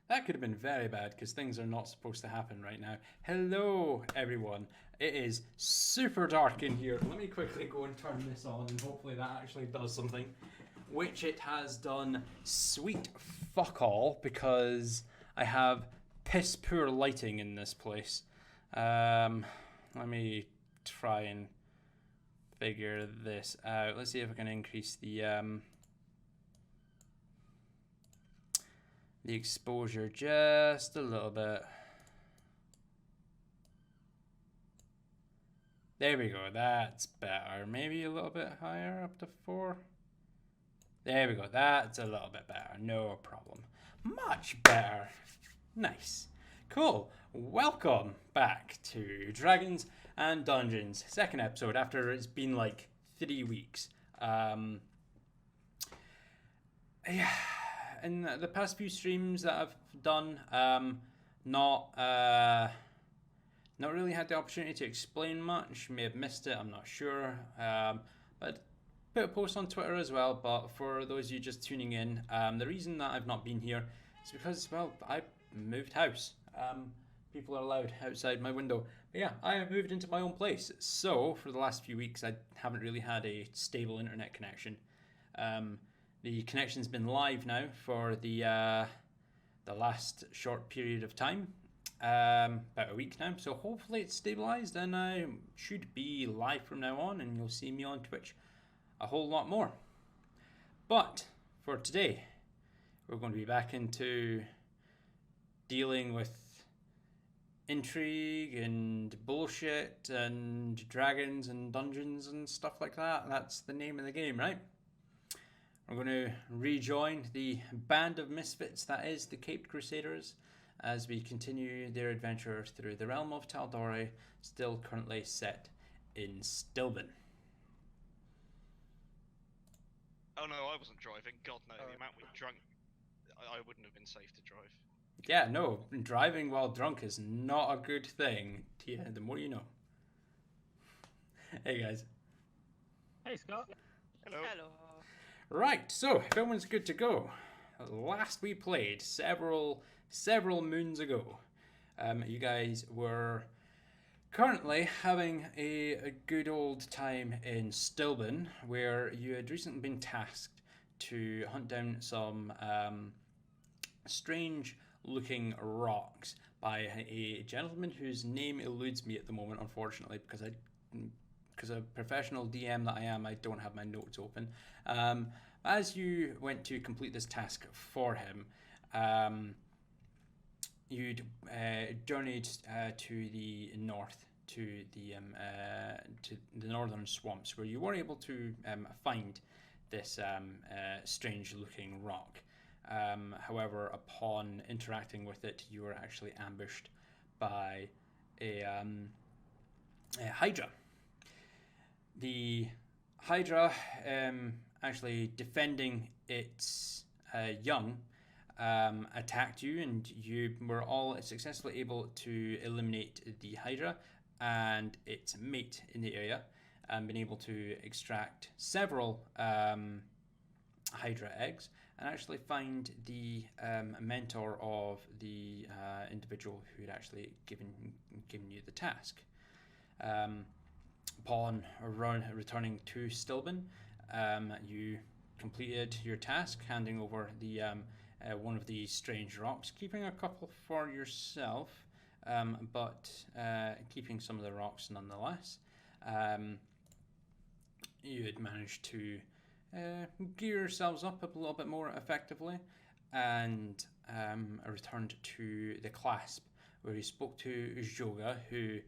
That could have been very bad because things are not supposed to happen right now. Hello, everyone. It is super dark in here. Let me quickly go and turn this on, and hopefully that actually does something. Which it has done sweet fuck all because I have piss poor lighting in this place. Um, Let me try and figure this out. Let's see if I can increase the exposure just a little bit. There we go, that's better. Maybe a little bit higher, up to 4. There we go, that's a little bit better, no problem. Much better. Nice. Cool. Welcome back to Dragons and Dungeons, second episode after it's been like 3 weeks. Yeah, in the past few streams that I've done, not not really had the opportunity to explain much. May have missed it. I'm not sure. But put a post on Twitter as well. But for those of you just tuning in, the reason that I've not been here is because, well, I moved house. People are loud outside my window. But yeah, I have moved into my own place. So for the last few weeks, I haven't really had a stable internet connection. The connection's been live now for the last short period of time, about a week now. So hopefully it's stabilized, and I should be live from now on, and you'll see me on Twitch a whole lot more. But for today, we're going to be back into dealing with intrigue and bullshit and dragons and dungeons and stuff like that. That's the name of the game, right? We're going to rejoin the band of misfits that is the Caped Crusaders as we continue their adventure through the realm of Taldore, still currently set in Stilben. Oh no, I wasn't driving. God no, the amount we drunk, I wouldn't have been safe to drive. Yeah, no, driving while drunk is not a good thing. Yeah, the more you know. Hey guys. Hey Scott. Hello. Hello. Right, so if everyone's good to go, last we played several moons ago, you guys were currently having a good old time in Stilben, where you had recently been tasked to hunt down some strange looking rocks by a gentleman whose name eludes me at the moment, unfortunately, because a professional DM that I am, I don't have my notes open. As you went to complete this task for him, you'd journeyed to the north, to the northern swamps, where you were able to find this strange-looking rock. However, upon interacting with it, you were actually ambushed by a hydra. The hydra, actually defending its young, attacked you, and you were all successfully able to eliminate the hydra and its mate in the area, and been able to extract several hydra eggs, and actually find the mentor of the individual who had actually given you the task. Upon returning to Stilben, you completed your task, handing over the one of the strange rocks, keeping a couple for yourself, but keeping some of the rocks nonetheless. You had managed to gear yourselves up a little bit more effectively, and returned to the Clasp, where he spoke to Joga, who,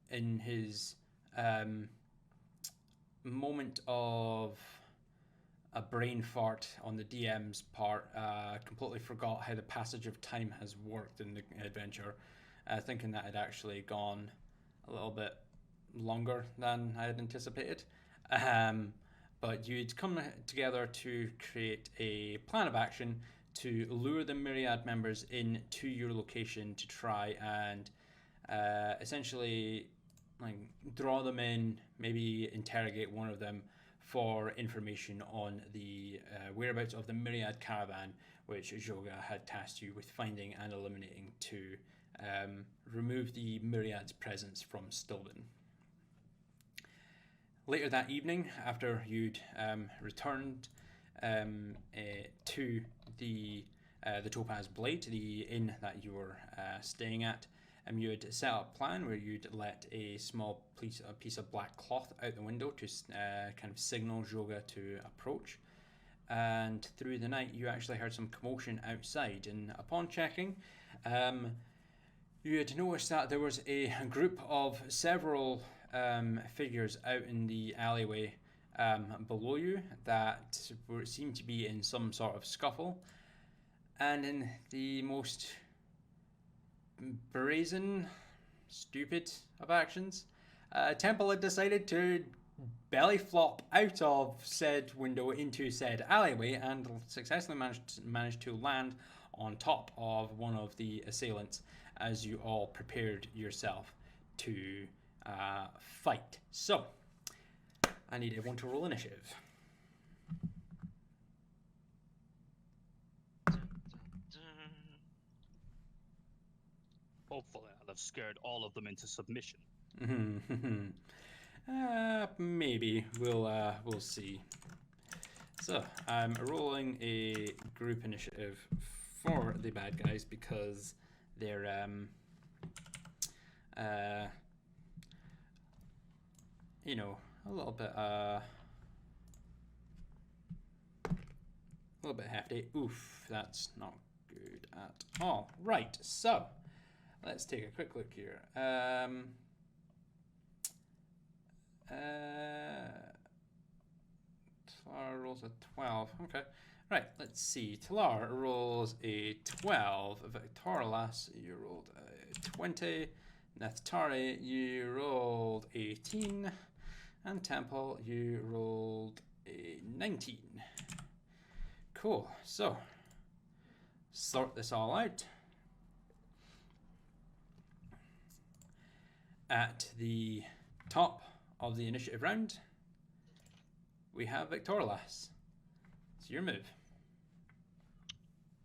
in his moment of a brain fart on the DM's part, completely forgot how the passage of time has worked in the adventure, thinking that had actually gone a little bit longer than I had anticipated. But you'd come together to create a plan of action to lure the Myriad members into your location to try and essentially like draw them in, maybe interrogate one of them for information on the whereabouts of the Myriad caravan, which Joga had tasked you with finding and eliminating to remove the Myriad's presence from Stilden. Later that evening, after you'd returned to the Topaz Blade, the inn that you were staying at, you had set up a plan where you'd let a small piece of black cloth out the window to kind of signal Joga to approach. And through the night, you actually heard some commotion outside. And upon checking, you had noticed that there was a group of several figures out in the alleyway below you that seemed to be in some sort of scuffle. And in the most brazen, stupid of actions, Temple had decided to belly flop out of said window into said alleyway and successfully managed to land on top of one of the assailants as you all prepared yourself to fight. So, I need everyone to roll initiative. Hopefully, I'll have scared all of them into submission. Maybe we'll see. So I'm rolling a group initiative for the bad guys because they're you know, a little bit hefty. Oof, that's not good at all. Right, so let's take a quick look here. Talar rolls a 12. Okay. Right, let's see. Talar rolls a 12. Victorlas, you rolled a 20. Nathtari, you rolled 18. And Temple, you rolled a 19. Cool. So, sort this all out. At the top of the initiative round, we have Victorlas. It's your move.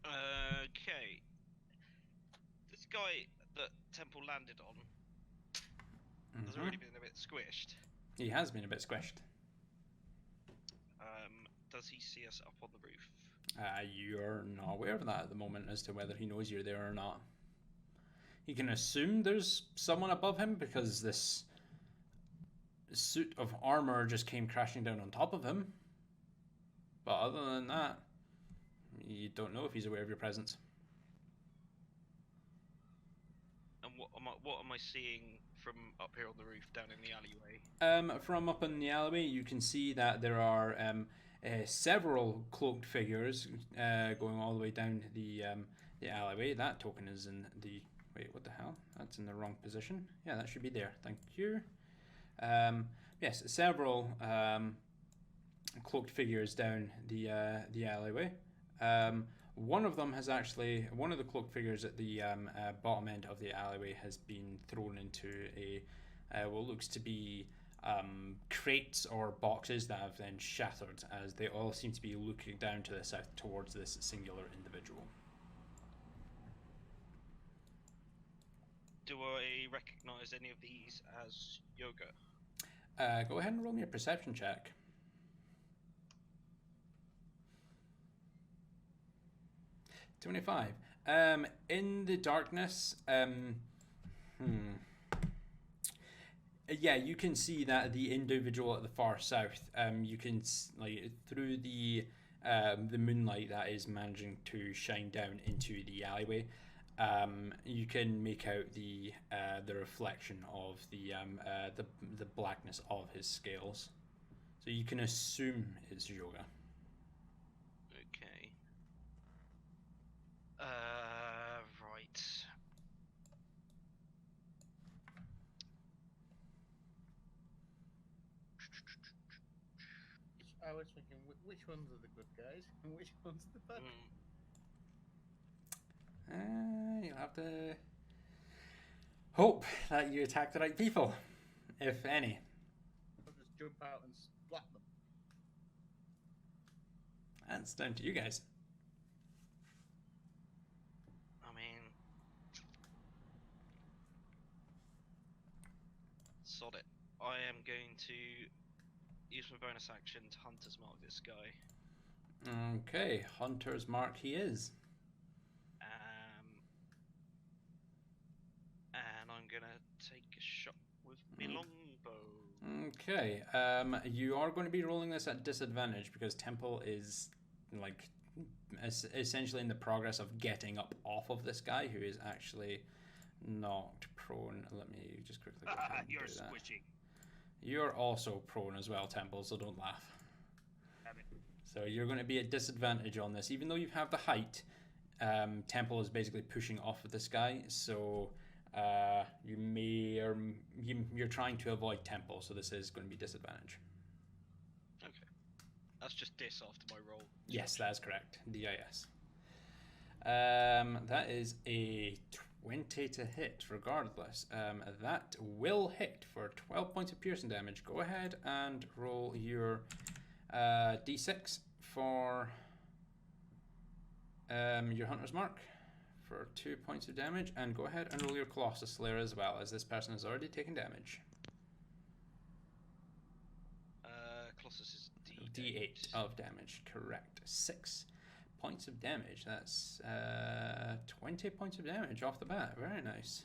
Okay. This guy that Temple landed on has already been a bit squished. He has been a bit squished. Does he see us up on the roof? You're not aware of that at the moment as to whether he knows you're there or not. He can assume there's someone above him because this suit of armor just came crashing down on top of him. But other than that, you don't know if he's aware of your presence. And what am I seeing from up here on the roof down in the alleyway? From up in the alleyway, you can see that there are several cloaked figures going all the way down the alleyway. That token is in the... Wait, what the hell? That's in the wrong position. Yeah, that should be there. Thank you. Yes, several cloaked figures down the alleyway. One of them has actually... One of the cloaked figures at the bottom end of the alleyway has been thrown into a... what looks to be crates or boxes that have then shattered as they all seem to be looking down to the south towards this singular individual. Do I recognise any of these as Yoga? Go ahead and roll me a perception check. 25. In the darkness, yeah, you can see that the individual at the far south, you can through the moonlight that is managing to shine down into the alleyway. You can make out the reflection of the blackness of his scales, so you can assume it's Yoga. Okay. Right. I was thinking, which ones are the good guys and which ones are the bad? You'll have to hope that you attack the right people, if any. I'll just jump out and splat them. It's down to you guys. I mean, sod it. I am going to use my bonus action to Hunter's Mark this guy. Okay, Hunter's Mark he is. And I'm gonna take a shot with my longbow. Okay, you are going to be rolling this at disadvantage because Temple is like essentially in the progress of getting up off of this guy who is actually knocked prone. Let me just quickly go ahead and You're do that. squishy. You're also prone as well, Temple, so don't laugh. Damn it. So you're going to be at disadvantage on this, even though you have the height. Temple is basically pushing off of this guy, so you're trying to avoid Temple, so this is going to be disadvantage. Okay. That's just dis after my roll. Yes, that is correct. DIS. That is a 20 to hit, regardless. That will hit for 12 points of piercing damage. Go ahead and roll your d6 for your Hunter's Mark for 2 points of damage, and go ahead and roll your Colossus Slayer as well, as this person has already taken damage. Colossus is D8 of damage, correct. 6 points of damage. That's 20 points of damage off the bat. Very nice.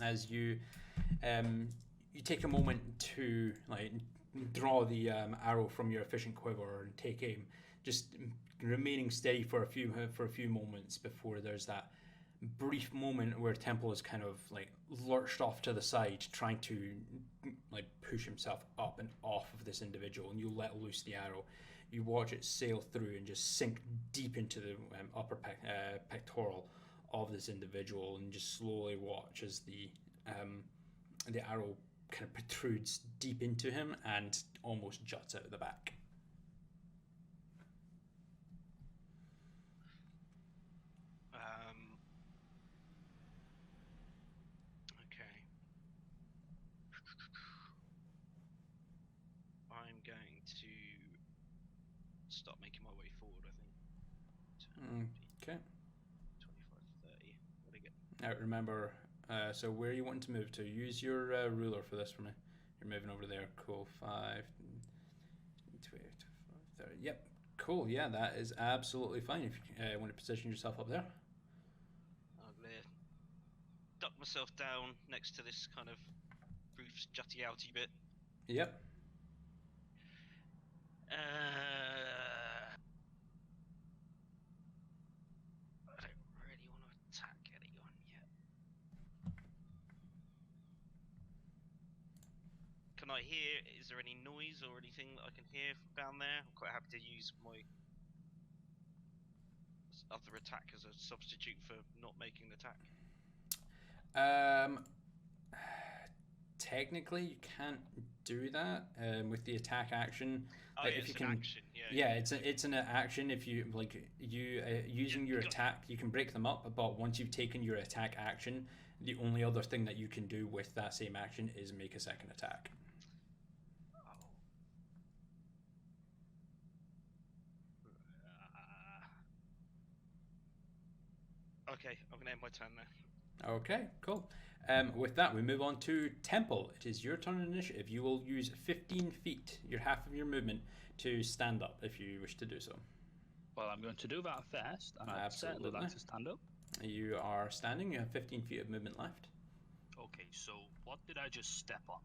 As you take a moment to like draw the arrow from your efficient quiver and take aim, just remaining steady for a few moments before there's that brief moment where Temple is kind of like lurched off to the side, trying to like push himself up and off of this individual, and you let loose the arrow. You watch it sail through and just sink deep into the upper pectoral of this individual, and just slowly watch as the arrow kind of protrudes deep into him and almost juts out of the back. Okay. I'm going to start making my way forward, I think. Okay. 25, 30. What do I get? Now remember, so where are you wanting to move to? Use your ruler for this for me. You're moving over there. Cool. 5, 20, 30. Yep. Cool. Yeah, that is absolutely fine if you want to position yourself up there. I'm gonna duck myself down next to this kind of roof's jutty outy bit. Yep. I don't really want to attack anyone yet. Can I hear? Is there any noise or anything that I can hear down there? I'm quite happy to use my other attack as a substitute for not making an attack. Technically, you can't do that with the attack action. Oh, Like, yeah, if it's you an can, action. Yeah. yeah, it's an action. If you like, using your attack, you can break them up. But once you've taken your attack action, the only other thing that you can do with that same action is make a second attack. Okay, I'm gonna end my turn there. Okay, cool. With that, we move on to Temple. It is your turn on initiative. You will use 15 feet, your half of your movement, to stand up if you wish to do so. Well, I'm going to do that first, and I'd certainly Absolutely. like to stand up. You are standing. You have 15 feet of movement left. Okay, so what did I just step on?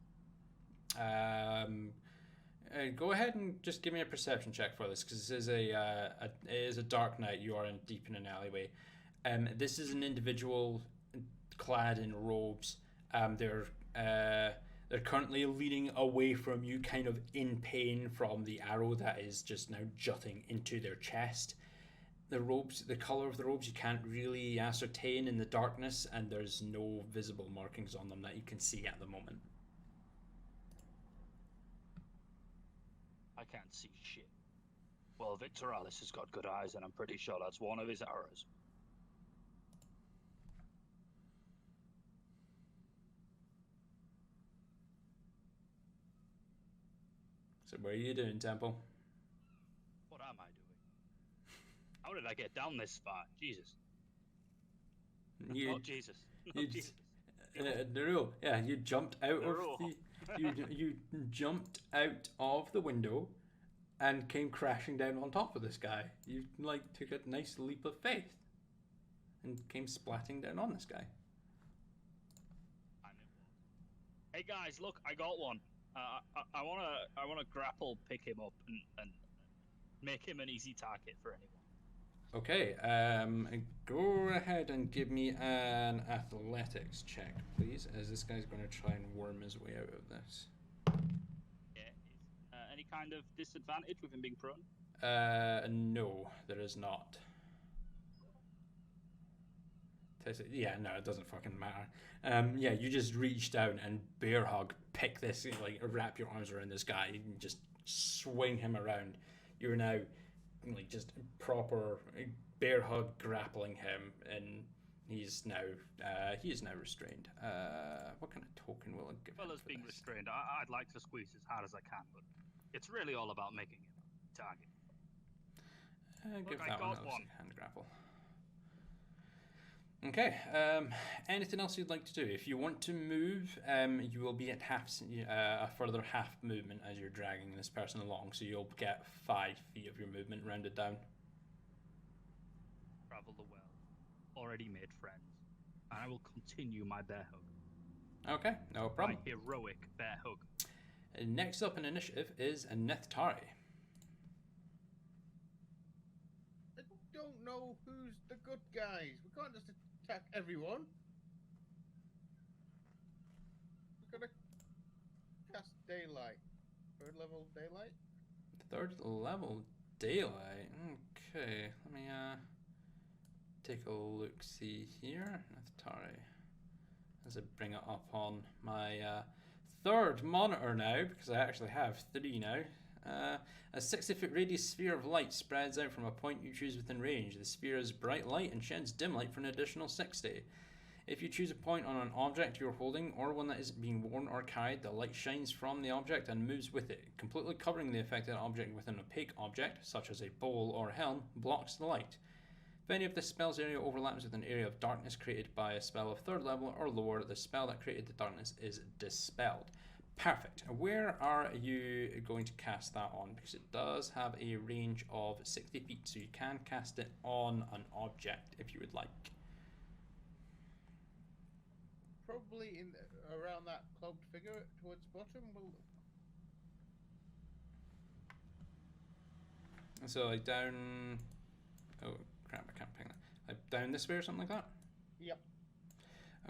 Go ahead and just give me a perception check for this, because this is it is a dark night. You are deep in an alleyway. This is an individual clad in robes. They're currently leaning away from you, kind of in pain from the arrow that is just now jutting into their chest. The robes, the color of the robes, you can't really ascertain in the darkness, and there's no visible markings on them that you can see at the moment. I can't see shit. Well, Victor Alice has got good eyes, and I'm pretty sure that's one of his arrows. So what are you doing, Temple? am I doing? How did I get down this far? Jesus. You, Oh, Jesus. Oh, you Jesus. Naru, yeah, you jumped out Naru. of the you jumped out of the window and came crashing down on top of this guy. You like took a nice leap of faith and came splatting down on this guy. Hey guys, look, I got one. I wanna grapple pick him up and make him an easy target for anyone. Okay, go ahead and give me an athletics check, please, as this guy's going to try and worm his way out of this. Yeah. Any kind of disadvantage with him being prone? No, there is not. Yeah, no, it doesn't fucking matter. Yeah, you just reach down and bear hug, pick this, like, wrap your arms around this guy, and just swing him around. You're now, like, just proper bear hug grappling him, and he is now restrained. What kind of token will I give him? Well, as being restrained, I'd like to squeeze as hard as I can, but it's really all about making him a target. Give Look, that I one got a one. hand grapple. Okay. Anything else you'd like to do? If you want to move, you will be at a further half movement as you're dragging this person along. So you'll get 5 feet of your movement rounded down. Travel the well. Already made friends. And I will continue my bear hug. Okay, no problem. My heroic bear hug. Next up in initiative is Nithtari. I don't know who's the good guys. We can't just attack everyone. We've got to cast daylight. 3rd level daylight? 3rd level daylight. Okay, let me take a look. See here, Nithtari. As I bring it up on my 3rd monitor now, because I actually have 3 now. A 60-foot radius sphere of light spreads out from a point you choose within range. The sphere is bright light and sheds dim light for an additional 60. If you choose a point on an object you're holding or one that is being worn or carried, the light shines from the object and moves with it, completely covering the affected object with an opaque object, such as a bowl or helm, blocks the light. If any of the spell's area overlaps with an area of darkness created by a spell of 3rd level or lower, the spell that created the darkness is dispelled. Perfect. Where are you going to cast that on? Because it does have a range of 60 feet, so you can cast it on an object if you would like. Probably around that cloaked figure towards the bottom. So like down... Oh crap, I can't ping that. Like down this way or something like that? Yep.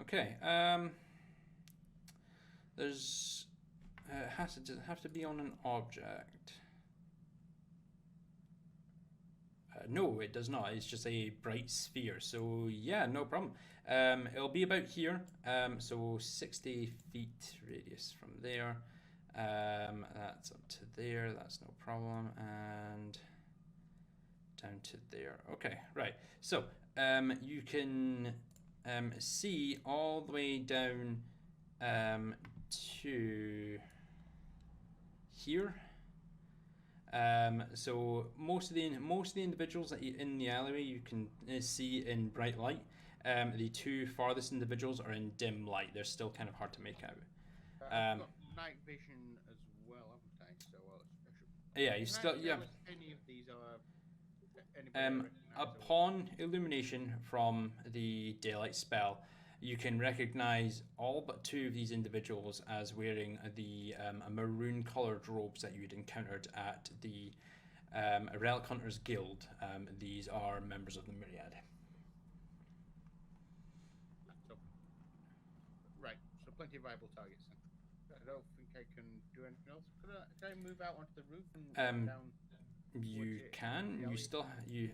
Okay. There's... does it have to be on an object? No, it does not. It's just a bright sphere. So yeah, no problem. It'll be about here. So 60 feet radius from there. That's up to there. That's no problem. And down to there. Okay, right. So you can see all the way down to here. So most of the individuals that in the alleyway you can see in bright light. The 2 farthest individuals are in dim light. They're still kind of hard to make out. I've got night vision as well, haven't I? So I should... Yeah, you still Can I tell if any of these are anybody I recognize upon illumination from the daylight spell, you can recognize all but 2 of these individuals as wearing the maroon colored robes that you had encountered at the Relic Hunters Guild. These are members of the Myriad. So, right, so plenty of viable targets then. I don't think I can do anything else. Can I move out onto the roof and down? You can. You still you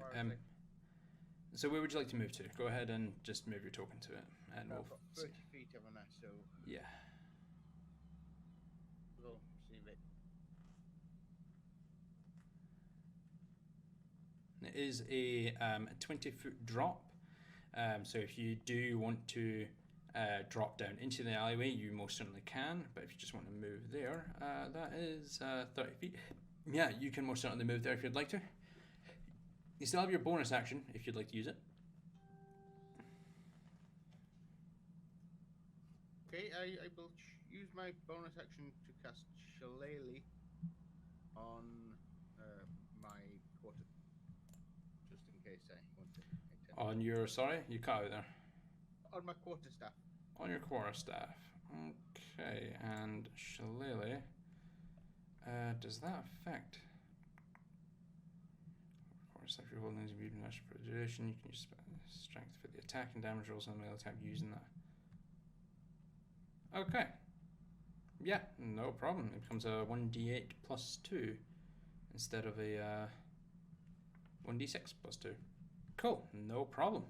So where would you like to move to? Go ahead and just move your token to it, and I've we'll got 30 feet, haven't I? So yeah. we'll see it. It is a 20-foot drop. So if you do want to drop down into the alleyway, you most certainly can. But if you just want to move there, that is 30 feet. Yeah, you can most certainly move there if you'd like to. You still have your bonus action if you'd like to use it. Okay, I will use my bonus action to cast Shillelagh on my quarter, just in case I want to. On your, sorry, you cut out there. On my quarterstaff. On your quarterstaff. Okay, and Shillelagh. Does that affect? Quarterstaff, you're holding as a mutant action for the duration. You can use strength for the attack and damage rolls on the melee attack using that. Okay. Yeah, no problem. It becomes a 1d8 plus 2 instead of a 1d6 plus 2. Cool, no problem.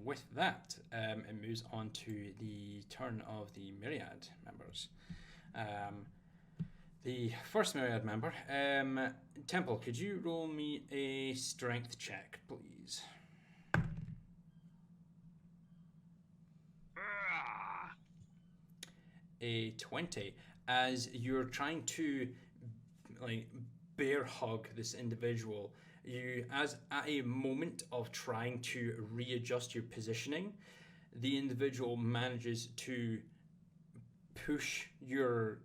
With that, it moves on to the turn of the Myriad members. The first Myriad member, Temple, could you roll me a strength check, please? A 20, as you're trying to like bear hug this individual. You, as at a moment of trying to readjust your positioning, the individual manages to push your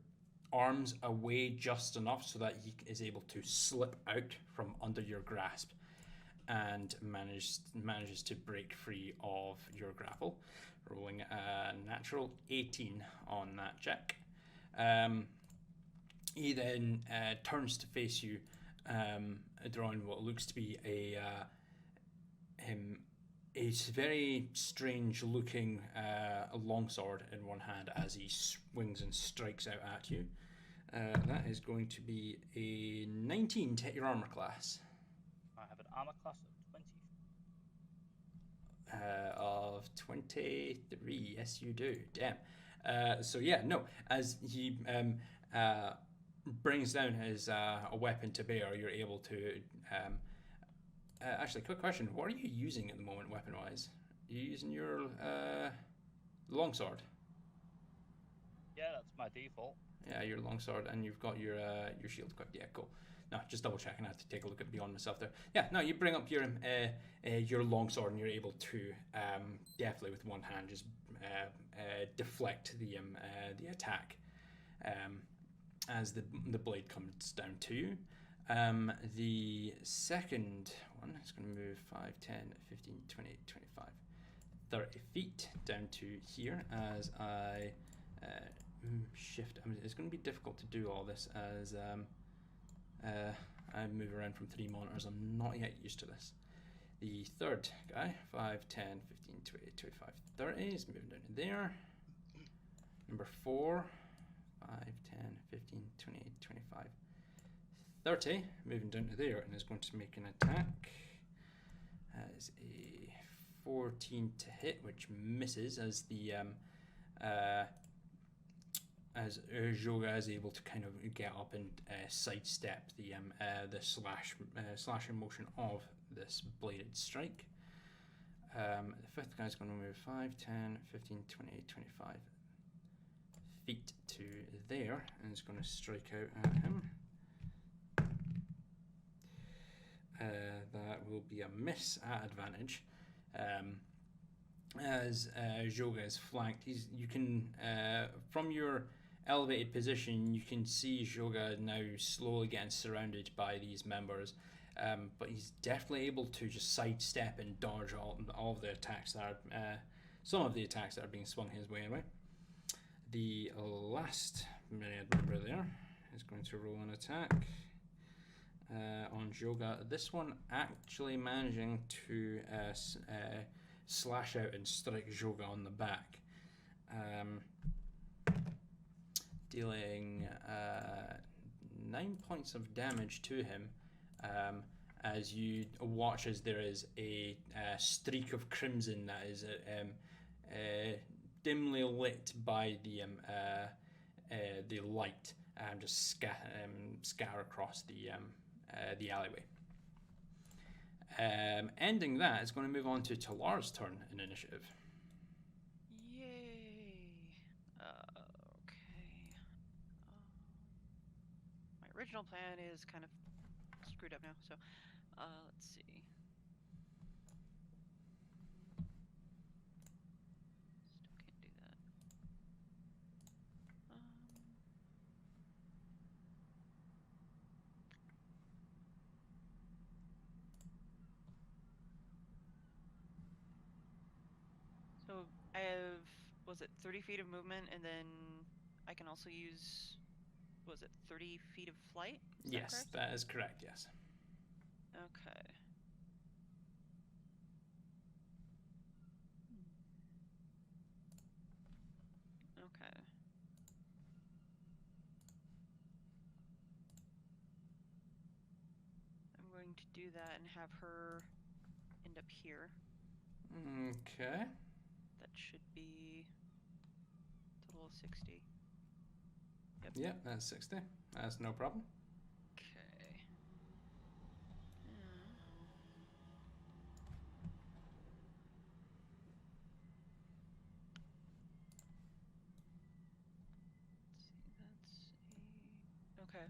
arms away just enough so that he is able to slip out from under your grasp and manages to break free of your grapple, rolling a natural 18 on that check. He then turns to face you, drawing what looks to be a very strange looking longsword in one hand as he swings and strikes out at you. That is going to be a 19 to hit your armor class. I have an armor class of 20. Of 23, yes you do. Damn. So yeah, no. As he brings down his a weapon to bear, you're able to. Actually, quick question: what are you using at the moment, weapon-wise? Are you using your longsword? Yeah, that's my default. Yeah, your longsword, and you've got your shield equipped. Yeah, cool. No, just double checking. I have to take a look at beyond myself there. Yeah, no, you bring up your longsword, and you're able to definitely with one hand just deflect the attack as the blade comes down to you. The second one is going to move 5, 10, 15, 20, 25, 30 feet down to here as I shift. I mean, it's going to be difficult to do all this as I move around from 3 monitors. I'm not yet used to this. The third guy, 5, 10, 15, 20, 25, 30 is moving down to there. Number 4, 5, 10, 15, 20, 25, 30, moving down to there, and is going to make an attack. As a 14 to hit, which misses as the as Joga is able to kind of get up and sidestep the slashing motion of this bladed strike. The fifth guy is going to move 5, 10, 15, 20, 25 feet to there, and is going to strike out at him. That will be a miss at advantage. As Joga is flanked, you can from your elevated position, you can see Joga now slowly getting surrounded by these members, but he's definitely able to just sidestep and dodge all of the attacks that are some of the attacks that are being swung his way away. The last Myriad member there is going to roll an attack on Joga. This one actually managing to slash out and strike Joga on the back, dealing 9 points of damage to him, as you watch as there is a streak of crimson that is dimly lit by the light, just scatter across the alleyway. Ending that, it's going to move on to Talar's turn in initiative. Yay! Okay. My original plan is kind of screwed up now. So, let's see. Still can't do that. So I have, was it 30 feet of movement, and then I can also use, was it 30 feet of flight? Is Yes, correct? that is correct, yes. Okay. Okay. I'm going to do that and have her end up here. Okay. That should be total of 60. Yep, that's 60. That's no problem. Okay. Okay.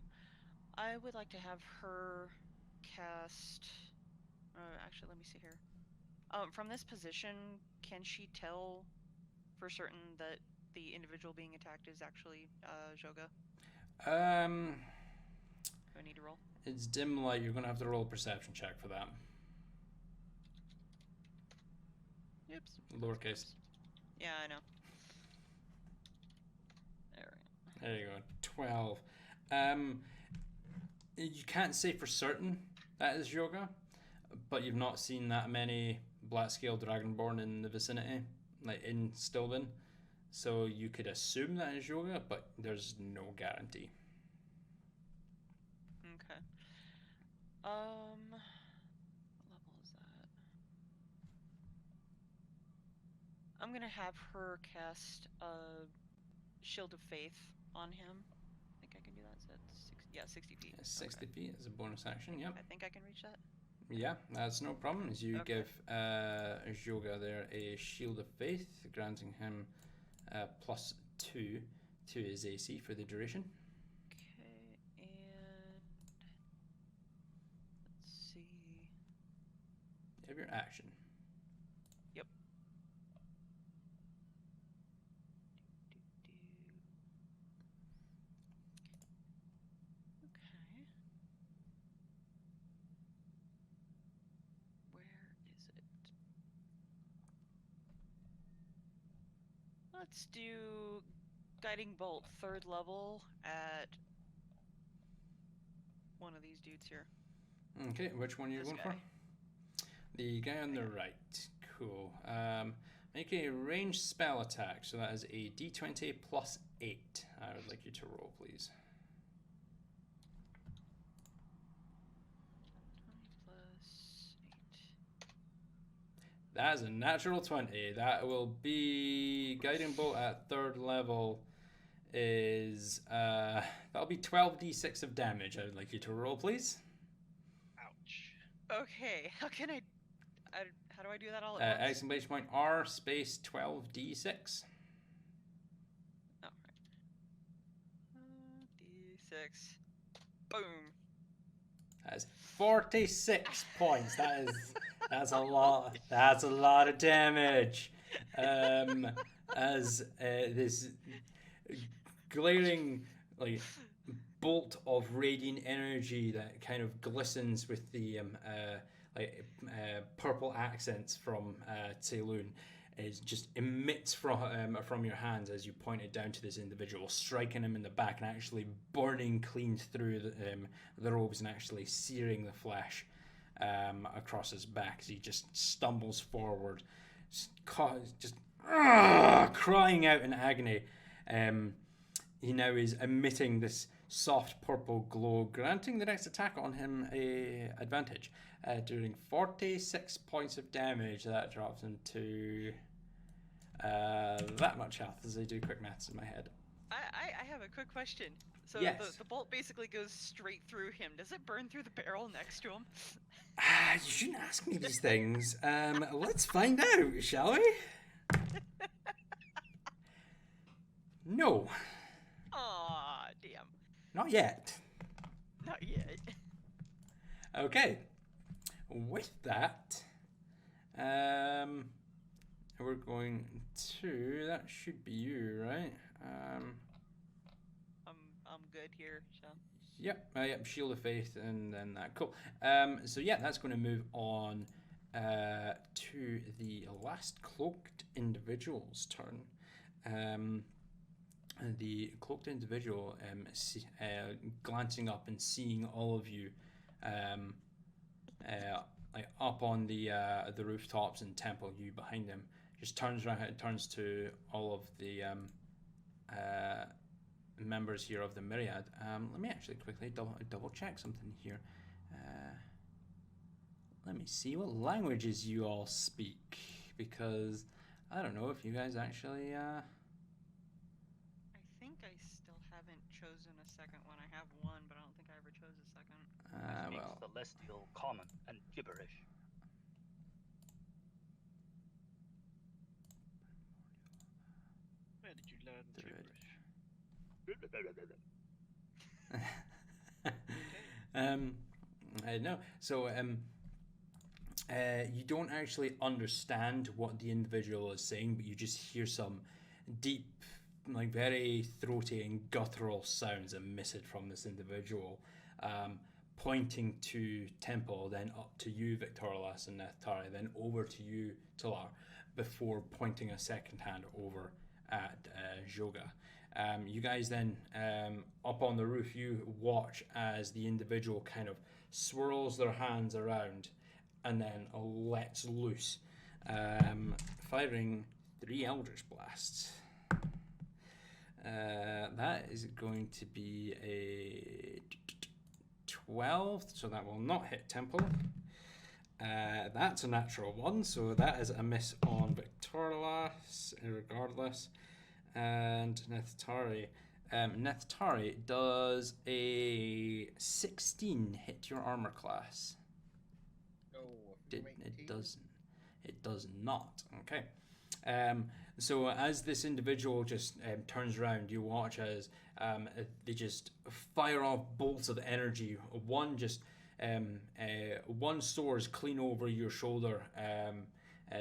I would like to have her cast. Actually, let me see here. From this position, can she tell for certain that the individual being attacked is actually Joga? Um, Do I need to roll? it's dim light. You're gonna have to roll a perception check for that. Oops. Lowercase. Yeah, I know. There you go. 12. You can't say for certain that is Yoga, but you've not seen that many black scale dragonborn in the vicinity, like in Stilben. So you could assume that is Yoga, but there's no guarantee. Okay. What level is that? I'm gonna have her cast a Shield of Faith on him. I think I can do that. So that's 60 feet. 60 feet is a bonus action, yep. I think I can reach that. Yeah, that's no problem. As you Okay. give Joga there a Shield of Faith, granting him +2 to his AC for the duration. Okay, and let's see. You have your action. Yep. Okay. Where is it? Let's do Guiding Bolt 3rd level at one of these dudes here. Okay, which one are you This going guy. for? The guy on the right. Cool. Make a ranged spell attack. So that is a d20 +8. I would like you to roll, please. 20 plus 8. That is a natural 20. That will be Guiding Bolt at 3rd level. Is that'll be 12d6 of damage. I would like you to roll, please. Ouch. Okay, how can how do I do that all at once? Exclamation point R space 12d6. Oh, right. D6. Boom. That is 46 points. That's a lot. That's a lot of damage. As this glaring like bolt of radiant energy that kind of glistens with the purple accents from Tseilun is just emits from your hands as you point it down to this individual, striking him in the back and actually burning clean through the robes and actually searing the flesh across his back as he just stumbles forward, just crying out in agony. He now is emitting this soft purple glow, granting the next attack on him a advantage. Doing 46 points of damage, that drops into that much health as I do quick maths in my head. I have a quick question. So Yes. the bolt basically goes straight through him. Does it burn through the barrel next to him? You shouldn't ask me these things. Let's find out, shall we? No. Aw, damn. Not yet. Not yet. Okay. With that, we're going to. That should be you, right? I'm good here. So Yep. Shield of Faith, and then that. Cool. So yeah, that's going to move on to the last cloaked individual's turn. The cloaked individual, glancing up and seeing all of you, like up on the rooftops and temple, you behind him, just turns around and turns to all of the members here of the Myriad. Let me actually quickly double check something here. Let me see what languages you all speak, because I don't know if you guys actually. I think I still haven't chosen a second one. I have one, but I don't think I ever chose a second. I speak Well, Celestial, Common, and Gibberish. Where did you learn Druid. gibberish? No. So you don't actually understand what the individual is saying, but you just hear some deep, like very throaty and guttural sounds emitted from this individual, pointing to Temple, then up to you, Victorious and Neftari, then over to you, Talar, before pointing a second hand over at Joga. You guys then, up on the roof, you watch as the individual kind of swirls their hands around and then lets loose, firing 3 Eldritch Blasts. That is going to be a 12, so that will not hit Temple. That's a natural 1, so that is a miss on Victorious, regardless. And Neftari. Neftari, does a 16 hit your armor class? It doesn't. It does not. Okay. So as this individual just turns around, you watch as they just fire off bolts of energy. One soars clean over your shoulder,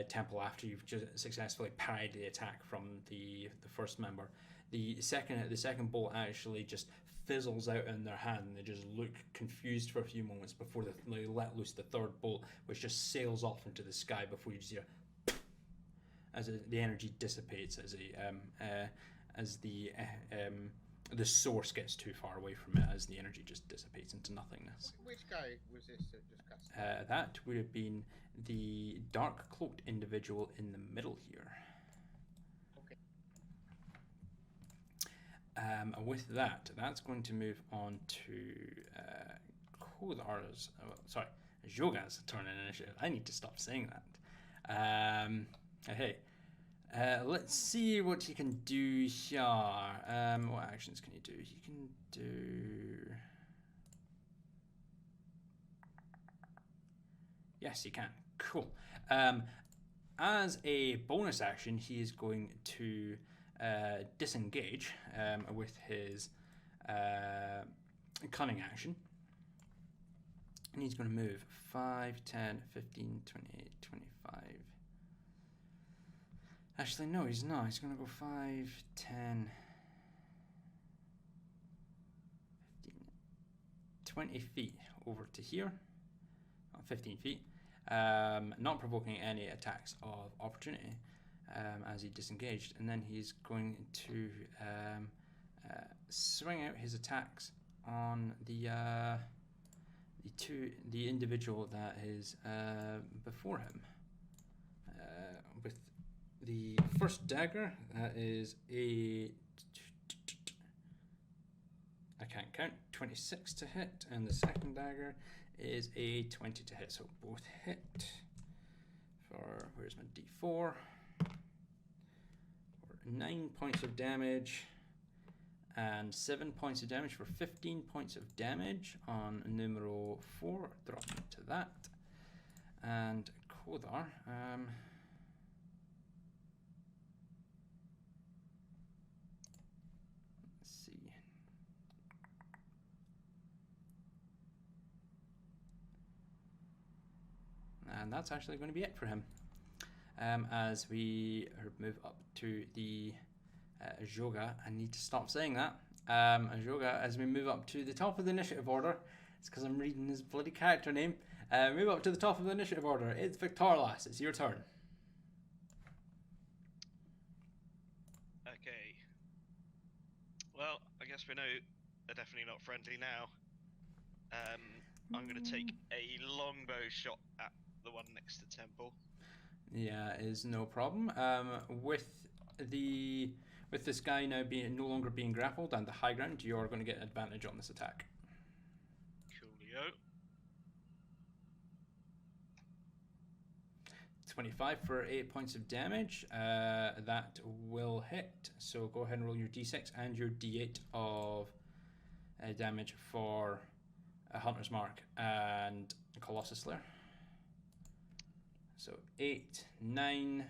Temple, after you've just successfully parried the attack from the first member. The second bolt actually just fizzles out in their hand, and they just look confused for a few moments before they let loose the third bolt, which just sails off into the sky before you just hear as the energy dissipates as the source gets too far away from it, as the energy just dissipates into nothingness. Which guy was this that just cast? That would have been the dark cloaked individual in the middle here. Okay. With that, that's going to move on to Kodar's. Joga's turn in initiative. I need to stop saying that. Hey. Let's see what he can do here. What actions can he do? He can do... Yes, he can. Cool. As a bonus action, he is going to disengage with his cunning action. And he's going to move 5, 10, 15, 28, 25... Actually, no, he's not. He's going to go 5, 10, 15, 20 feet over to here. 15 feet. Not provoking any attacks of opportunity as he disengaged. And then he's going to swing out his attacks on the individual that is before him. With the first dagger, that is a... I can't count. 26 to hit, and the second dagger is a 20 to hit. So both hit for... Where's my D4? For 9 points of damage, and 7 points of damage for 15 points of damage on numero 4. Drop into that. And Kodar... and that's actually going to be it for him. As we move up to the Joga, I need to stop saying that. Joga, as we move up to the top of the initiative order, it's because I'm reading his bloody character name. Move up to the top of the initiative order. It's Victorlas. It's your turn. Okay. Well, I guess we know they're definitely not friendly now. I'm going to take a longbow shot at the one next to Temple. Yeah, is no problem. With this guy now no longer being grappled and the high ground, you're going to get advantage on this attack. Coolio. 25 for 8 points of damage. That will hit. So go ahead and roll your d6 and your d8 of damage for a Hunter's Mark and a Colossus Slayer. So 8, 9,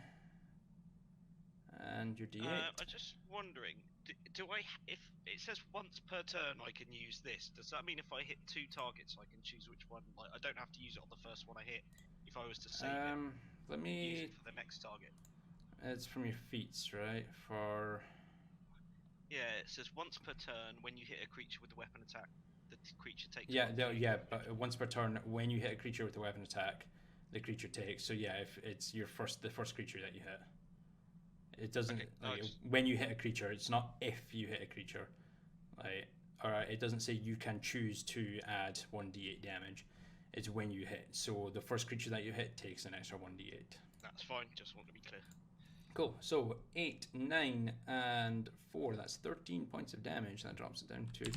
and your d8. I'm just wondering, do I, if it says once per turn I can use this, does that mean if I hit 2 targets I can choose which one? Like, I don't have to use it on the first one I hit if I was to save it. Let me Use it for the next target. It's from your feats, right? Yeah, it says once per turn when you hit a creature with a weapon attack, the creature takes. But once per turn when you hit a creature with a weapon attack, the creature takes. So yeah, if it's the first creature that you hit, it doesn't. Okay, when you hit a creature, it's not if you hit a creature. Alright, it doesn't say you can choose to add 1d8 damage. It's when you hit. So the first creature that you hit takes an extra 1d8. That's fine. Just want to be clear. Cool. So 8, 9, and 4. That's 13 points of damage. That drops it down to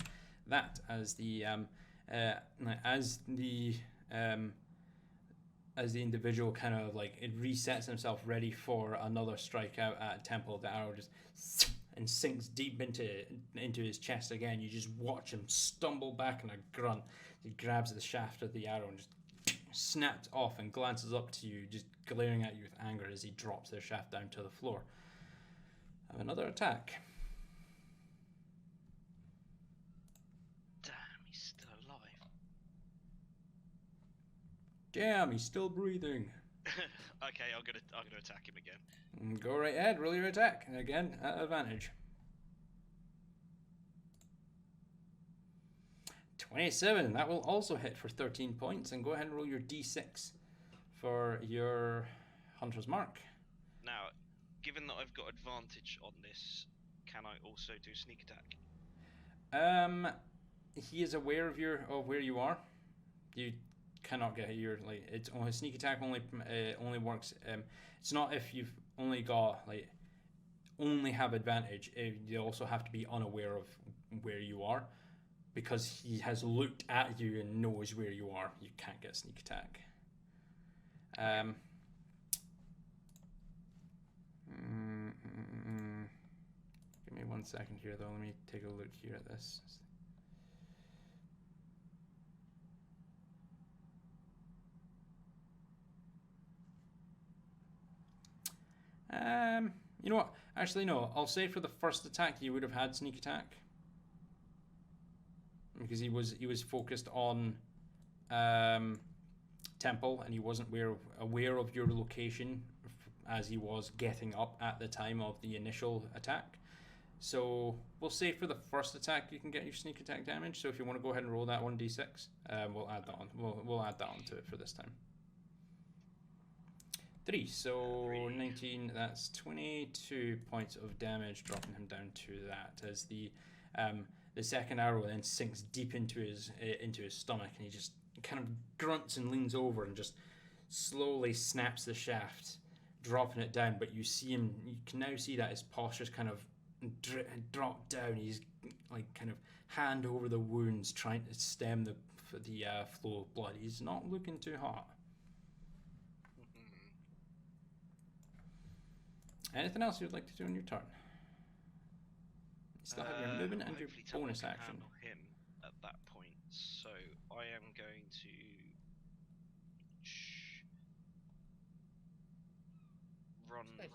that as the individual kind of like it resets himself ready for another strike out at Temple. The arrow just and sinks deep into his chest again. You just watch him stumble back in a grunt. He grabs the shaft of the arrow and just snaps off and glances up to you, just glaring at you with anger as he drops the shaft down to the floor. Have another attack. Damn, he's still alive. Damn, he's still breathing. Okay, I'm gonna attack him again. Go right ahead, roll your attack. And again, at advantage. 27, that will also hit for 13 points. And go ahead and roll your d6 for your Hunter's Mark. Now, given that I've got advantage on this, can I also do sneak attack? He is aware of where you are. You cannot get your it's only sneak attack only works. It's not if you've only got only have advantage. You also have to be unaware of where you are, because he has looked at you and knows where you are. You can't get sneak attack. Give me 1 second here though. Let me take a look here at this. You know what? Actually, no. I'll say for the first attack, you would have had sneak attack because he was focused on Temple, and he wasn't aware of your location as he was getting up at the time of the initial attack. So we'll say for the first attack you can get your sneak attack damage. So if you want to go ahead and roll that 1d6, we'll add that on. We'll add that onto it for this time. 3, so 19. That's 22 points of damage, dropping him down to that as the second arrow then sinks deep into his stomach, and he just kind of grunts and leans over and just slowly snaps the shaft, dropping it down. But you can now see that his posture's kind of dropped down. He's kind of hand over the wounds, trying to stem the flow of blood. He's not looking too hot. Anything else you'd like to do in your turn? You still have your movement and your bonus action. Handle him at that point, so I am going to run 30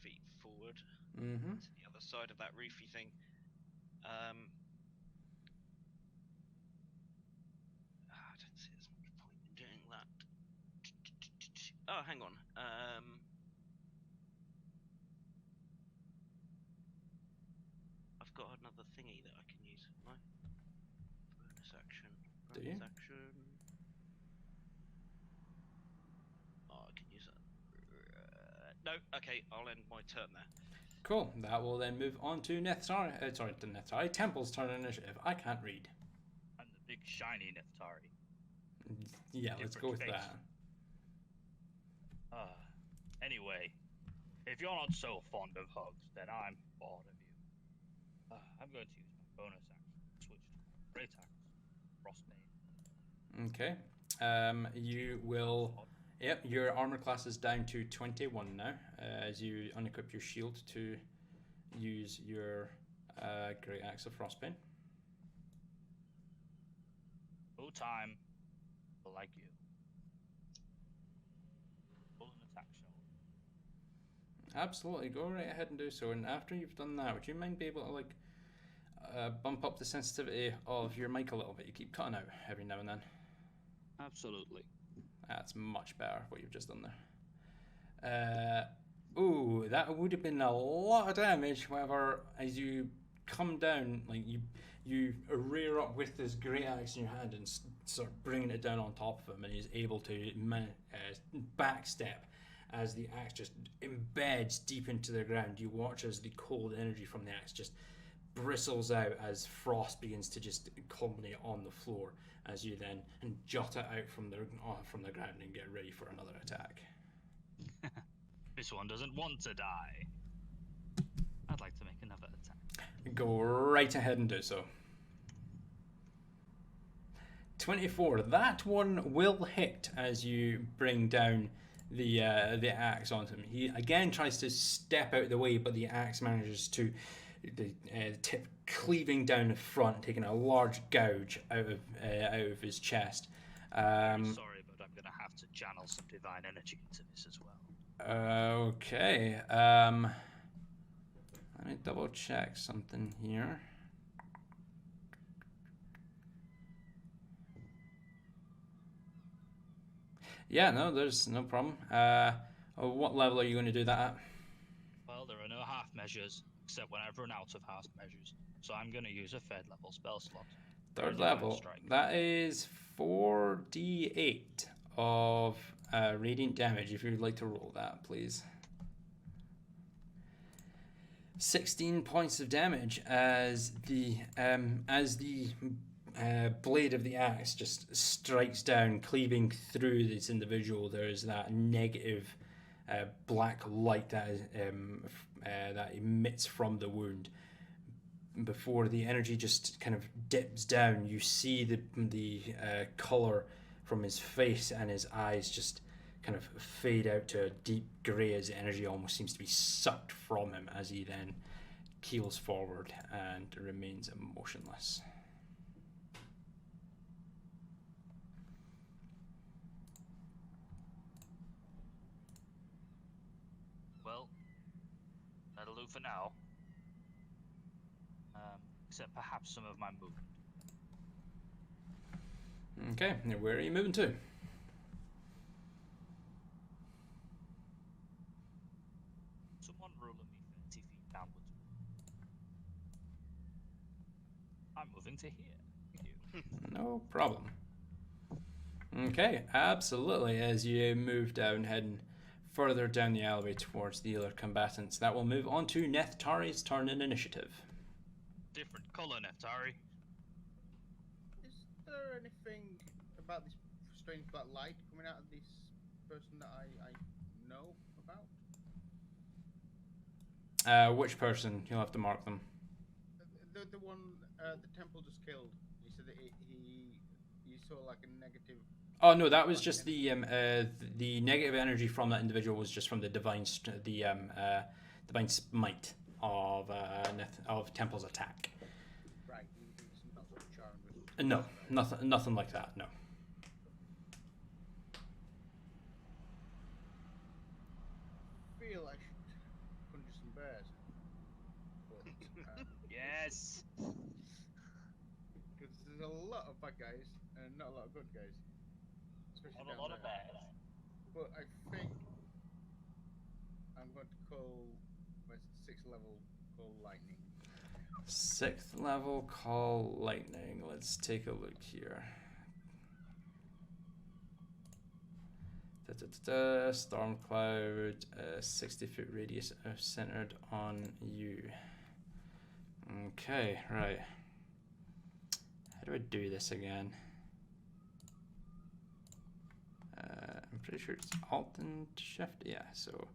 feet forward to the other side of that roofy thing. I don't see there's much point in doing that. Oh, hang on. I've got another thingy that I can use. No. Bonus action. Do you? Bonus action. Oh, I can use that. No. Okay, I'll end my turn there. Cool. That will then move on to Neftari. Sorry, to Neftari. Temple's turn initiative. I can't read. And the big shiny Neftari. Yeah, let's go with Different that. Anyway, if you're not so fond of hugs, then I'm bored of you. I'm going to use my bonus action to switch to great axe, frostbane. Okay. You will. Yep, your armor class is down to 21 now, as you unequip your shield to use your Great Axe of Frostbane. No time, like you. Pull an attack shell. Absolutely, go right ahead and do so. And after you've done that, would you mind be able to like bump up the sensitivity of your mic a little bit? You keep cutting out every now and then. Absolutely. That's much better what you've just done there. Ooh, that would have been a lot of damage. However, as you come down, like you rear up with this great axe in your hand and start bringing it down on top of him, and he's able to backstep as the axe just embeds deep into the ground. You watch as the cold energy from the axe just bristles out as frost begins to just culminate on the floor, as you then jut it out from the ground and get ready for another attack. This one doesn't want to die. I'd like to make another attack. Go right ahead and do so. 24. That one will hit as you bring down the axe onto him. He again tries to step out the way, but the axe manages to the tip cleaving down the front, taking a large gouge out of his chest. I'm sorry, but I'm gonna have to channel some divine energy into this as well. Okay. Let me double check something here. Yeah, no, there's no problem. What level are you going to do that at? Well, there are no half measures, except when I've run out of half measures. So I'm going to use a third level spell slot. Third level. Strike. That is 4d8 of radiant damage. If you'd like to roll that, please. 16 points of damage as the blade of the axe just strikes down, cleaving through this individual. There is that negative black light that emits from the wound. Before the energy just kind of dips down, you see the color from his face and his eyes just kind of fade out to a deep grey as the energy almost seems to be sucked from him as he then keels forward and remains motionless. Well, that'll do for now. Except perhaps some of my movement. Okay, now where are you moving to? Someone ruling me 30 feet downwards. I'm moving to here. Thank you. No problem. Okay, absolutely. As you move down, heading further down the alleyway towards the other combatants, that will move on to Neftari's turn in initiative. Different color, Neftari. Is there anything about this strange black light coming out of this person that I know about? Which person? You'll have to mark them. The one the temple just killed. He said that he saw like a negative. Oh no, that was just the negative energy from that individual was just from the divine divine smite of Temple's attack. Right, he's not so charmed. No, nothing like that. No. I feel I should conjure some bears. But, Yes. because there's a lot of bad guys and not a lot of good guys. Especially Not down a lot of there. bears. but I think I'm going to call my 6th level call lightning. 6th level call lightning. Let's take a look here. Storm cloud, 60-foot radius centered on you. Okay, right. How do I do this again? I'm pretty sure it's Alt and Shift. Yeah, so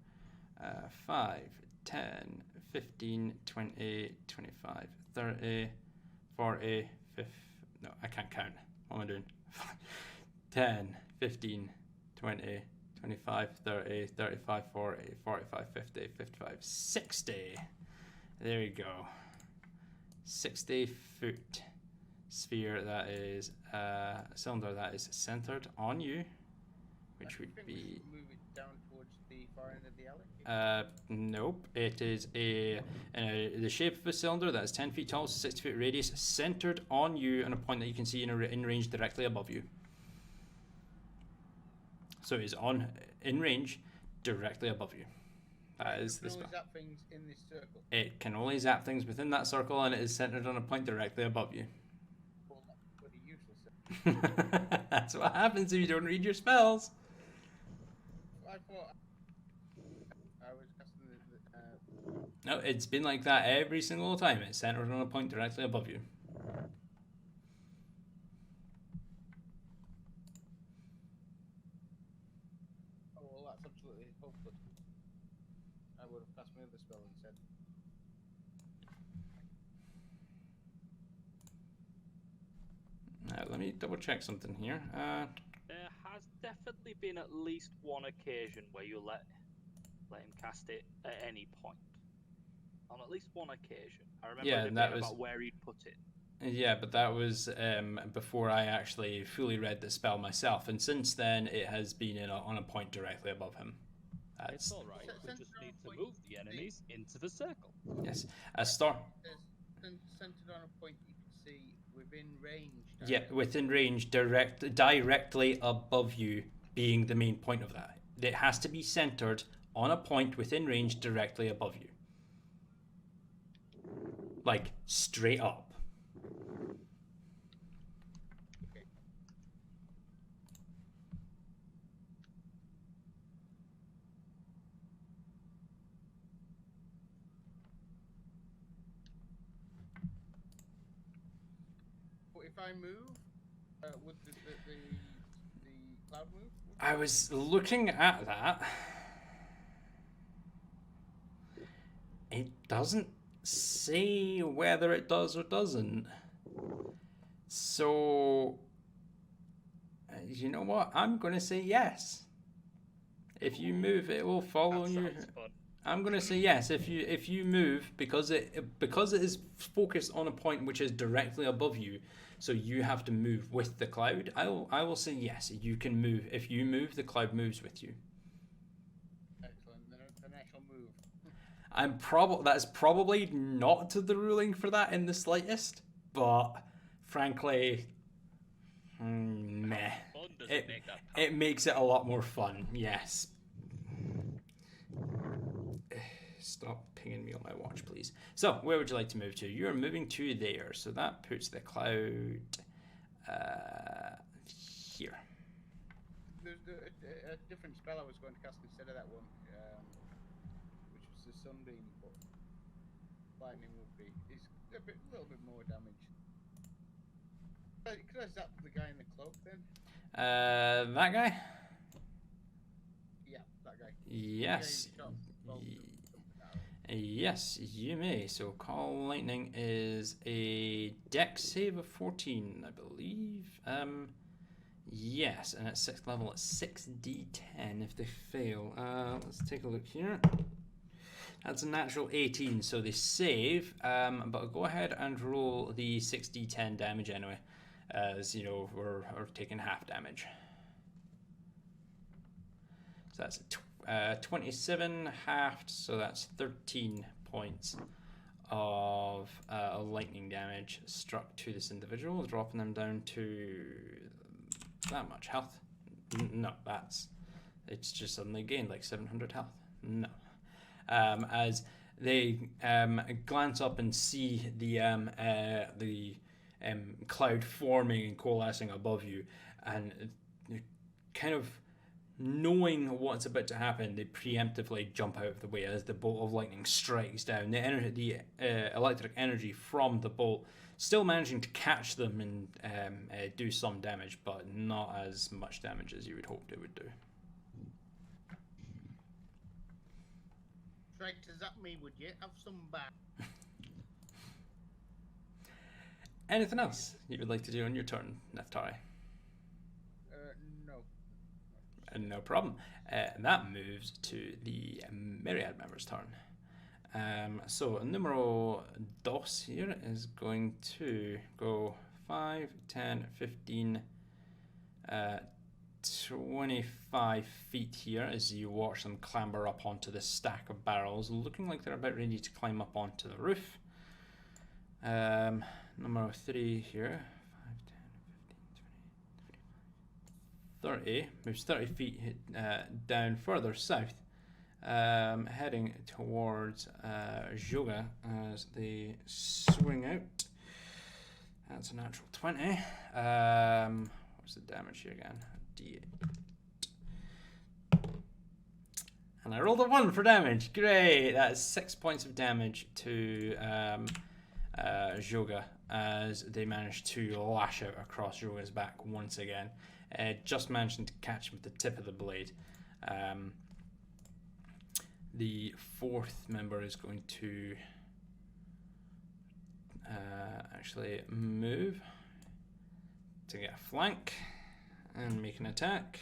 5, 10, 15, 20, 25, 30, 40, 50. No, I can't count. What am I doing? 10, 15, 20, 25, 30, 35, 40, 45, 50, 55, 60. There you go. 60-foot sphere that is cylinder that is centered on you, which would be. Move it down towards the far end of the alley. Nope. It is the shape of a cylinder that is 10 feet tall, 60-foot radius, centered on you, on a point that you can see in range directly above you. So it is in range directly above you. That is the spell. Zap things in this circle. It can only zap things within that circle, and it is centered on a point directly above you. Well, that's pretty useless. That's what happens if you don't read your spells. I thought I was casting No, it's been like that every single time. It's centered on a point directly above you. Oh, well, that's absolutely hopeless. I would have cast my other spell instead. Let me double check something here. There has definitely been at least one occasion where you let him cast it at any point. On at least one occasion. I remember about where he'd put it. Yeah, but that was before I actually fully read the spell myself, and since then it has been on a point directly above him. It's all right. We just need to move the enemies into the circle. Yes, a star. Centered on a point you can see within range. Yeah, within range, directly above you, being the main point of that. It has to be centered on a point within range, directly above you, like straight up. If I move, would the cloud move? I was looking at that. It doesn't say whether it does or doesn't. So, you know what? I'm going to say yes. If you move, it will follow you. I'm going to say yes. If you move, because it is focused on a point which is directly above you, so you have to move with the cloud. I will say yes. You can move. If you move, the cloud moves with you. Excellent. Then I shall move. That's probably not the ruling for that in the slightest, but frankly, meh. It makes it a lot more fun. Yes. Stop pinging me on my watch, please. So, where would you like to move to? You're moving to there, so that puts the cloud here. There's a different spell I was going to cast instead of that one, which was the sunbeam, but lightning would be. It's a little bit more damage. Could I zap the guy in the cloak then? That guy? Yeah, that guy. Yes. Yes, you may. So call lightning is a dex save of 14, I believe. Yes, and at 6th level it's 6d10 if they fail. Let's take a look here. That's a natural 18, so they save. But go ahead and roll the 6d10 damage anyway, as you know we're taking half damage. So that's 27 halved, so that's 13 points of lightning damage struck to this individual, dropping them down to that much health. No, that's it's just suddenly gained like 700 health. No. As they glance up and see the cloud forming and coalescing above you, and kind of knowing what's about to happen, they preemptively jump out of the way as the bolt of lightning strikes down. The electric energy from the bolt still managing to catch them and do some damage, but not as much damage as you would hope it would do. Strikes at me, would you have some back? Anything else you would like to do on your turn, Neftari? No. No problem. And that moves to the Myriad member's turn. So numero dos here is going to go 5, 10, 15, 25 feet here as you watch them clamber up onto this stack of barrels, looking like they're about ready to climb up onto the roof. Number 3 here, 5, 10, 15, 20, 30, moves 30 feet down further south, heading towards Joga as they swing out. That's a natural 20. What's the damage here again? D8. And I rolled a 1 for damage. Great! That's 6 points of damage to Joga as they manage to lash out across Joga's back once again. Just managing to catch him with the tip of the blade. The fourth member is going to actually move to get a flank and make an attack.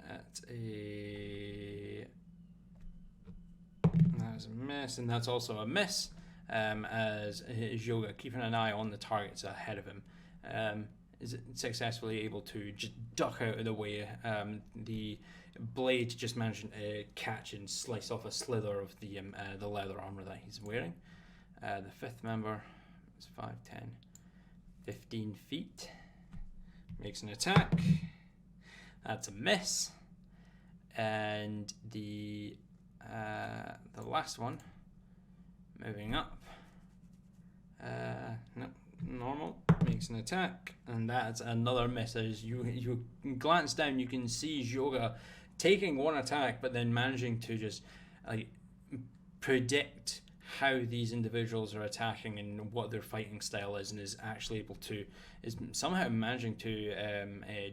That's a miss, and that's also a miss. As Joga, keeping an eye on the targets ahead of him, is successfully able to just duck out of the way. The blade just managing to catch and slice off a slither of the leather armor that he's wearing. The fifth member is 5, 10, 15 feet. Makes an attack. That's a miss. And the last one, moving up. No, normal, makes an attack, and that's another miss. As you glance down, you can see Joga taking one attack, but then managing to just predict how these individuals are attacking and what their fighting style is, and is actually able to somehow managing to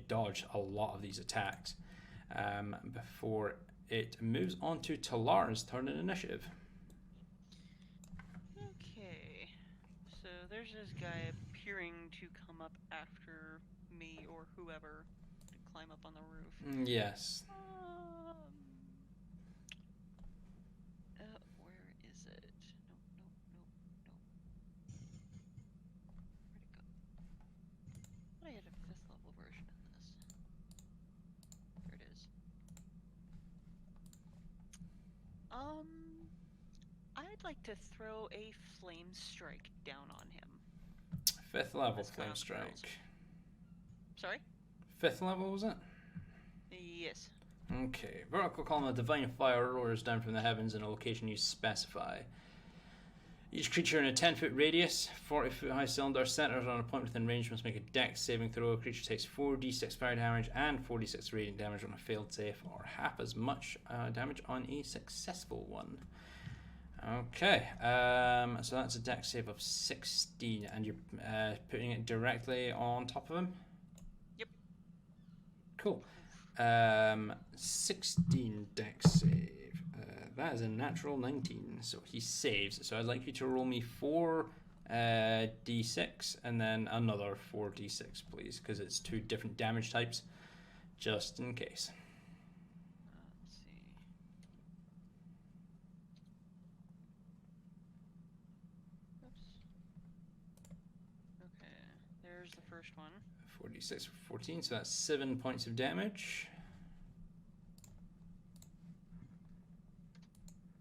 dodge a lot of these attacks before it moves on to Talar's turn in initiative. Okay, so there's this guy appearing to come up after me or whoever to climb up on the roof. Yes. Where is it? Nope. Where'd it go? I had a 5th level version of this. There it is. I'd like to throw a flame strike down on him. 5th level That's flame kind of strike. girls. Sorry? 5th level, was it? Yes. Okay. Vertical column of divine fire roars down from the heavens in a location you specify. Each creature in a 10-foot radius, 40-foot high cylinder, centered on a point within range, must make a dex saving throw. A creature takes 4d6 fire damage and 4d6 radiant damage on a failed save, or half as much damage on a successful one. Okay, so that's a dex save of 16, and you're putting it directly on top of him? Yep. Cool. 16 dex save. That is a natural 19, so he saves. So I'd like you to roll me 4 d6 and then another 4d6, please, because it's 2 different damage types, just in case. Let's see. Oops. Okay, there's the first one. 4d6 for 14, so that's 7 points of damage.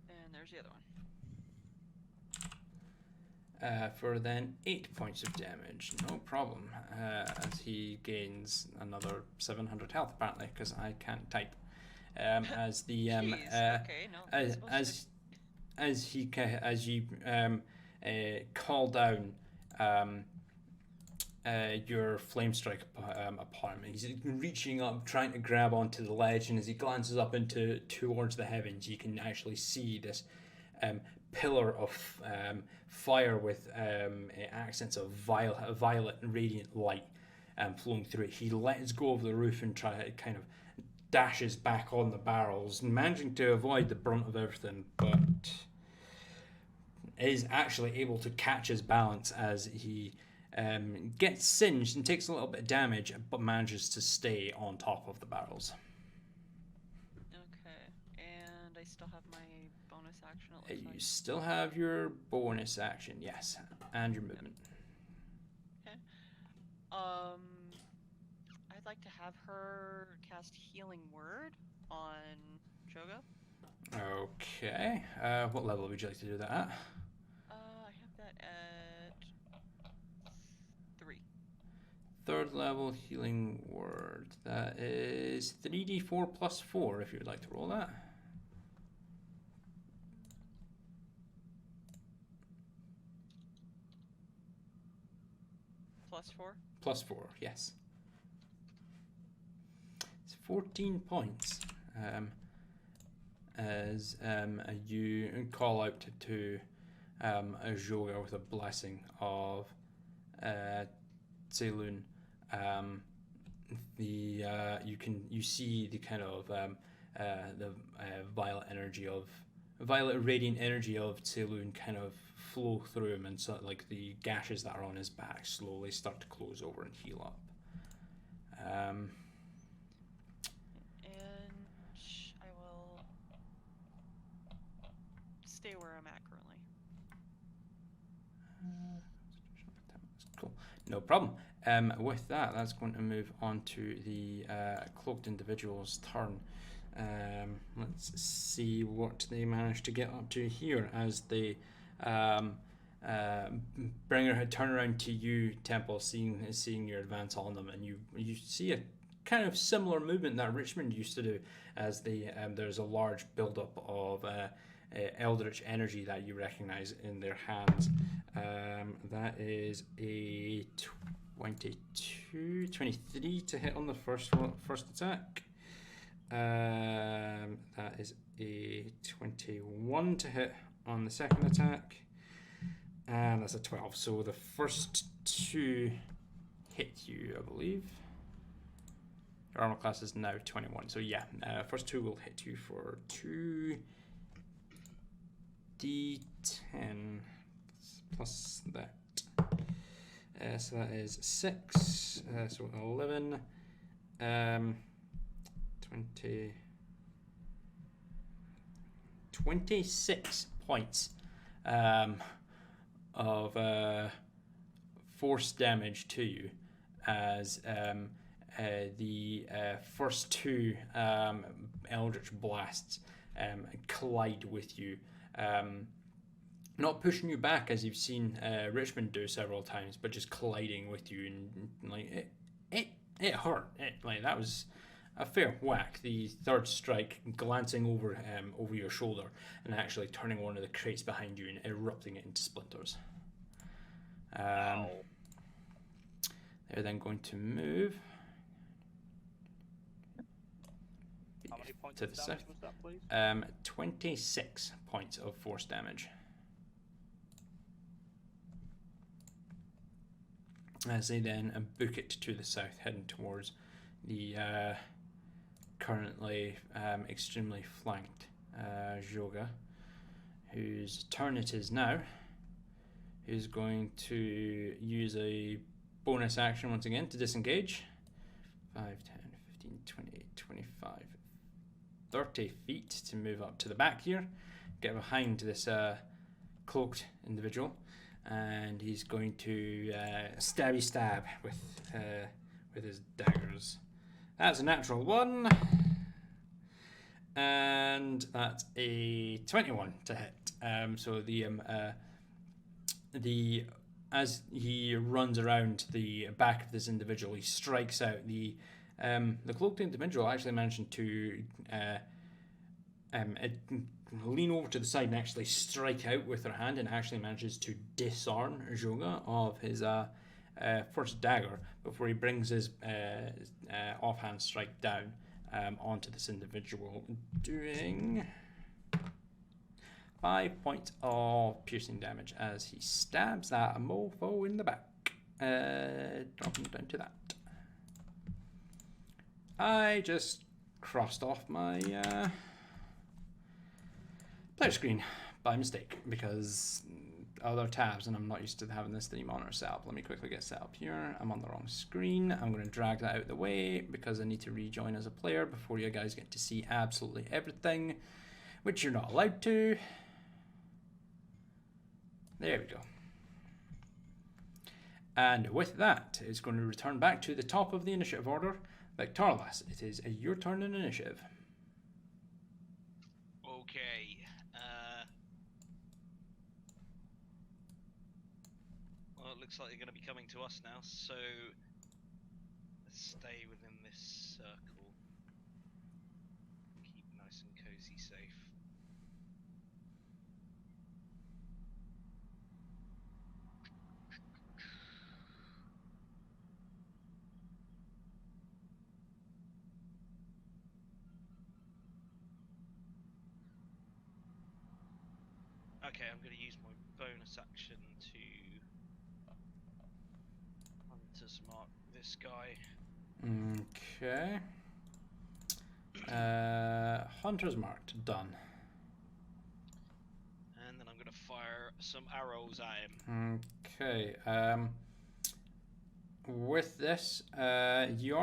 And there's the other one. for then 8 points of damage. No problem. As he gains another 700 health, apparently, because I can't type. As the Jeez, okay, no, that's supposed as you call down your flame strike upon him, he's reaching up, trying to grab onto the ledge, and as he glances up towards the heavens, you can actually see this pillar of fire with accents of violet and radiant light flowing through it. He lets go of the roof and kind of dashes back on the barrels, managing to avoid the brunt of everything, but is actually able to catch his balance as he gets singed and takes a little bit of damage, but manages to stay on top of the barrels. Okay, and I still have my bonus action. It looks You like. still have your bonus action, yes, and your movement. Okay. I'd like to have her cast Healing Word on Joga. Okay. What level would you like to do that at? I have that at 3. Third level healing word. That is 3d4 plus 4 if you would like to roll that. Plus 4? Plus 4, yes. It's 14 points. As you call out to Joga with a blessing of Tselun. You see the kind of the violet radiant energy of Tselun kind of flow through him, and so like the gashes that are on his back slowly start to close over and heal up. And I will stay where I'm at currently. Cool, no problem. With that, that's going to move on to the cloaked individual's turn. Let's see what they manage to get up to here as they bring her turn around to you, Temple, seeing your advance on them, and you see a kind of similar movement that Richmond used to do, as there's a large buildup of eldritch energy that you recognize in their hands. That is a 23 to hit on the first attack. That is a 21 to hit on the second attack, and that's a 12. So the first two hit you, I believe. Your armor class is now 21. So yeah, first two will hit you for 2d10 plus that. So that is 6. So 11. 26 points of force damage to you as the first two eldritch blasts collide with you, not pushing you back as you've seen Richmond do several times, but just colliding with you, and like it hurt. That was a fair whack. The third strike glancing over your shoulder and actually turning one of the crates behind you and erupting it into splinters. They're then going to move How many points to of the damage south. was that, please? 26 points of force damage. As they then book it to the south, heading towards the currently extremely flanked Joga, whose turn it is now, who's going to use a bonus action once again to disengage. 5, 10, 15, 20, 25, 30 feet to move up to the back here, get behind this cloaked individual, and he's going to stab with his daggers. That's a natural 1, and that's a 21 to hit. So the as he runs around the back of this individual, he strikes out. The cloaked individual actually managing to lean over to the side and actually strike out with her hand, and actually manages to disarm Joga of his first dagger before he brings his offhand strike down onto this individual, doing 5 points of piercing damage as he stabs that mofo in the back, dropping down to that. I just crossed off my player screen by mistake because other tabs, and I'm not used to having this theme on or set up. Let me quickly get set up here. I'm on the wrong screen. I'm going to drag that out of the way because I need to rejoin as a player before you guys get to see absolutely everything, which you're not allowed to. There we go. And with that, it's going to return back to the top of the initiative order. Victorlas, it is your turn in initiative. Okay. Well, it looks like they're going to be coming to us now, so let's stay within this circle. Keep nice and cozy safe. Okay, I'm going to use my bonus action to Hunter's Mark this guy. Okay. Hunter's marked. Done. And then I'm going to fire some arrows at him. Okay. With this, you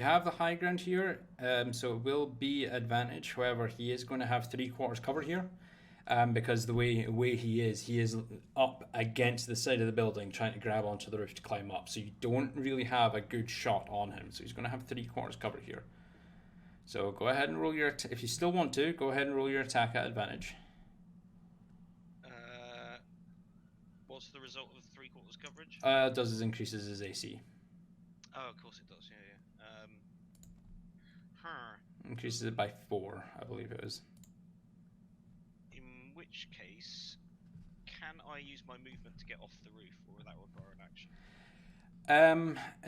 have the high ground here, so it will be advantage. However, he is going to have 3/4 cover here. Because the way he is up against the side of the building trying to grab onto the roof to climb up, so you don't really have a good shot on him, so he's going to have 3/4 cover here. So go ahead and roll your if you still want to, go ahead and roll your attack at advantage. What's the result of 3/4 coverage? Does his increases his AC. Oh, of course it does, yeah. Increases it by 4, I believe it is. In which case, can I use my movement to get off the roof, or will that require an action?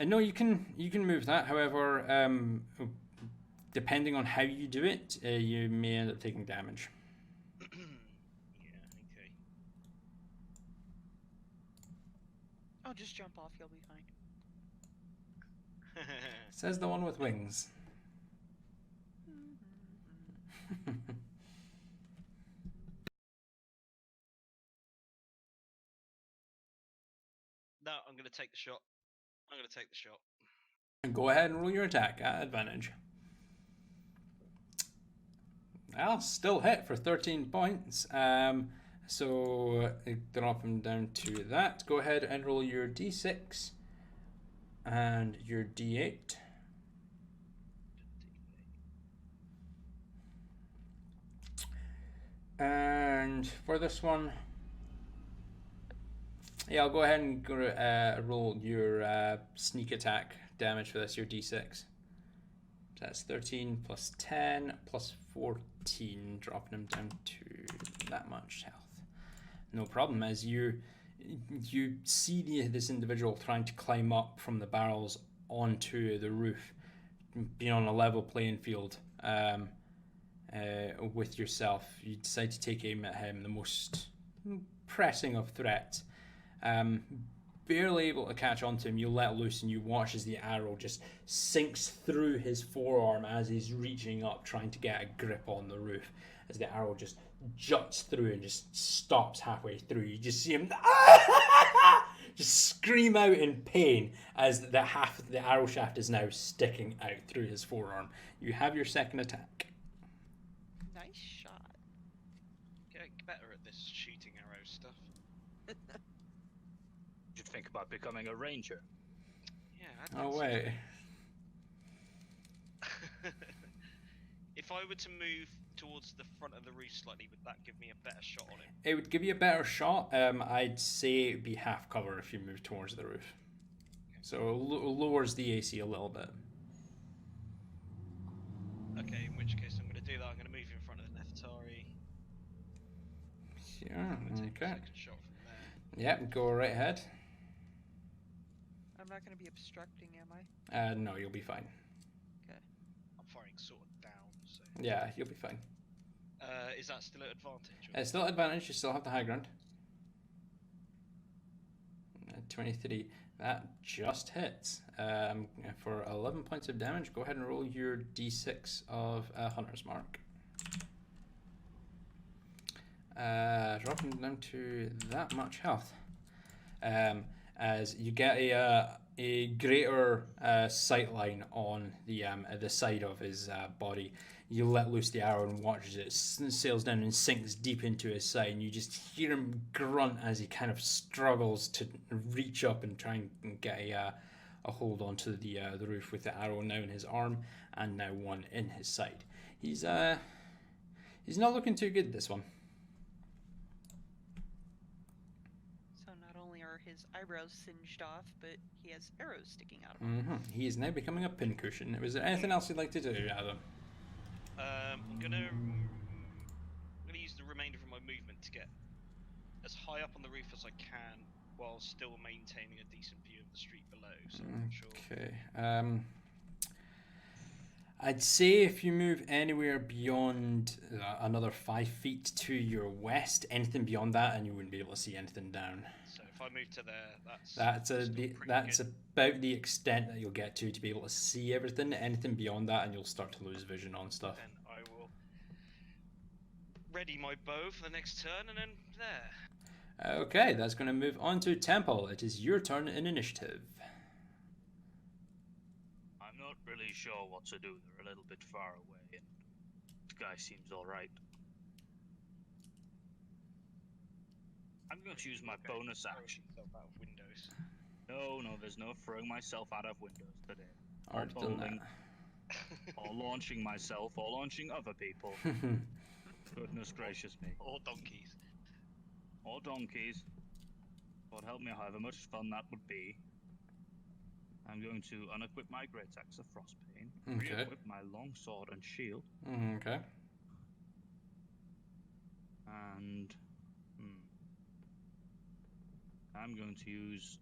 No, you can move that. However, depending on how you do it, you may end up taking damage. Yeah, okay. Oh, just jump off. You'll be fine. Says the one with wings. No, I'm going to take the shot. Go ahead and roll your attack at advantage. I'll still hit for 13 points. So drop him down to that. Go ahead and roll your d6 and your d8. And for this one, yeah, I'll go ahead and roll your sneak attack damage for this, your d6. So that's 13 plus 10 plus 14, dropping him down to that much health. No problem, as you see this individual trying to climb up from the barrels onto the roof, being on a level playing field with yourself. You decide to take aim at him, the most pressing of threats. Barely able to catch onto him, you let loose and you watch as the arrow just sinks through his forearm as he's reaching up trying to get a grip on the roof. As the arrow just juts through and just stops halfway through, you just see him just scream out in pain as the half of the arrow shaft is now sticking out through his forearm. You have your second attack. Nice shot. Get better at this shooting arrow stuff. You should think about becoming a ranger. Yeah. Oh wait. If I were to move towards the front of the roof slightly, would that give me a better shot on him? It would give you a better shot. I'd say it'd be half cover if you move towards the roof. So it lowers the AC a little bit. Okay, in which case I'm going to do that. I'm going to move in front of the Neftari. Sure, I'm going to take a okay. second shot from there. Yep, go right ahead. I'm not going to be obstructing, am I? No, you'll be fine. I'm firing sort of down, so... Yeah, you'll be fine. Is that still at advantage? Or... It's still advantage, you still have the high ground. 23. That just hits. For 11 points of damage, go ahead and roll your d6 of Hunter's Mark. Dropping down to that much health. As you get a greater sight line on the side of his body. You let loose the arrow and watch as it sails down and sinks deep into his side, and you just hear him grunt as he kind of struggles to reach up and try and get a hold onto the roof with the arrow now in his arm and now one in his side. He's not looking too good, this one. So not only are his eyebrows singed off, but he has arrows sticking out of him. He is now becoming a pincushion. Was there anything else you'd like to do, Adam? I'm gonna use the remainder of my movement to get as high up on the roof as I can while still maintaining a decent view of the street below. So I'm sure. Okay. I'd say if you move anywhere beyond another 5 feet to your west, anything beyond that, and you wouldn't be able to see anything down. So if I move to there, that's about the extent that you'll get to be able to see everything. Anything beyond that, and you'll start to lose vision on stuff. Then I will ready my bow for the next turn, and then there. Okay, that's going to move on to Temple. It is your turn in initiative. I'm not really sure what to do. They're a little bit far away, and the guy seems alright. I'm going to use my bonus action. Out of windows. No, there's no throwing myself out of windows today. Already done that. Or launching myself, or launching other people. Goodness gracious me. Or donkeys. Or donkeys. God help me, however much fun that would be. I'm going to unequip my great axe of Frostbane, Okay. re-equip my long sword and shield, Okay. and I'm going to use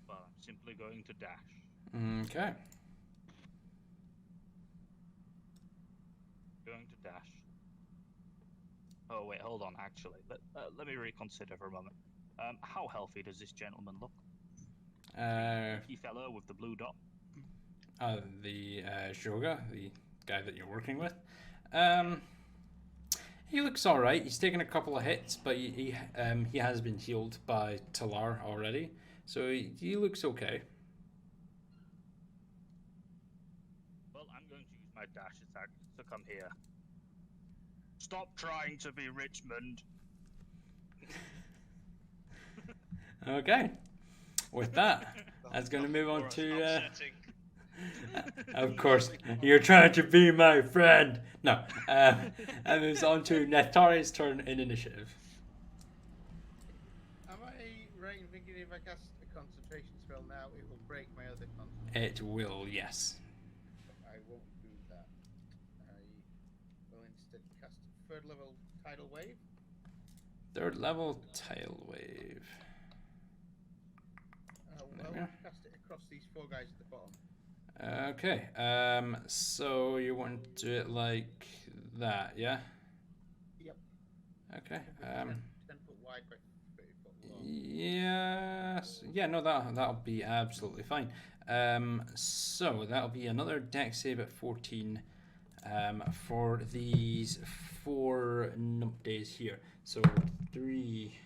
well, I'm simply going to dash. Okay. Going to dash. Oh wait, hold on. Actually, let me reconsider for a moment. How healthy does this gentleman look? The fellow with the blue dot. The Shoga, the guy that you're working with. He looks all right. He's taken a couple of hits, but he has been healed by Talar already, so he looks okay. Well, I'm going to use my dash attack to come here. Stop trying to be Richmond. Okay. With that, that's going to move on to. Of course, you're trying to be my friend. No, and moves on to Neftari's turn in initiative. Am I right in thinking if I cast a concentration spell now, it will break my other concentration? It will, yes. I won't do that. I will instead cast third level tidal wave. Third level tidal wave. I'll cast it across these 4 guys at the bottom. Okay, so you want to do it like that, yeah? Yep. Okay. 10 foot wide by 30 foot long. Yes. Yeah, no, that'll be absolutely fine. So that'll be another dex save at 14 for these 4 days here. So 3.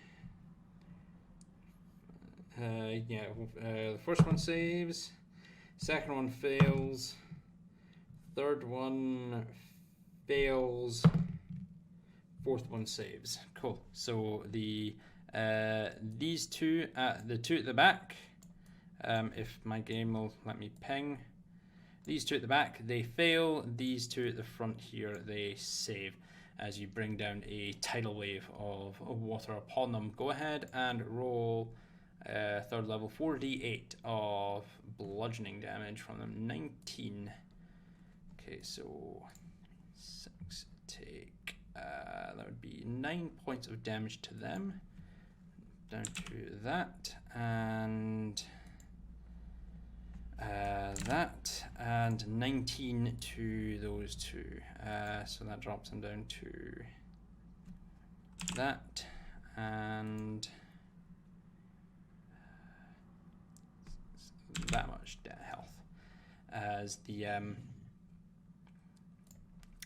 The first one saves. Second one fails. Third one fails. Fourth one saves. Cool. So the these two, the two at the back, if my game will let me ping, these two at the back, they fail. These two at the front here, they save as you bring down a tidal wave of water upon them. Go ahead and roll 3rd level 4d8 of bludgeoning damage from them. 19. Okay, so 6 take, that would be 9 points of damage to them. Down to that, and that, and 19 to those two. So that drops them down to that, and that much health. As the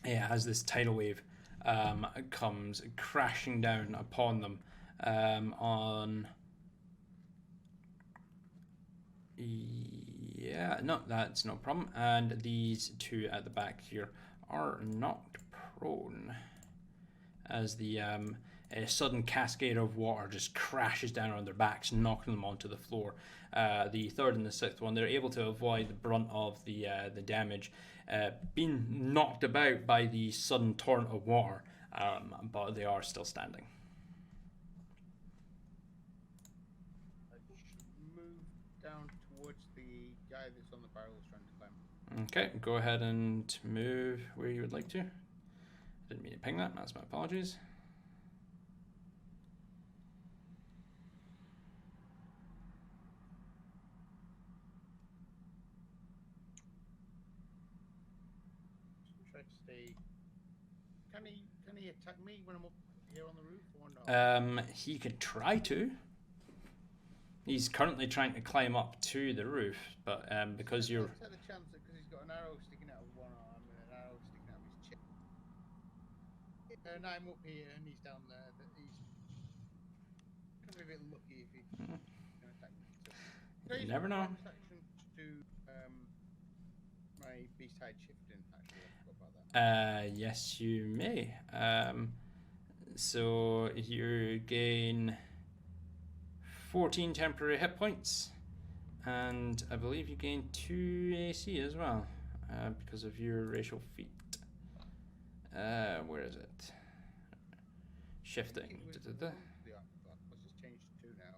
as this tidal wave comes crashing down upon them. No, that's no problem. And these two at the back here are knocked prone as the a sudden cascade of water just crashes down on their backs, knocking them onto the floor. The 3rd and the 6th one, they're able to avoid the brunt of the damage, being knocked about by the sudden torrent of water, but they are still standing. Down towards the guy that's on the barrels trying to climb. Okay, go ahead and move where you would like to. Didn't mean to ping that, that's my apologies. Try to stay. Can he attack me when I'm up here on the roof or not? He could try to. He's currently trying to climb up to the roof, but because you're... What's the chance that because he's got an arrow sticking out of one arm and an arrow sticking out of his chest, and I'm up here and he's down there, that he's kind of a bit lucky if he can attack me. So, You never know. Action to do my beast hide shifting. Actually, I forgot about that. Yes, you may. So you gain 14 temporary hit points, and I believe you gain 2 AC as well because of your racial feat. Where is it? Shifting. What's this changed to 2 now?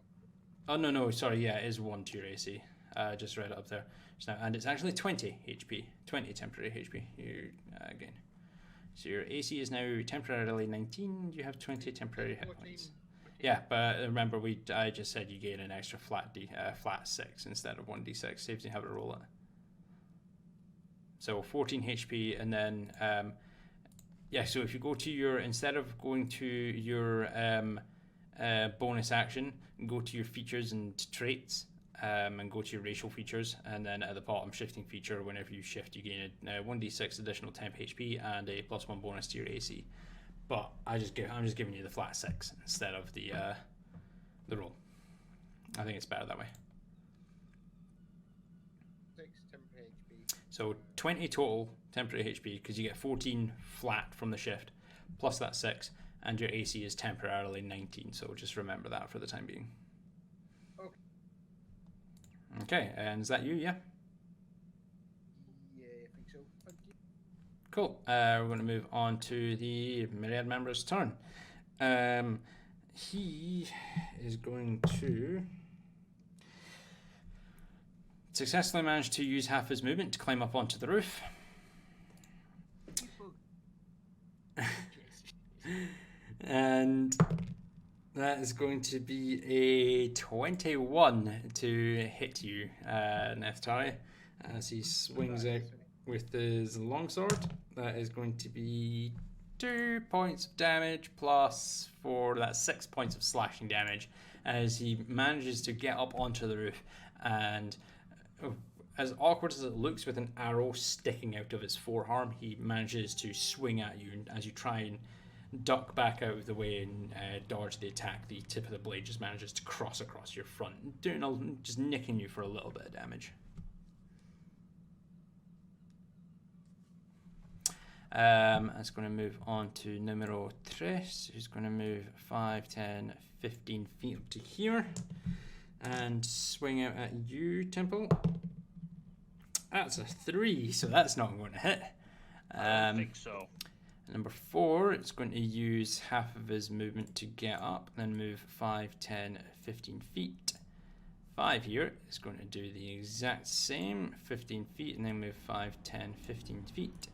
Oh no, sorry, yeah, it is 1 to your AC. Just read it up there just now, and it's actually 20 HP, 20 temporary HP you gain. So your AC is now temporarily 19. You have 20 temporary hit points. Yeah, but remember, I just said you gain an extra flat 6 instead of 1d6. Saves you have to roll it. So 14 HP, and then so if you go to your, instead of going to your bonus action, go to your features and traits, and go to your racial features, and then at the bottom shifting feature, whenever you shift, you gain a 1d6 additional temp HP and a +1 bonus to your AC. But I'm just giving you the flat 6 instead of the roll. I think it's better that way. 6 temporary HP. So 20 total temporary HP because you get 14 flat from the shift, plus that 6, and your AC is temporarily 19. So just remember that for the time being. Okay, and is that you? Yeah. Yeah, I think so. Thank you. Cool. We're going to move on to the Myriad member's turn. He is going to successfully manage to use half his movement to climb up onto the roof. And that is going to be a 21 to hit you, Neftari, as he swings out with his longsword. That is going to be 2 points of damage plus 4, that's 6 points of slashing damage as he manages to get up onto the roof, and as awkward as it looks with an arrow sticking out of his forearm, he manages to swing at you, and as you try and duck back out of the way and dodge the attack, the tip of the blade just manages to cross across your front, just nicking you for a little bit of damage. It's going to move on to numero 3, who's going to move 5, 10, 15 feet up to here and swing out at you, Temple. That's a 3, so that's not going to hit. I don't think so. Number 4, it's going to use half of his movement to get up, then move 5, 10, 15 feet. 5 here is going to do the exact same, 15 feet, and then move 5, 10, 15 feet.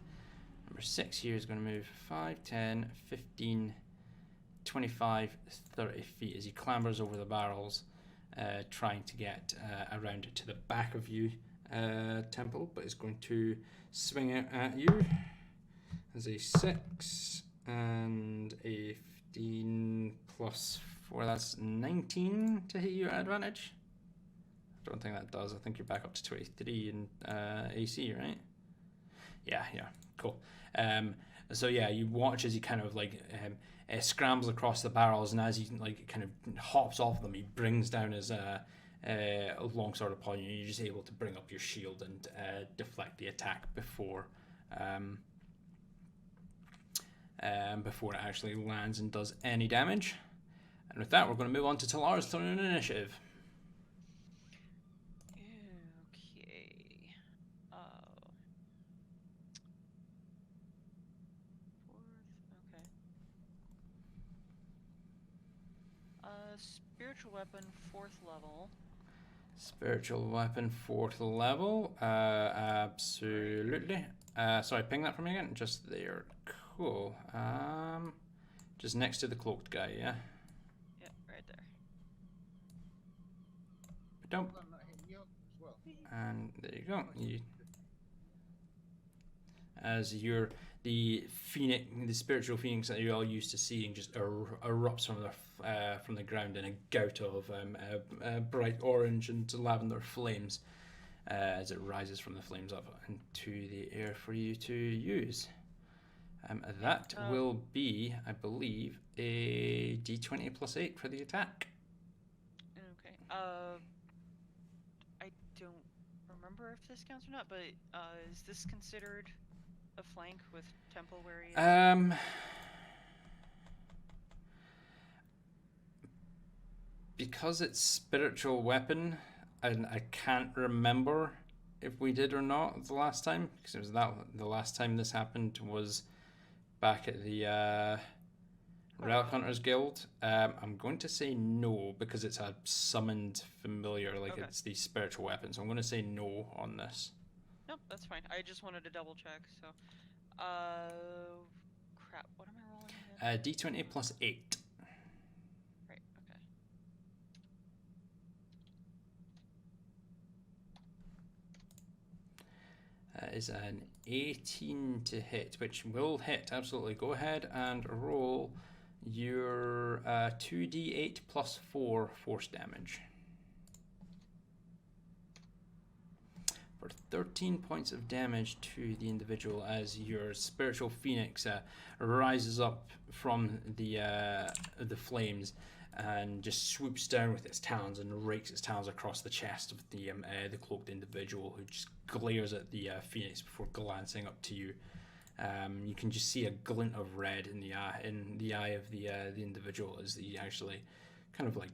Number 6 here is going to move 5, 10, 15, 25, 30 feet as he clambers over the barrels, trying to get around to the back of you, Temple, but is going to swing it at you. As a 6 and a 15 plus 4, that's 19 to hit you at advantage. I don't think that does. I think you're back up to 23 in AC, right? Yeah, cool. So yeah, you watch as he kind of like scrambles across the barrels, and as he like kind of hops off them, he brings down his longsword upon you. You're just able to bring up your shield and deflect the attack before it actually lands and does any damage. And with that, we're going to move on to Talar's turn in initiative. Okay. Okay. Spiritual weapon, 4th level. Spiritual weapon, 4th level. Absolutely. Sorry, ping that for me again. Just there. Cool. Just next to the cloaked guy, yeah? Yeah, right there. Don't. I'm not hitting you as well. And there you go. As the phoenix, the spiritual phoenix that you're all used to seeing, just erupts from the ground in a gout of bright orange and lavender flames, as it rises from the flames up into the air for you to use. That will be, I believe, a D20 plus 8 for the attack. Okay. I don't remember if this counts or not, but is this considered a flank with Temple where he is? Because it's spiritual weapon, and I can't remember if we did or not the last time, because it was the last time this happened was back at the Relic Hunters Guild. I'm going to say no because it's a summoned familiar, like Okay. it's the spiritual weapon. So I'm going to say no on this. Nope, that's fine. I just wanted to double check. So, crap. What am I rolling again? D20 plus 8. Right. Okay. That is an 18 to hit, which will hit, absolutely. Go ahead and roll your 2d8 plus 4 force damage. For 13 points of damage to the individual as your spiritual phoenix rises up from the flames and just swoops down with its talons and rakes its talons across the chest of the cloaked individual, who just glares at the phoenix before glancing up to you. You can just see a glint of red in the eye of the individual as he actually kind of like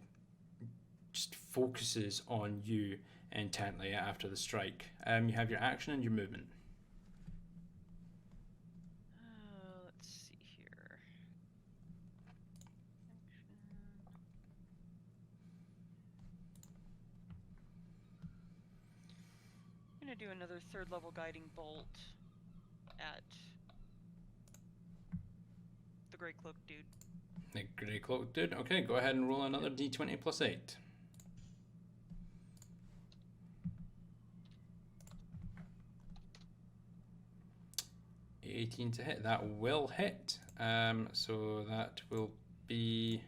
just focuses on you intently after the strike. You have your action and your movement. Let's see here. I'm gonna do another 3rd level guiding bolt at the Grey Cloak dude. The grey cloak dude. Okay, go ahead and roll another d20 plus 8. $18 to hit. That will hit. So that will be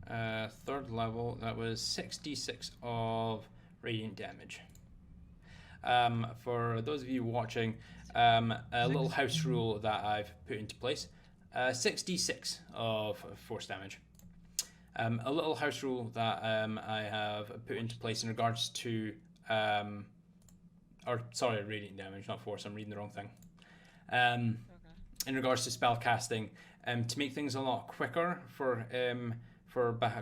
3rd level. That was 66 of radiant damage. For those of you watching, a little house rule that I've put into place. 66 of force damage. A little house rule that I have put into place in regards to, radiant damage, not force. I'm reading the wrong thing. In regards to spell casting, to make things a lot quicker for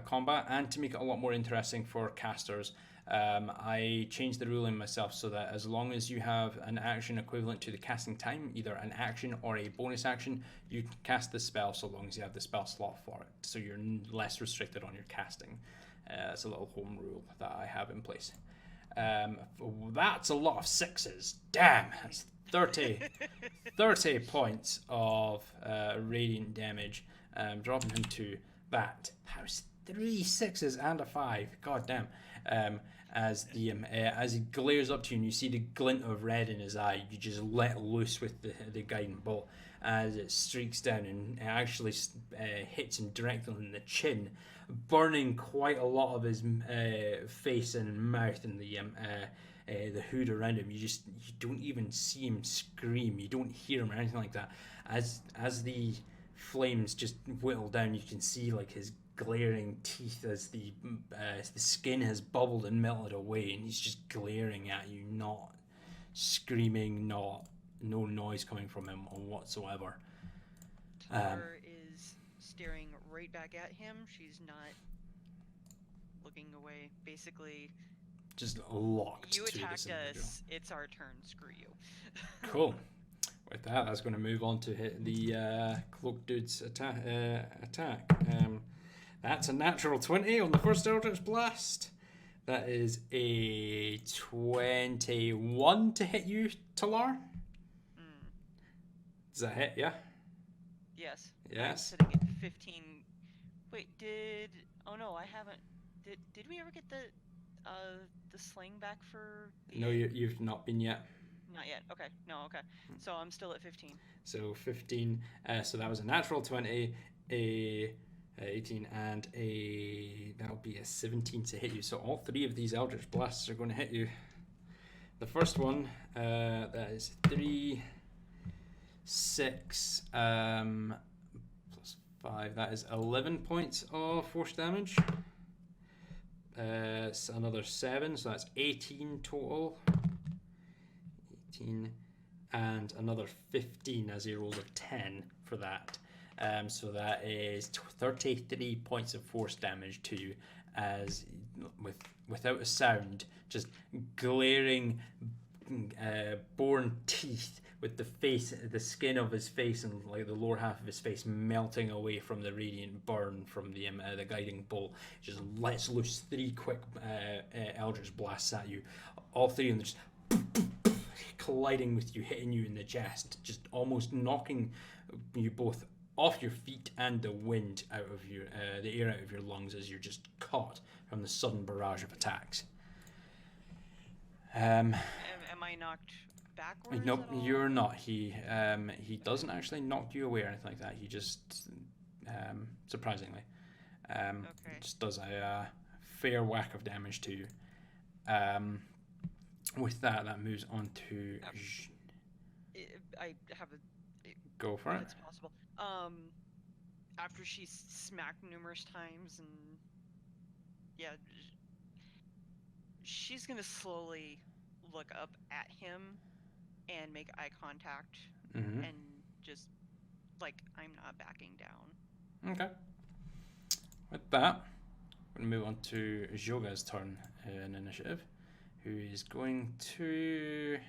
combat and to make it a lot more interesting for casters. I changed the ruling myself so that as long as you have an action equivalent to the casting time, either an action or a bonus action, you can cast the spell so long as you have the spell slot for it. So you're less restricted on your casting. It's a little home rule that I have in place. That's a lot of sixes. Damn, that's 30 points of radiant damage. Dropping him to that. That was 3 6s and a 5. God damn. As he glares up to you and you see the glint of red in his eye, you just let loose with the guiding bolt as it streaks down and it actually hits him directly in the chin, burning quite a lot of his face and mouth and the hood around him. You don't even see him scream. You don't hear him or anything like that. As the flames just whittle down, you can see like his glaring teeth as the skin has bubbled and melted away, and he's just glaring at you, not screaming, no noise coming from him whatsoever. Tar is staring right back at him. She's not looking away. Basically, just locked. You to attacked this individual. us. It's our turn. Screw you. Cool. With that, that's going to move on to hit the cloak dude's attack. That's a natural 20 on the first Eldritch Blast. That is a 21 to hit you, Talar. Does that hit? Yeah. Yes. Yes. I'm sitting at 15. Wait, oh no, I haven't. Did we ever get the sling back for? No, you've not been yet. Not yet. Okay. No. Okay. So I'm still at 15. So 15. So that was a natural 20, a 18, and that'll be a 17 to hit you. So all 3 of these Eldritch Blasts are going to hit you. The first one, that is 3, 6, plus 5. That is 11 points of force damage. It's another 7, so that's 18 total. 18, and another 15 as he rolls a 10 for that. So that is 33 points of force damage to you, as without a sound, just glaring born teeth with the skin of his face and like the lower half of his face melting away from the radiant burn from the guiding bolt. Just lets loose 3 quick Eldritch Blasts at you. All 3 of them just colliding with you, hitting you in the chest, just almost knocking you both off your feet and the wind out of the air out of your lungs as you're just caught from the sudden barrage of attacks. Am I knocked backwards? Nope, at all? you're not. He doesn't knock you away or anything like that. He just surprisingly just does a fair whack of damage to you. With that moves on to. I have a. Go for it. It's possible. After she's smacked numerous times, and yeah, she's gonna slowly look up at him and make eye contact, and just like, I'm not backing down. Okay. With that, we're gonna move on to Joga's turn in initiative, who is going to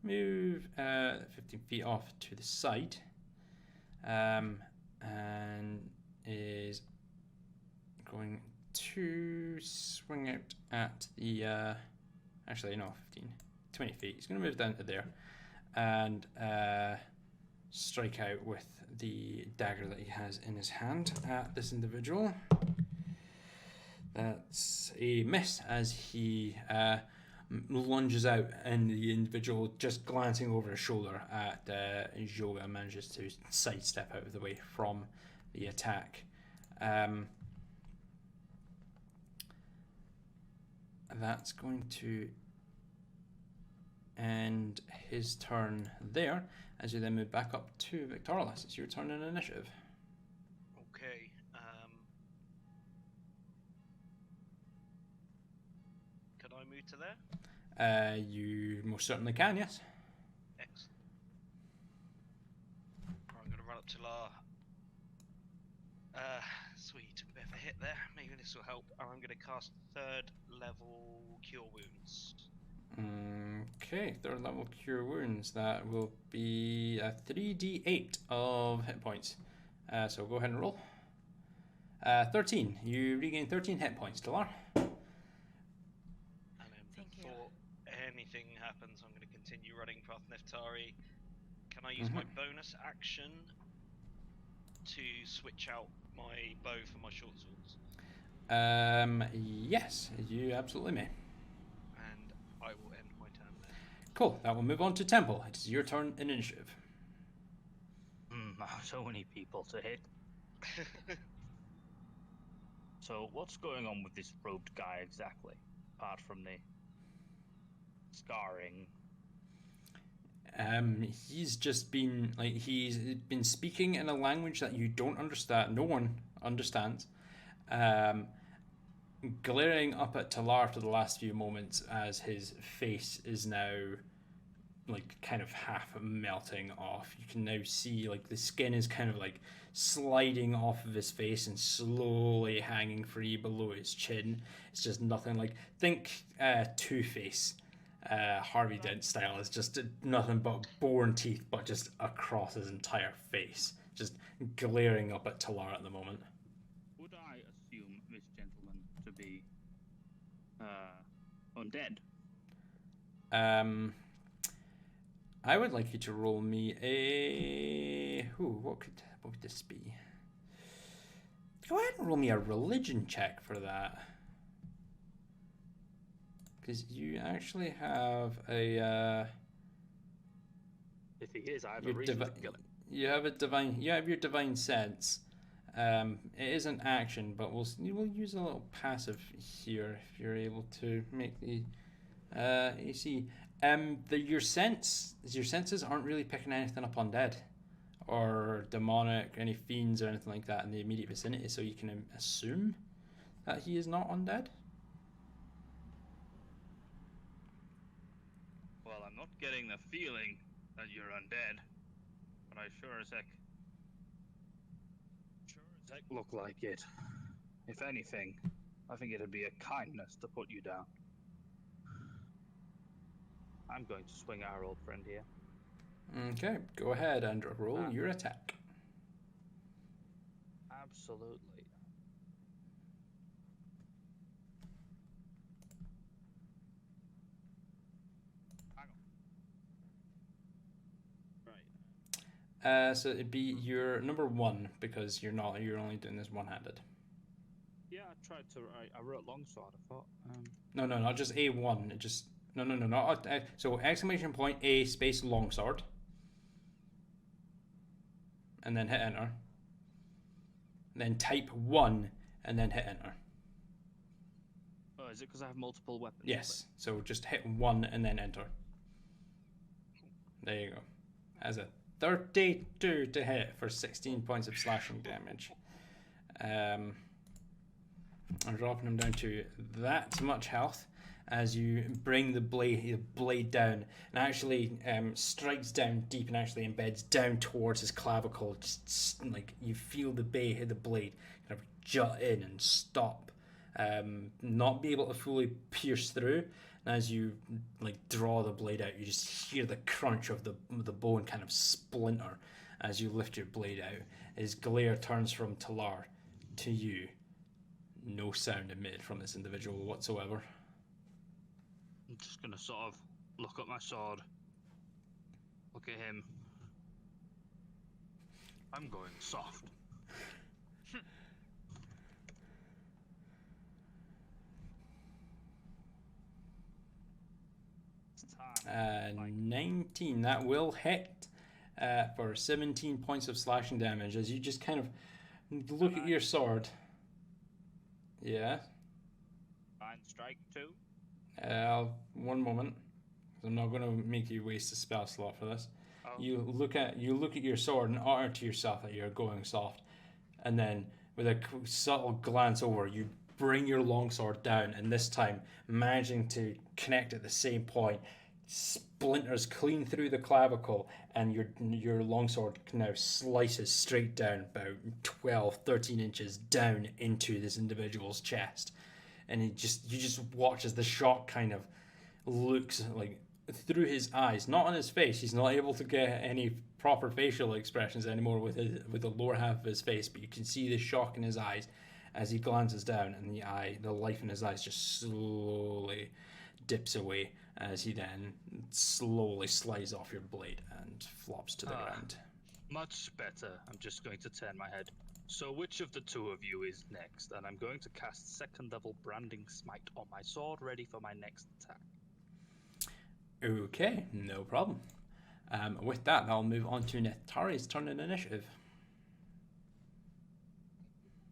move 15 feet off to the side, and is going to swing out at the actually no, 20 feet. He's going to move down to there and strike out with the dagger that he has in his hand at this individual. That's a miss as he lunges out, and the individual, just glancing over his shoulder at Joga, manages to sidestep out of the way from the attack. That's going to end his turn there, as you then move back up to Victorious. It's your turn in initiative. Okay. Can I move to there? You most certainly can, yes. Excellent. I'm going to run up to La. Sweet, took a bit of a hit there. Maybe this will help. I'm going to cast 3rd level Cure Wounds. Okay, 3rd level Cure Wounds. That will be a 3d8 of hit points. So go ahead and roll. 13. You regain 13 hit points, Talar. And then Thank you. before anything happens, I'm going to continue running past Neftari. Can I use my bonus action to switch out my bow for my short swords? Yes, you absolutely may. And I will end my turn there. Cool, that will move on to Temple. It is your turn in initiative. So many people to hit. So what's going on with this robed guy exactly, apart from the scarring? He's just been he's been speaking in a language that you don't understand. No one understands. Glaring up at Talar for the last few moments as his face is now kind of half melting off. You can now see the skin is kind of sliding off of his face and slowly hanging free below his chin. It's just nothing think Two-Face, Harvey Dent style. Is just nothing but born teeth, but just across his entire face, just glaring up at Talar at the moment. Would I assume this gentleman to be undead? I would like you to roll me a... what would this be? Go ahead and roll me a religion check for that. Because you actually have a... If he is, I have a reason to kill him. You have your divine sense. It is an action, but we'll use a little passive here if you're able to make the AC. Your senses aren't really picking anything up undead or demonic, any fiends or anything like that in the immediate vicinity, so you can assume that he is not undead. Well, I'm not getting the feeling that you're undead, but I sure as heck look like it. If anything, I think it'd be a kindness to put you down. I'm going to swing at our old friend here. Okay, go ahead and roll your attack. Absolutely. Hang on. Right. So it'd be your number 1 because you're only doing this one-handed. Yeah, I tried to. I wrote longsword. I thought. No, not just A1. It just no, not so exclamation point A space longsword, and then hit enter. Then type 1 and then hit enter. Oh, is it because I have multiple weapons? Yes. So just hit 1 and then enter. There you go. As a 32 to hit for 16 points of slashing damage. I'm dropping him down to that much health as you bring the blade down, and actually strikes down deep and actually embeds down towards his clavicle. Just you feel the blade kind of jut in and stop, not be able to fully pierce through. And as you draw the blade out, you just hear the crunch of the bone kind of splinter as you lift your blade out. His glare turns from Talar to you. No sound emitted from this individual whatsoever. I'm just gonna sort of look at my sword, look at him. I'm going soft. It's time. 19. That will hit for 17 points of slashing damage as you just kind of look at your sword. Yeah. Fine strike 2. One moment. I'm not going to make you waste a spell slot for this. Oh. You look at your sword and utter to yourself that you're going soft, and then with a subtle glance over, you bring your longsword down, and this time managing to connect at the same point, splinters clean through the clavicle, and your longsword now slices straight down about 12, 13 inches down into this individual's chest. And you just watch as the shock kind of looks like through his eyes, not on his face. He's not able to get any proper facial expressions anymore with the lower half of his face, but you can see the shock in his eyes as he glances down, and the life in his eyes just slowly dips away as he then slowly slides off your blade and flops to the ground. Much better. I'm just going to turn my head. So which of the two of you is next? And I'm going to cast second level branding smite on my sword, ready for my next attack. Okay, no problem. With that, I'll move on to Netari's turn in initiative.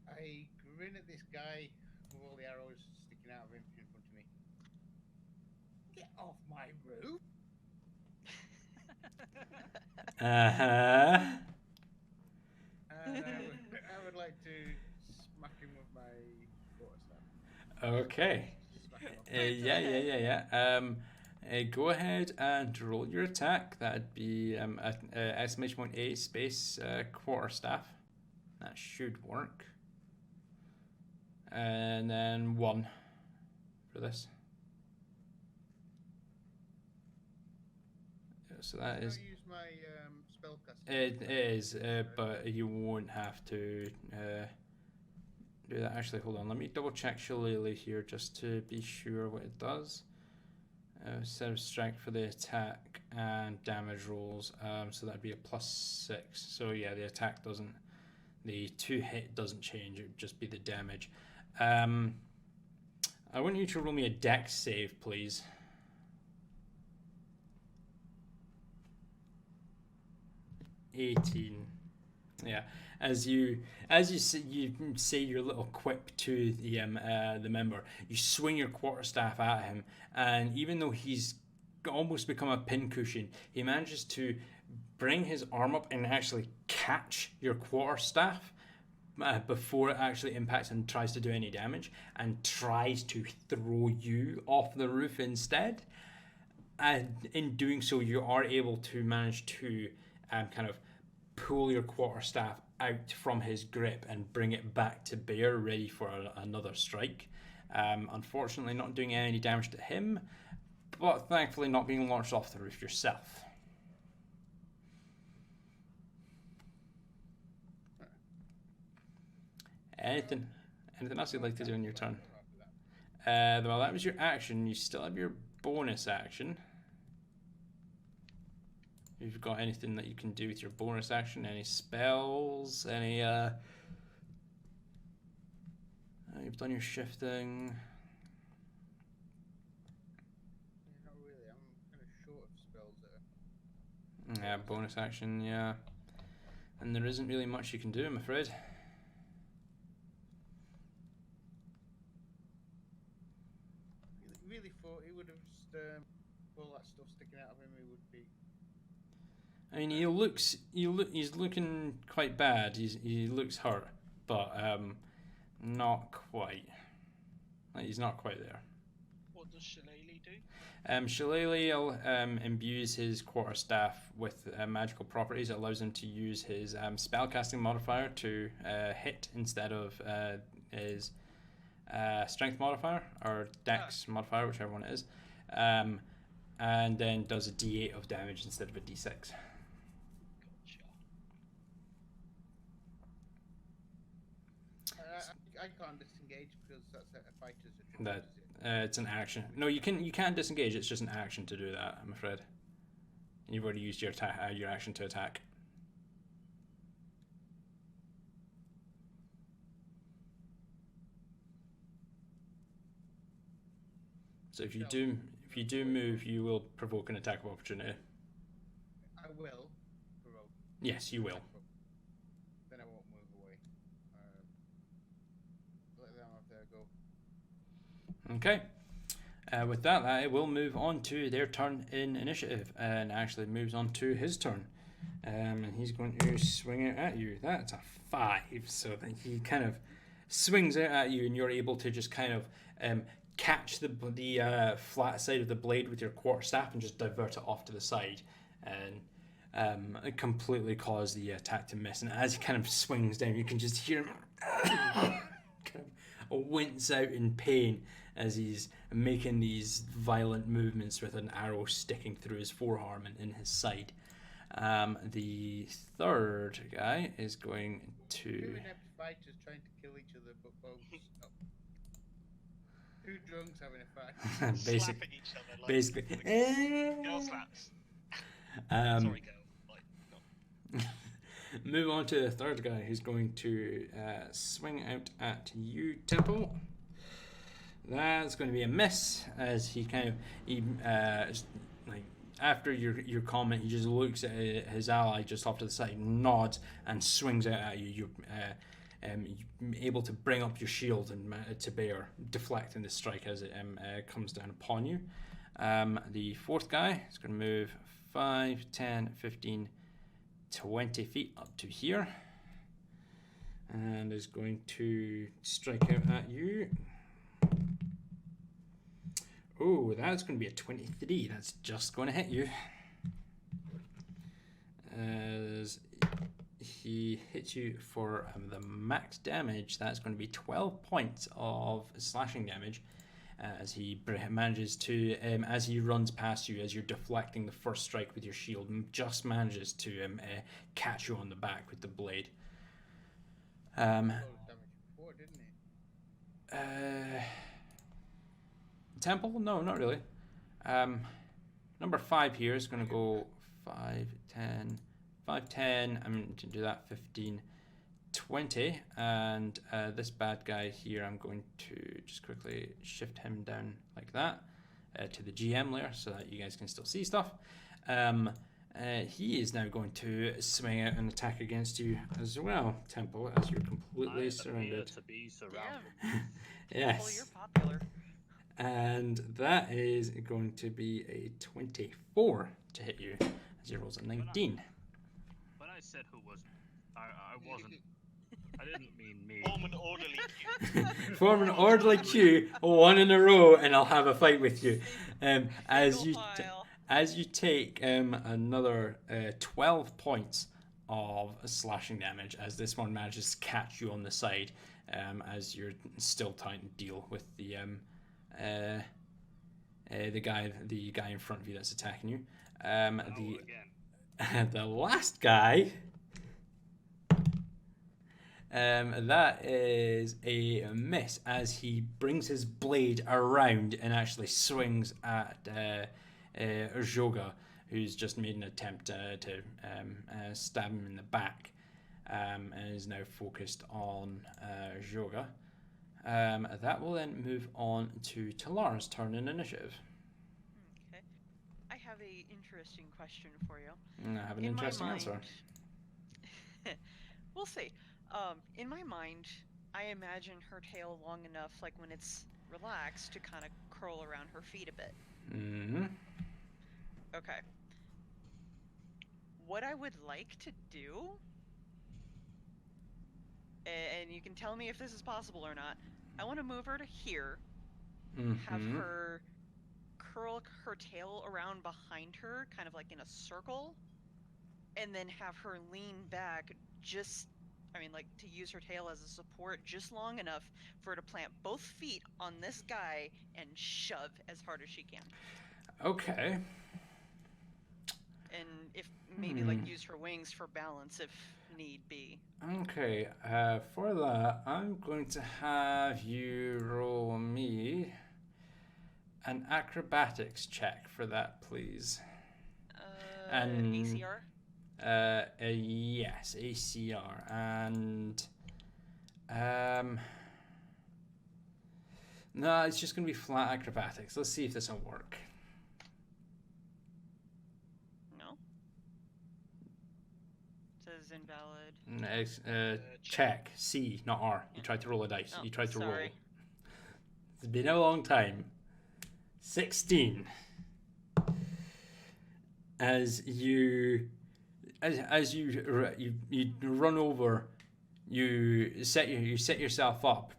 I grin at this guy with all the arrows sticking out of him in front of me. Get off my roof! Uh-huh. And I would like to smack him with my quarterstaff. Okay. Smack him off. Yeah. Go ahead and roll your attack. That'd be exclamation point A space quarterstaff. That should work. And then 1 for this. So that is. Can I use my spellcasting? It is, but you won't have to do that. Actually, hold on. Let me double check Shillelagh here just to be sure what it does. Set of strength for the attack and damage rolls. So that'd be a +6. So yeah, the attack doesn't. The 2 hit doesn't change. It would just be the damage. I want you to roll me a dex save, please. $18. Yeah, as you say your little quip to the member, you swing your quarterstaff at him, and even though he's almost become a pincushion, he manages to bring his arm up and actually catch your quarterstaff before it actually impacts and tries to do any damage, and tries to throw you off the roof instead. And in doing so, you are able to manage to kind of pull your quarterstaff out from his grip and bring it back to bear, ready for another strike. Unfortunately, not doing any damage to him, but thankfully not being launched off the roof yourself. Anything else you'd like to do in your turn? Well, that was your action. You still have your bonus action. If you've got anything that you can do with your bonus action, any spells, any you've done your shifting. Not really. I'm kind of short of spells there. Yeah, bonus action, yeah. And there isn't really much you can do, I'm afraid. Really thought he would have just all that stuff sticking out of him. He would be. I mean, he's looking quite bad. He looks hurt, but not quite. Like, he's not quite there. What does Shillelagh do? Shillelagh imbues his quarterstaff with magical properties. It allows him to use his spellcasting modifier to hit instead of his strength modifier or dex modifier, whichever one it is, and then does a d8 of damage instead of a d6. Gotcha. I can't disengage because that's a fighter's attribute. It's an action. No, you can't disengage. It's just an action to do that, I'm afraid. You've already used your action to attack. So if you do move, you will provoke an attack of opportunity. I will provoke. Yes, you will. Then I won't move away. Let them have their go. Okay. With that, it will move on to their turn in initiative, and actually moves on to his turn. And he's going to swing it at you. That's a 5, so that he kind of swings out at you, and you're able to just kind of catch the flat side of the blade with your quarterstaff and just divert it off to the side, and it completely cause the attack to miss. And as he kind of swings down, you can just hear him kind of wince out in pain as he's making these violent movements with an arrow sticking through his forearm and in his side. The third guy is going to... Two inept fighters trying to kill each other, but both stop. Two drunks having a fight. Slapping each other like basically. girl slaps. Um, Sorry, girl. Like, no. Move on to the third guy, who's going to swing out at you, Temple. That's going to be a miss, as he like after your comment, he just looks at his ally just off to the side, nods, and swings out at you. You're able to bring up your shield and to bear, deflecting the strike as it comes down upon you. The fourth guy is going to move 5, 10, 15, 20 feet up to here, and is going to strike out at you. Oh, that's going to be a 23. That's just going to hit you. As he hits you for the max damage, that's going to be 12 points of slashing damage. As he manages to, as he runs past you, as you're deflecting the first strike with your shield, just manages to catch you on the back with the blade. Damage before, didn't it? Temple? No, not really. Number 5 here is going to go 5, 10. I'm going to do that 15, 20. And this bad guy here, I'm going to just quickly shift him down like that to the GM layer so that you guys can still see stuff. He is now going to swing out and attack against you as well, Temple, as you're completely surrounded. To be surrounded. Yes. Well, you're popular. And that is going to be a 24 to hit you, as he rolls a 19. When I said who was, I wasn't. I didn't mean me. Form an orderly queue. Form an orderly queue, one in a row, and I'll have a fight with you. As you take another 12 points of slashing damage, as this one manages to catch you on the side, as you're still trying to deal with the guy in front of you that's attacking you. The last guy, that is a miss, as he brings his blade around and actually swings at Joga, who's just made an attempt to stab him in the back, and is now focused on Joga. That will then move on to Talar's turn in initiative. Okay. I have a interesting question for you. I have an In my interesting mind- answer. We'll see. In my mind, I imagine her tail long enough, like when it's relaxed, to kind of curl around her feet a bit. Mm-hmm. Okay. What I would like to do, and you can tell me if this is possible or not, I want to move her to here, have Mm-hmm. her curl her tail around behind her, kind of like in a circle, and then have her lean back to use her tail as a support just long enough for her to plant both feet on this guy and shove as hard as she can. Okay. And if maybe use her wings for balance if need be. Okay. For that, I'm going to have you roll me an acrobatics check for that, please. And- ACR? Yes, ACR, and no, it's just gonna be flat acrobatics. Let's see if this will work. No. Says invalid. Next, check C, not R. You tried to roll a dice. Oh, You tried to roll. sorry. It's been a long time. 16. As you run over you set yourself up,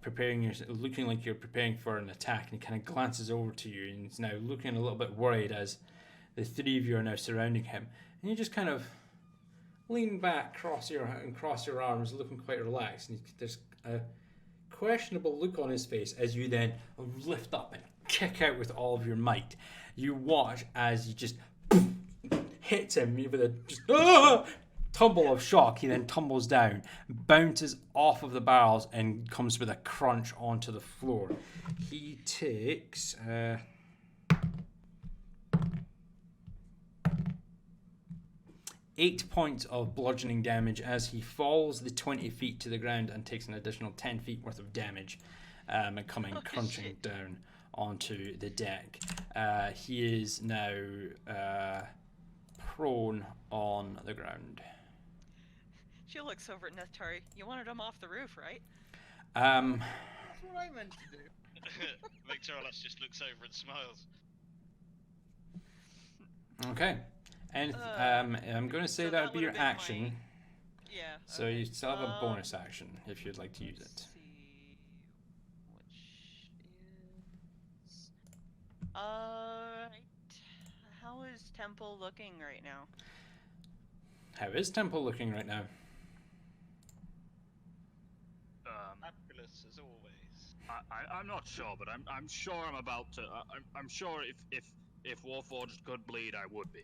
looking like you're preparing for an attack, and he kind of glances over to you, and he's now looking a little bit worried as the three of you are now surrounding him, and you just kind of lean back, cross your arms, looking quite relaxed, and there's a questionable look on his face as you then lift up and kick out with all of your might. You watch as you just hits him with a tumble of shock. He then tumbles down, bounces off of the barrels, and comes with a crunch onto the floor. He takes 8 points of bludgeoning damage as he falls the 20 feet to the ground and takes an additional 10 feet worth of damage, and coming crunching down onto the deck. He is now prone on the ground. She looks over at Neftari. You wanted him off the roof, right? That's what I meant to do. Victorious just looks over and smiles. Okay. And I'm going to say so that would be your would've been action. Yeah. So okay. you still have a bonus action if you'd like to use it. Let's see, which is right. How is Temple looking right now? How is Temple looking right now? Fabulous as always. I'm not sure, but I'm sure I'm about to. I'm sure if Warforged could bleed, I would be.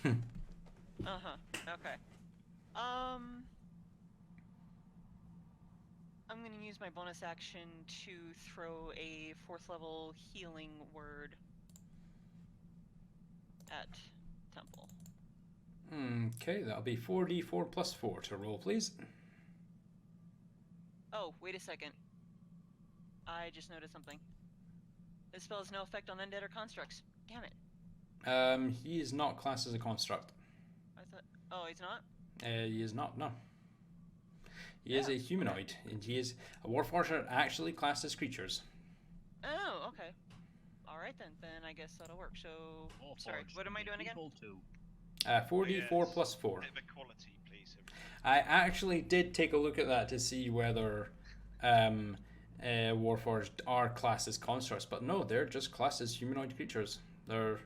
Okay. I'm gonna use my bonus action to throw a 4th level healing word at Temple. Okay, that'll be 4d4 plus 4 to roll, please. Oh, wait a second. I just noticed something. This spell has no effect on undead or constructs. Damn it. He is not classed as a construct. I thought. Oh, he's not? He is not, no. He is a humanoid, and he is a Warforger actually classed as creatures. Oh, okay. Alright then I guess that'll work. So, sorry, what am I doing again? 4d4 plus 4. Bit of equality, please. I actually did take a look at that to see whether Warforged are classed as constructs, but no, they're just classed as humanoid creatures. They're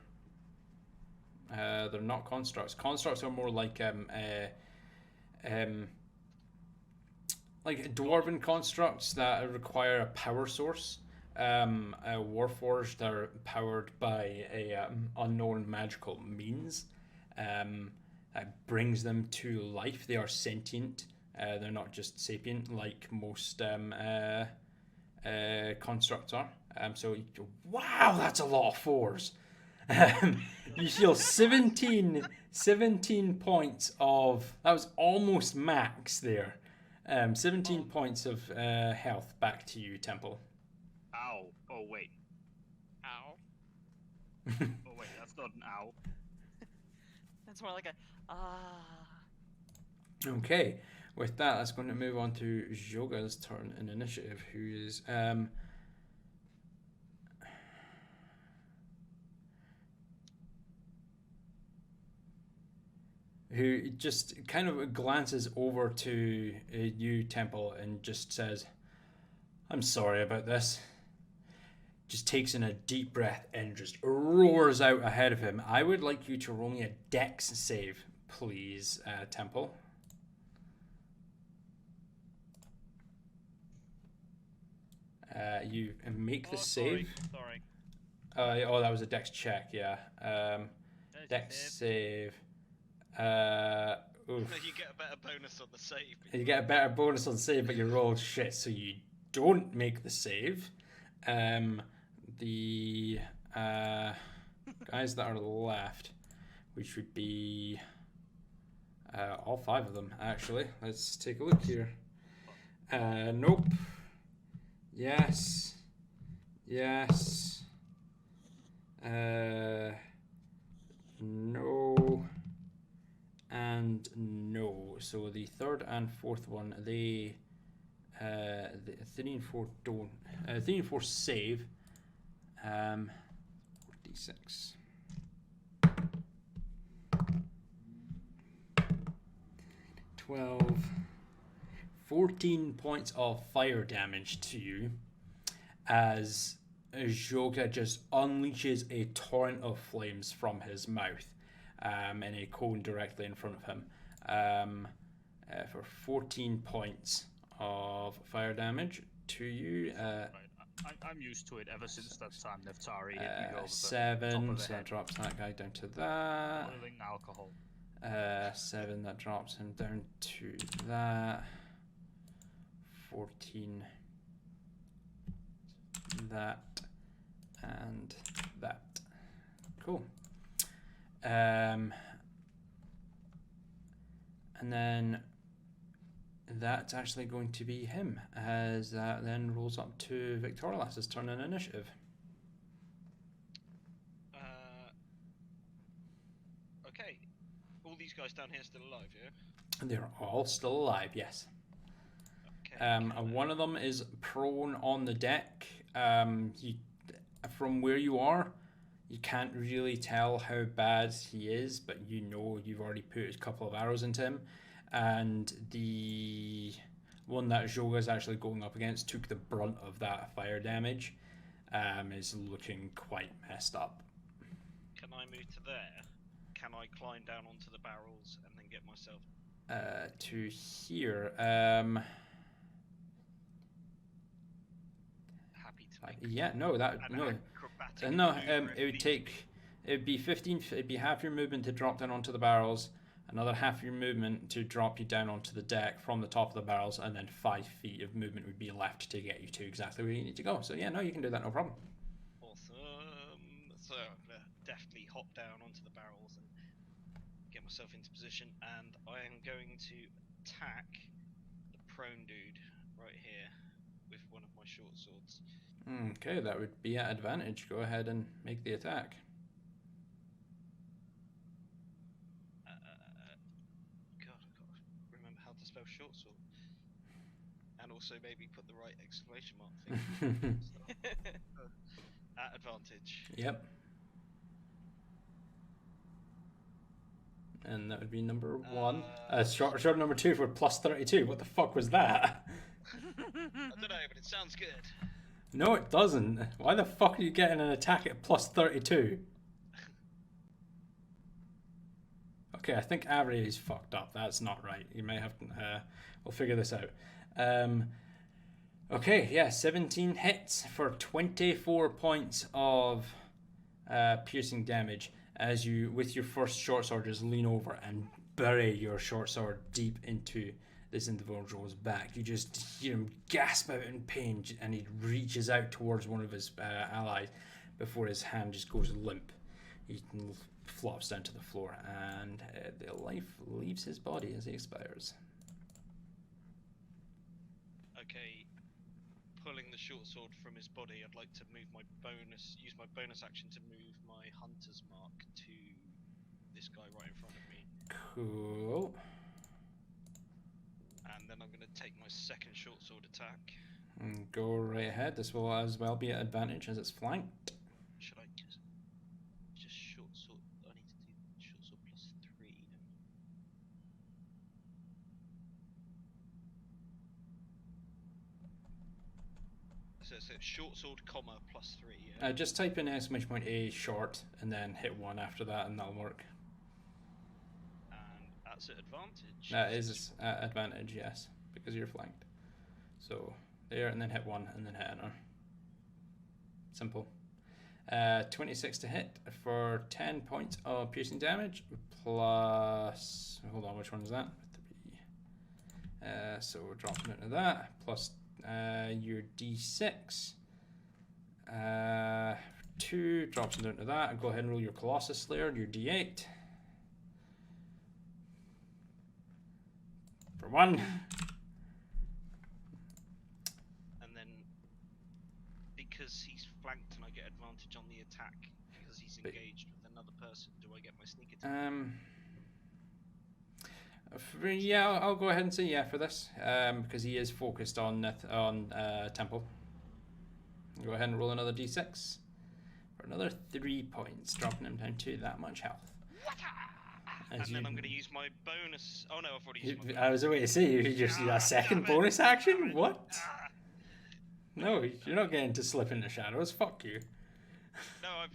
not constructs. Constructs are more like dwarven constructs that require a power source. Warforged are powered by a unknown magical means that brings them to life. They are sentient. They're not just sapient like most constructs are. So, wow, that's a lot of 4s. You heal 17 points of... That was almost max there. 17 points of health back to you, Temple. Ow. Oh, wait. Ow. Oh, wait, that's not an ow. That's more like a Okay, with that, that's going to move on to Joga's turn in initiative, who is... who just kind of glances over to you, Temple, and just says, I'm sorry about this. Just takes in a deep breath and just roars out ahead of him. I would like you to roll me a dex save, please, Temple. You make the save. Sorry. Oh, that was a dex check, yeah. Dex save. No, you get a better bonus on the save. You get a better bonus on the save, but you rolled shit, so you don't make the save. The guys that are left, which would be all 5 of them, actually. Let's take a look here. Nope. Yes. Yes. No. And no. So the 3rd and 4th one, they the 3 and 4 don't. 3 and 4 save. D6. 12, 14 points of fire damage to you as Joga just unleashes a torrent of flames from his mouth in a cone directly in front of him for 14 points of fire damage to you. I'm used to it ever since that time Neftari hit me over the 7, top of the so that head. drops that guy down to that. Boiling alcohol. 7, that drops him down to that. 14, that, and that. Cool. And then that's actually going to be him, as that then rolls up to Victorious' turn in initiative. Okay. All these guys down here still alive, yeah? They're all still alive, yes. Okay. And one of them is prone on the deck. From where you are, you can't really tell how bad he is, but you know you've already put a couple of arrows into him. And the one that Joga's actually going up against took the brunt of that fire damage, is looking quite messed up. Can I move to there? Can I climb down onto the barrels and then get myself... To here, happy to make... yeah, no, that, an no. acrobatic No, maneuver it would take, it'd be 15, it'd be half your movement to drop down onto the barrels, another half your movement to drop you down onto the deck from the top of the barrels, and then 5 feet of movement would be left to get you to exactly where you need to go. So yeah, no, you can do that, no problem. Awesome. So I'm gonna definitely hop down onto the barrels and get myself into position, and I am going to attack the prone dude right here with one of my short swords. Okay, that would be at advantage. Go ahead and make the attack. God, I've got to remember how to spell short sword. And also maybe put the right exclamation mark thing. At advantage. Yep. And that would be number 1. Short number 2 for plus 32. What the fuck was that? I don't know, but it sounds good. No, it doesn't. Why the fuck are you getting an attack at plus 32? Okay, I think Avery is fucked up. That's not right. You may have to... we'll figure this out. Okay, yeah, 17 hits for 24 points of piercing damage as you, with your first short sword, just lean over and bury your short sword deep into this individual's back. You just hear him gasp out in pain, and he reaches out towards one of his allies before his hand just goes limp. He flops down to the floor, and the life leaves his body as he expires. Okay, pulling the short sword from his body, I'd like to use my bonus action to move my hunter's mark to this guy right in front of me. Cool. And then I'm going to take my second short sword attack. And go right ahead. This will as well be at advantage as it's flanked. Should I just short sword? I need to do short sword plus 3. So it's short sword, comma, plus 3. Yeah? Just type in exclamation point A short and then hit 1 after that, and that'll work. And that's at advantage. That is at advantage, yes, because you're flanked. So there, and then hit 1, and then hit enter. Simple. 26 to hit for 10 points of piercing damage, plus... Hold on, which one is that? 3. So we're dropping into that, plus your D6. 2 drops down to that, and go ahead and roll your Colossus Slayer, your D8. For 1. And then, because he's flanked and I get advantage on the attack, because he's engaged with another person, do I get my sneak attack? Yeah, I'll go ahead and say yeah for this, because he is focused on Temple. Go ahead and roll another D6 for another 3 points, dropping him down to that much health. And then I'm going to use my bonus. Oh no, I've already used my bonus. I was about to say, you just a second damn it, bonus action? damn it. What? Ah. No, you're not getting to slip in the shadows. Fuck you. No, I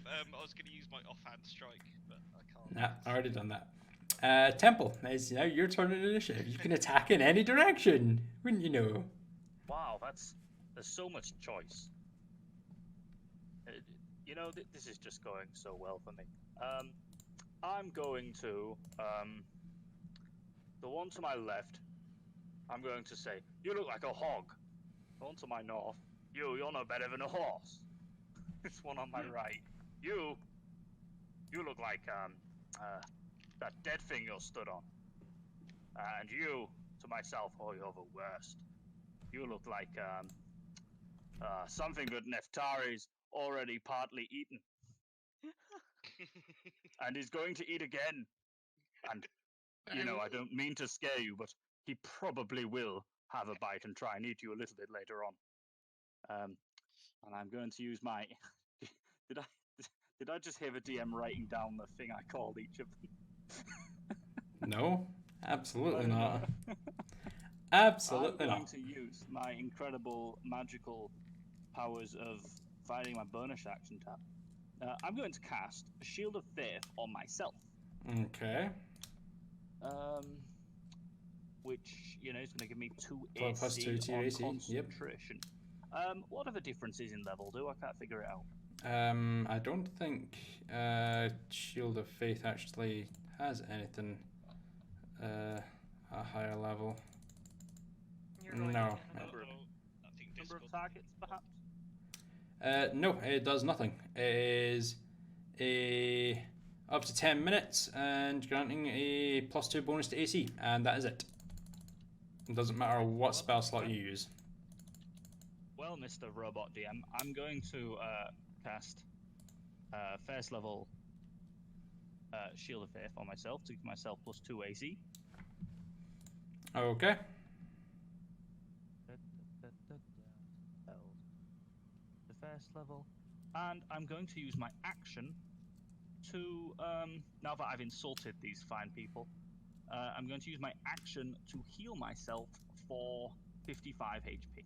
was going to use my offhand strike, but I can't. Nah, already done that. Temple, it's now your turn in initiative. You can attack in any direction, wouldn't you know? Wow, there's so much choice. You know, this is just going so well for me. I'm going to the one to my left. I'm going to say, you look like a hog. The one to my north, you're no better than a horse. This one on my right, you look like that dead thing you're stood on. And you to myself, oh, you're the worst. You look like something that Neftari's already partly eaten. And he's going to eat again. And, you know, I don't mean to scare you, but he probably will have a bite and try and eat you a little bit later on. And I'm going to use my... Did I just hear the DM writing down the thing I called each of them? No, absolutely not. Absolutely I'm going not. to use my incredible magical powers of finding my bonus action tab. I'm going to cast a Shield of Faith on myself. Okay. Which, you know, is going to give me 2 Plus AC 2 to your on AC, yep. concentration. What are the differences in level? I can't figure it out. I don't think Shield of Faith actually has anything at a higher level. You're going No. to- Number of, I think number of Discord. targets, perhaps? No, it does nothing. It is a up to 10 minutes and granting a +2 bonus to AC, and that is it. It doesn't matter what spell slot you use. Well, Mr. Robot DM, I'm going to cast first level Shield of Faith on myself to give myself +2 AC. Okay. The first level. And I'm going to use my action to, now that I've insulted these fine people, I'm going to use my action to heal myself for 55 HP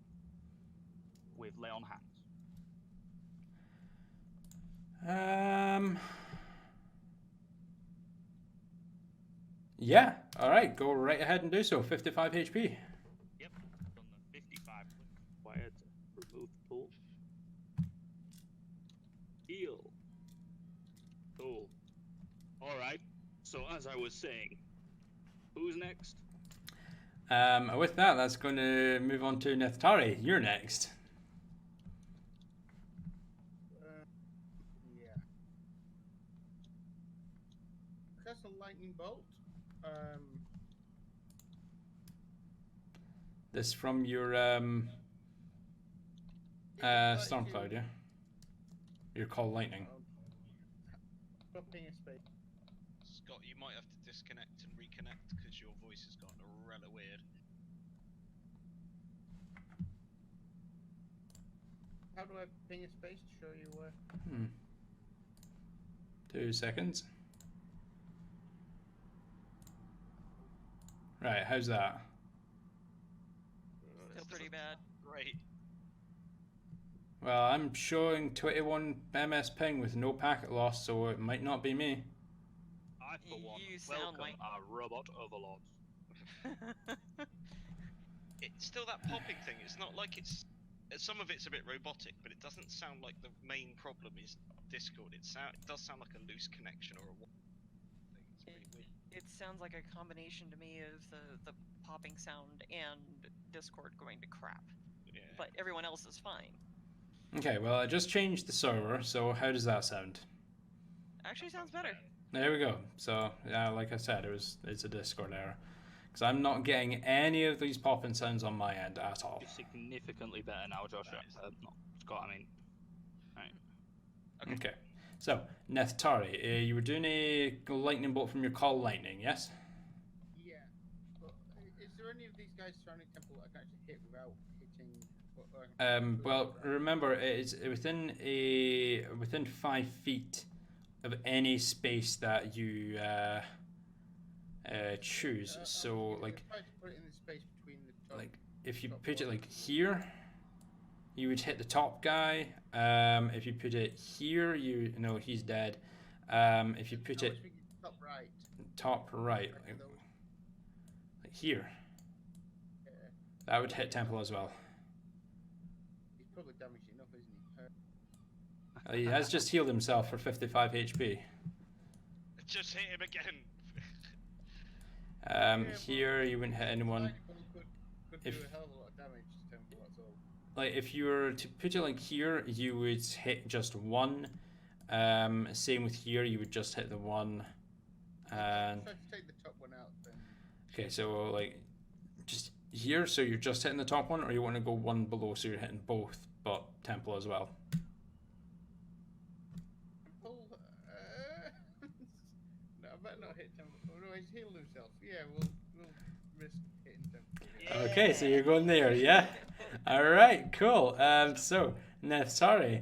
with Lay on Hands. Yeah, alright, go right ahead and do so. 55 HP. Yep, done the 55 required to remove the pool. Heal. Cool. Alright, so as I was saying, who's next? With that, that's going to move on to Neftari. You're next. Yeah. Cast a lightning bolt. This from your Stormcloud, yeah? Your Call Lightning. Dropping a space. Scott, you might have to disconnect and reconnect because your voice has gotten rela weird. How do I ping a space to show you where? 2 seconds. Right, how's that? Still pretty bad. Great. Well, I'm showing 21 MS ping with no packet loss, so it might not be me. I, for one, You sound welcome like- our robot overlords. It's still that popping thing. It's not like it's. Some of it's a bit robotic, but it doesn't sound like the main problem is Discord. It does sound like a loose connection or a thing. It's pretty weird. It sounds like a combination to me of the popping sound and Discord going to crap. Yeah. But everyone else is fine. Okay, well, I just changed the server, so how does that sound? Actually sounds better. There we go. So, yeah, like I said, it's a Discord error. Because I'm not getting any of these popping sounds on my end at all. It's significantly better now, Joshua. Nice. Not Scott, I mean. Right. Okay. So, Neftari, you were doing a lightning bolt from your Call Lightning, yes? Yeah. But is there any of these guys surrounding temple that I can actually hit without hitting? Well, remember, it's within 5 feet of any space that you choose. So like Try to put it in the space between the top. like if you top put it one. like here, you would hit the top guy. If you put it here, you no, he's dead. If you put I it was thinking top right. top right, Back to those. like here, Yeah. that would hit Temple as well. He's probably damaged enough, isn't he? He has just healed himself for 55 HP. Just hit him again. Here you wouldn't hit anyone. Could If- do a hell of a lot of damage to Temple, that's all. Like if you were to put it like here, you would hit just one. Same with here, you would just hit the one. And Try to take the top one out then. okay, so like just here, so you're just hitting the top one, or you want to go one below, so you're hitting both, but Temple as well. Temple, no, I better not hit Temple. Oh no, he's healed himself. Yeah, we'll risk hitting Temple. Okay, so you're going there, yeah. All right, cool. So Neftari,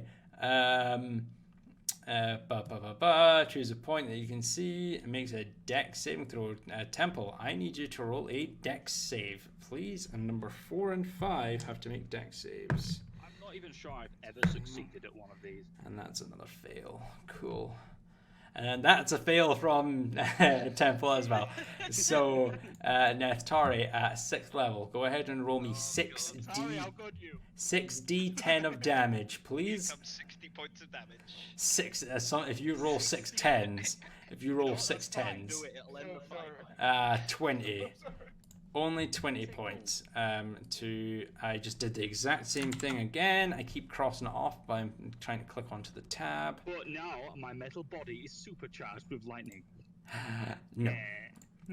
choose a point that you can see. It makes a dex saving throw. Temple, I need you to roll a dex save, please. And number 4 and 5 have to make dex saves. I'm not even sure I've ever succeeded at one of these. And that's another fail. Cool. And that's a fail from Temple as well. So, Neftari at 6th level, go ahead and roll me Sorry, how good you? 6d10 of damage, please. Here comes 60 points of damage. If you roll 6 10s, if you roll 6 That's fine, 10s, do it, it'll end the fight. 20. Only 20 points. I just did the exact same thing again. I keep crossing it off by trying to click onto the tab. But now my metal body is supercharged with lightning. No.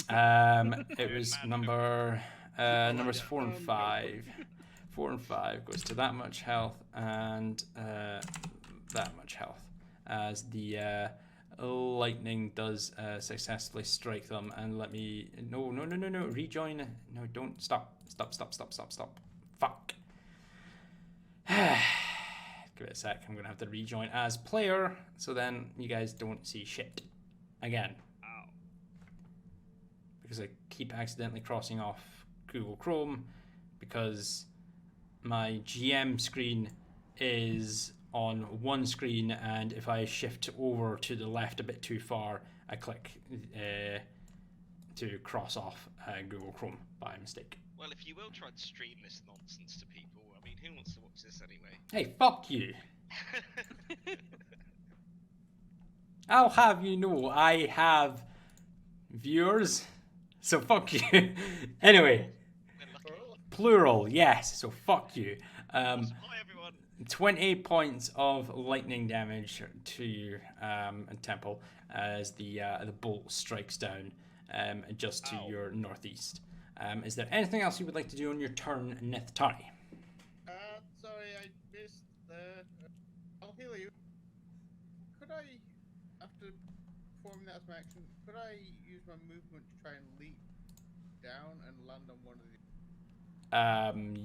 Yeah. It was numbers 4 and 5. 4 and 5 goes to that much health and that much health as the lightning does successfully strike them. And let me no rejoin. No, don't stop. Fuck. Give it a sec. I'm gonna have to rejoin as player so then you guys don't see shit again. Ow. Because I keep accidentally crossing off Google Chrome because my GM screen is on one screen, and if I shift over to the left a bit too far, I click to cross off Google Chrome by mistake. Well, if you will try and stream this nonsense to people, I mean, who wants to watch this anyway? Hey, fuck you! I'll have you know I have viewers, so fuck you. Anyway, We're lucky. plural, yes, so fuck you. Hi, everyone. 20 points of lightning damage to Temple as the bolt strikes down just to Ow. your northeast. Is there anything else you would like to do on your turn, Nithari? Sorry, I missed the. I'll heal you. Could I, after performing that as my action, could I use my movement to try and leap down and land on one of the?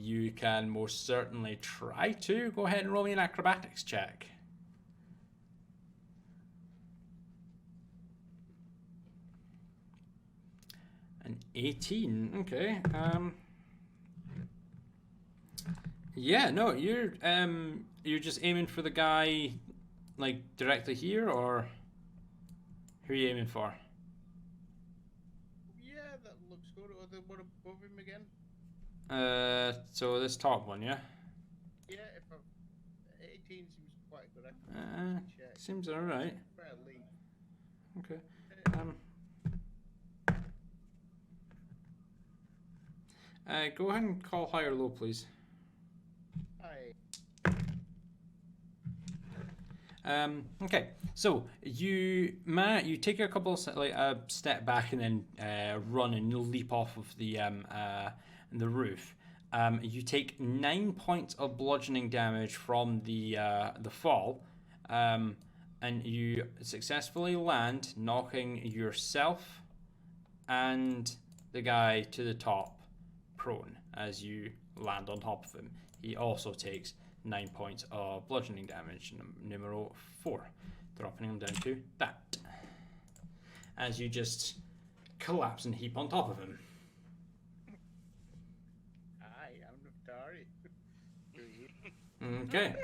You can most certainly try to. Go ahead and roll me an acrobatics check. An 18. Okay. Yeah, no, you're just aiming for the guy like directly here, or who are you aiming for? Yeah, that looks good. Or the one above him again? So this top one, yeah? Yeah, if I, 18 seems quite good. I Uh, can check. seems alright. Fair leap. Okay. Go ahead and call high or low, please. Hi. Okay, so you take a couple of step back and then run and leap off of the roof. You take 9 points of bludgeoning damage from the fall, and you successfully land, knocking yourself and the guy to the top prone as you land on top of him. He also takes 9 points of bludgeoning damage, numero 4, dropping him down to that. As you just collapse and heap on top of him. Aye, I'm Naftari. Okay.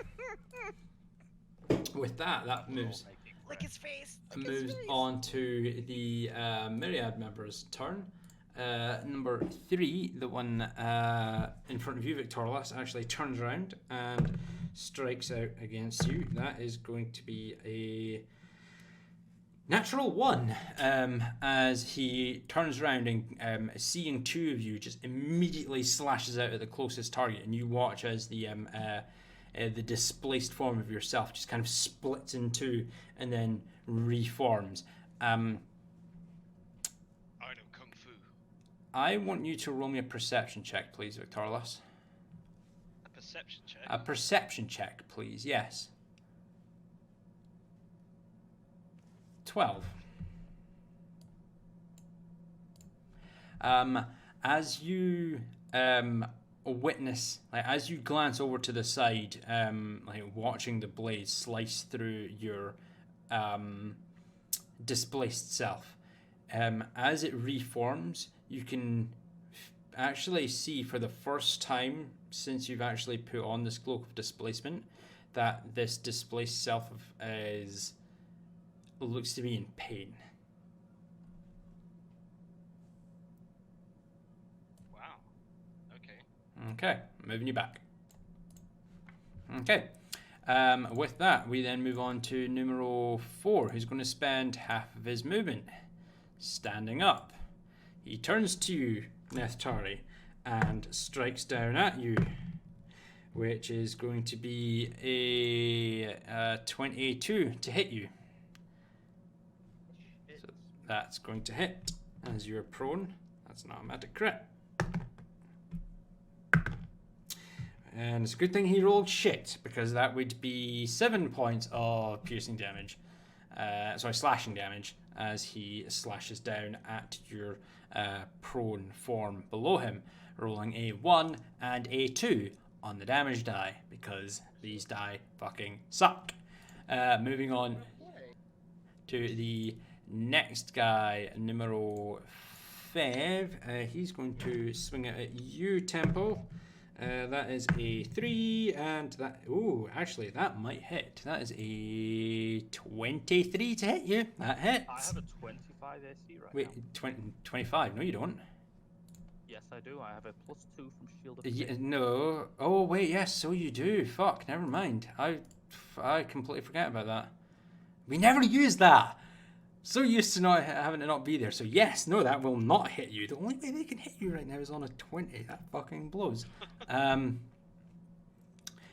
With that moves Lick his face. moves on to the Myriad member's turn. Number 3, the one in front of you, Victorlas, actually turns around and strikes out against you. That is going to be a natural 1, as he turns around and seeing 2 of you just immediately slashes out at the closest target, and you watch as the displaced form of yourself just kind of splits in 2 and then reforms. I know Kung Fu. I want you to roll me a perception check, please, Victorlas. A perception check? A perception check, please, yes. 12. As you witness, like as you glance over to the side, like watching the blade slice through your displaced self, as it reforms, you can actually see for the first time since you've actually put on this cloak of displacement that this displaced self looks to be in pain. Wow. Okay. Okay, moving you back. Okay. With that, we then move on to numero 4, who's going to spend half of his movement standing up. He turns to you, Neftari, and strikes down at you, which is going to be a 22 to hit you. So that's going to hit as you're prone. That's an automatic crit. And it's a good thing he rolled shit, because that would be 7 points of piercing damage. Slashing damage, as he slashes down at your prone form below him, rolling a 1 and a 2 on the damage die, because these die fucking suck. Moving on to the next guy, numero 5. He's going to swing it at you, Temple. That is a 3, and that... Ooh, actually, that might hit. That is a 23 to hit you. That hits. I have a 25 AC right Wait, now. 25? No, you don't. Yes, I do. I have a +2 from Shield of Yeah, Faith. no. Oh, wait, yes, so you do. Fuck, never mind. I completely forget about that. We never used that. So used to not having it not be there. So yes, no, that will not hit you. The only way they can hit you right now is on a 20. That fucking blows.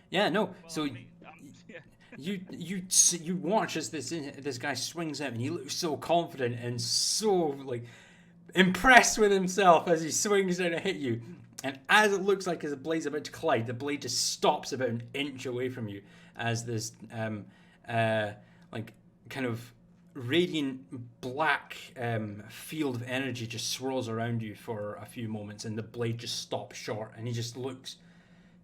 Yeah, no. Well, So I mean, yeah. you watch as this guy swings out, and he looks so confident and so like impressed with himself as he swings down to hit you. And as it looks like his blade's about to collide, the blade just stops about an inch away from you as this like kind of radiant black field of energy just swirls around you for a few moments, and the blade just stops short, and he just looks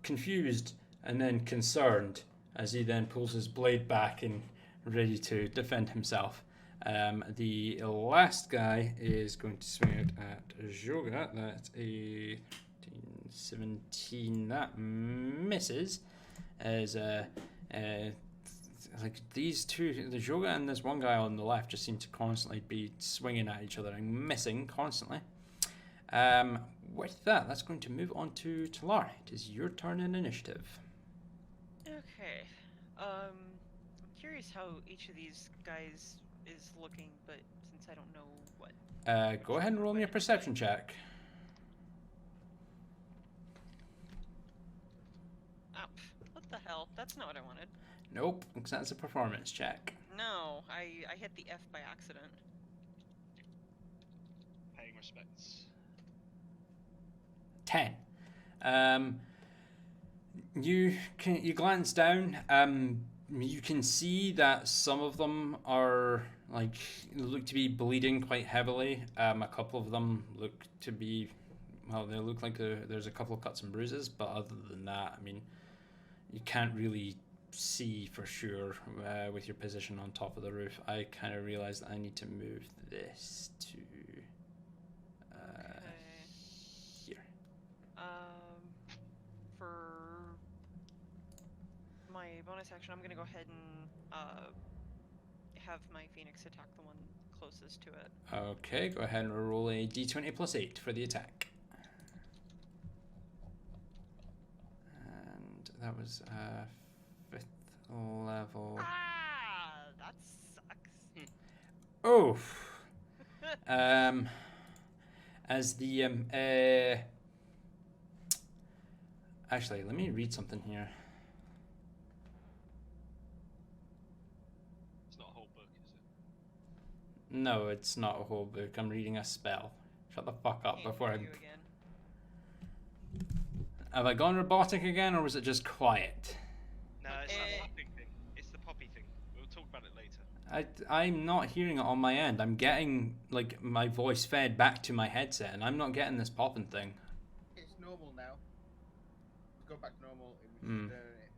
confused and then concerned as he then pulls his blade back and ready to defend himself. The last guy is going to swing out at Joga. That's a 17. That misses as like these two, the Joga and this one guy on the left, just seem to constantly be swinging at each other and missing constantly. With that, that's going to move on to Talar. It is your turn in initiative. Okay. I'm curious how each of these guys is looking, but since I don't know what. Go ahead and roll me a perception check. Oh, what the hell? That's not what I wanted. Nope, because that's a performance check. No, I hit the F by accident. Paying respects. 10. You glance down. You can see that some of them are look to be bleeding quite heavily. A couple of them look to be, well, they look like there's a couple of cuts and bruises, but other than that, I mean, you can't really see for sure with your position on top of the roof. I kind of realized that I need to move this to my bonus action, I'm gonna go ahead and have my Phoenix attack the one closest to it. Okay, go ahead and roll a d20 plus 8 for the attack. And that was 5th level. Ah, that sucks. Oh. As the actually, let me read something here. It's not a whole book, is it? No, it's not a whole book. I'm reading a spell. Shut the fuck up Can't before hear I. you again. Have I gone robotic again, or was it just quiet? No, it's that poppy thing. It's the poppy thing. We'll talk about it later. I'm not hearing it on my end. I'm getting like my voice fed back to my headset, and I'm not getting this popping thing. It's normal now. Go back to normal. It was Hmm. intermittent.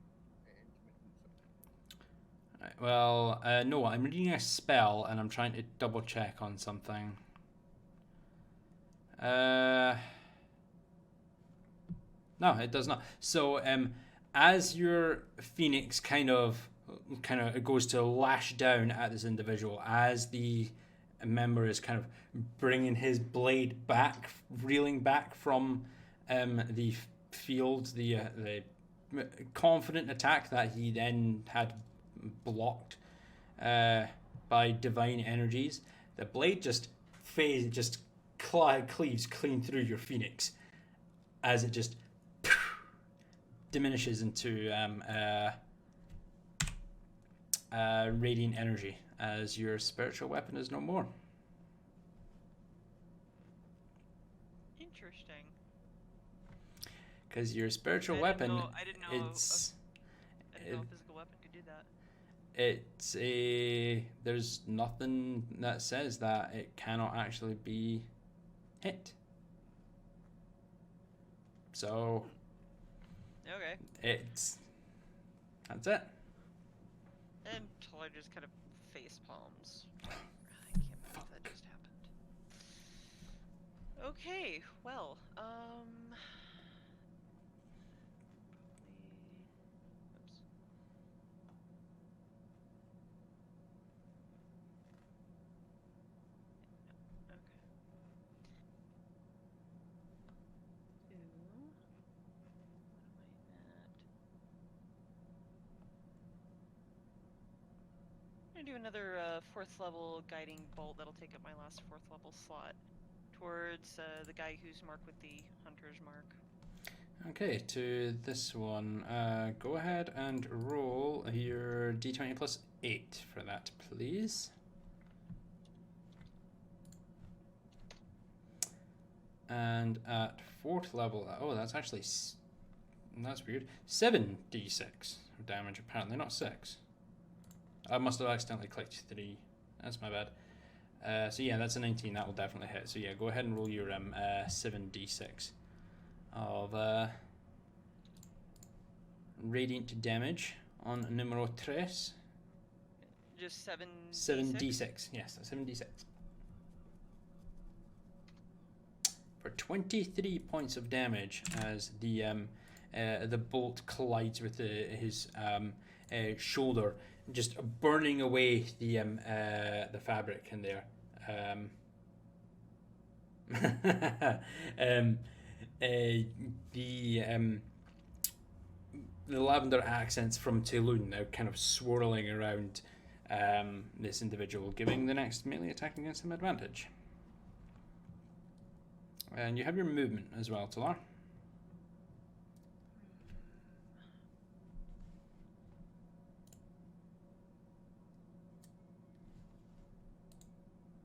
Right, well, no, I'm reading a spell, and I'm trying to double check on something. No, it does not. So, as your Phoenix kind of it goes to lash down at this individual, as the member is kind of bringing his blade back, reeling back from the field, the confident attack that he then had blocked by divine energies. The blade just cleaves clean through your Phoenix as it just diminishes into radiant energy as your spiritual weapon is no more. Interesting. Because your spiritual I weapon, didn't know it's a physical weapon could do that. it's there's nothing that says that it cannot actually be hit. So Okay. That's it. Until I just kind of face palms. I can't believe that just happened. Okay, well, oops. Okay. I'm gonna do another 4th level guiding bolt that'll take up my last 4th level slot towards the guy who's marked with the hunter's mark. Okay, to this one, go ahead and roll your d20 plus 8 for that, please. And at 4th level, oh, that's actually, that's weird, 7d6 of damage, apparently, not 6. I must have accidentally clicked 3, that's my bad. So yeah, that's a 19, that will definitely hit. So yeah, go ahead and roll your 7d6 of radiant damage on numero 3. Just 7. 7d6, yes, 7d6. For 23 points of damage as the bolt collides with his shoulder, just burning away the fabric in there. The lavender accents from Tulun now kind of swirling around this individual, giving the next melee attack against him advantage. And you have your movement as well, Talar.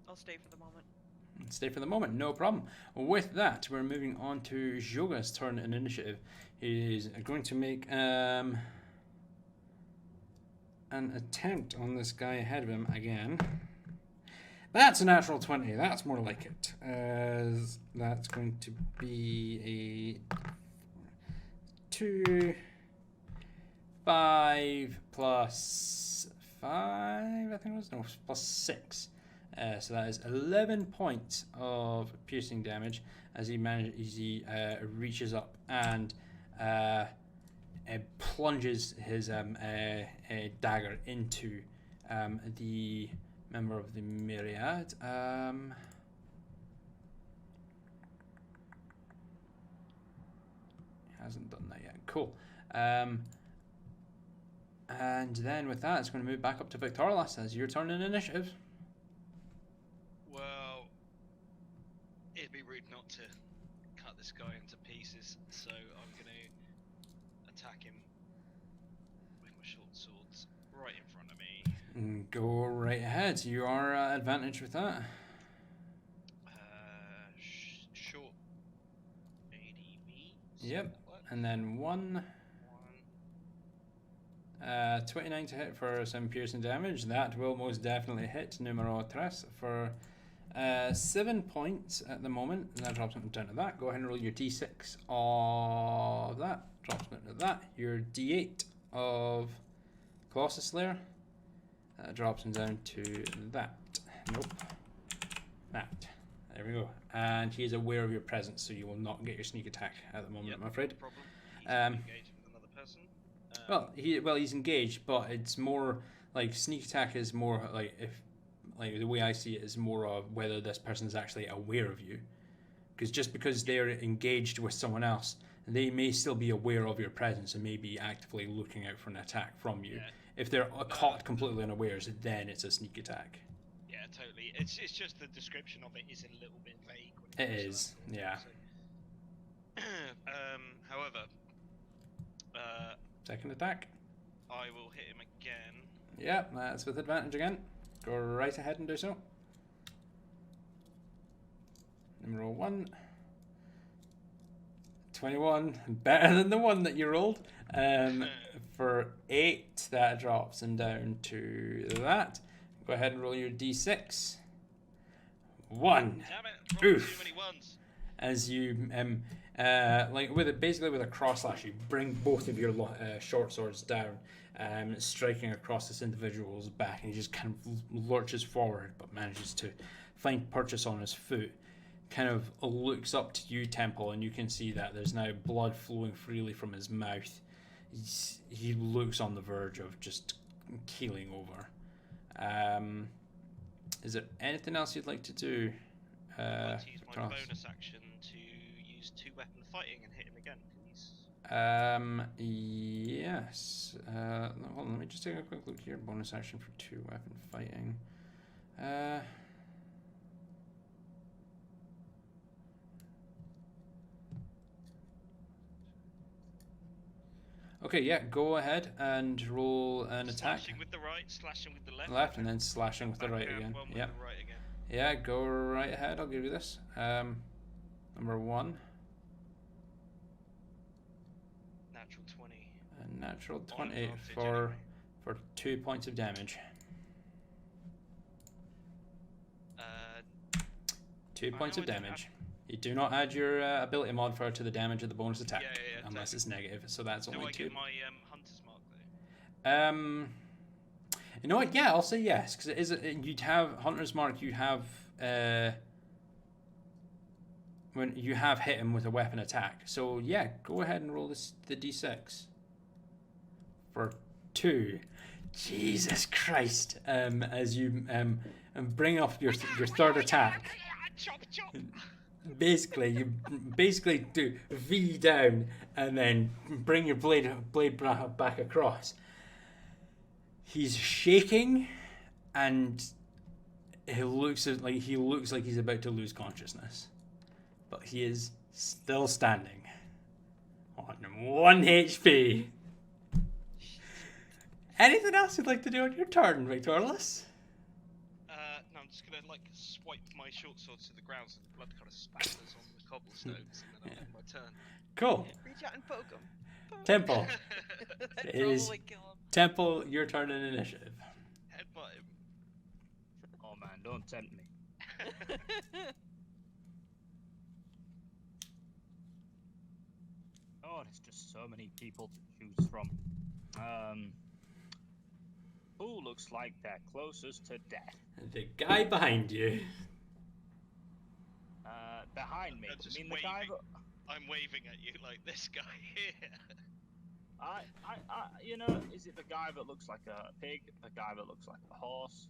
I'll stay for the moment. Stay for the moment, no problem. With that, we're moving on to Joga's turn in initiative. He's going to make an attempt on this guy ahead of him again. That's a natural 20. That's more like it. That's going to be a 2, 5 plus 5, I think it was, no, plus 6. So that is 11 points of piercing damage as he reaches up and plunges his dagger into the member of the myriad. Hasn't done that yet. Cool. And then with that, it's going to move back up to Victorlas as your turn in initiative. Well, it'd be rude not to cut this guy into pieces, so I'm going to attack him with my short swords right in front of me. Go right ahead. You are advantage with that. Short ADV. Yep. And then 29 to hit for some piercing damage. That will most definitely hit. Numero tres for 7 points at the moment. And that drops it down to that. Go ahead and roll your d6 of that. Drops it down to that. Your d8 of Colossus Slayer. That drops him down to that. Nope. That. There we go. And he is aware of your presence, so you will not get your sneak attack at the moment, Yep, I'm afraid. no problem. He's engaged with another person. He's engaged, but it's more like sneak attack is more like the way I see it is more of whether this person is actually aware of you, because just because they're engaged with someone else, they may still be aware of your presence and may be actively looking out for an attack from you. Yeah. If they're caught completely unawares, then it's a sneak attack. Yeah, totally. It's just the description of it is a little bit vague. It is, yeah. So. However, Second attack. I will hit him again. Yeah, that's with advantage again. Go right ahead and do so. Number 1. 21, better than the one that you rolled. For 8, that drops him down to that. Go ahead and roll your d6. 1. Damn it! Oof. Too many ones. As you basically with a cross slash, you bring both of your short swords down, striking across this individual's back, and he just kind of lurches forward, but manages to find purchase on his foot. Kind of looks up to you, Temple, and you can see that there's now blood flowing freely from his mouth. He looks on the verge of just keeling over. Is there anything else you'd like to do? I'd like to use my Cross? bonus action to use 2-weapon fighting and hit him again, please. Yes. Hold on, let me just take a quick look here. Bonus action for 2-weapon fighting. Okay, yeah, go ahead and roll an attack. Slashing with the right, slashing with the left. Left, and then slashing with the right Backhand again. one with Yep. the right again. Yeah, go right ahead. I'll give you this. Number 1. Natural 20. A natural On 20 advantage for anyway. 2 points of damage. 2 points know of I don't damage. You do not add your ability modifier to the damage of the bonus attack, Yeah, unless it's negative. So that's Do only I 2. get my hunter's mark though? You know what? Yeah, I'll say yes, because it is. You'd have Hunter's Mark. You have when you have hit him with a weapon attack. So yeah, go ahead and roll the d6 for 2. Jesus Christ! As you bring up your third attack. Chop, chop. You basically do V down and then bring your blade back across. He's shaking, and he looks like he's about to lose consciousness, but he is still standing on 1 HP. Anything else you'd like to do on your turn, Victorlas? No, I'm just gonna swipe my short sword to the ground so the blood kind of spatters on the cobblestones, and then I'll end my turn. Cool. Reach out and poke him. Temple. That'd It is- probably kill him. Temple, your turn in initiative. Headbutt him. Oh man, don't tempt me. Oh, there's just so many people to choose from. Who looks like they're closest to death? The guy behind you. Behind me. I'm just I mean, the guy. waving. I'm waving at you like this guy here. You know, is it the guy that looks like a pig, the guy that looks like a horse,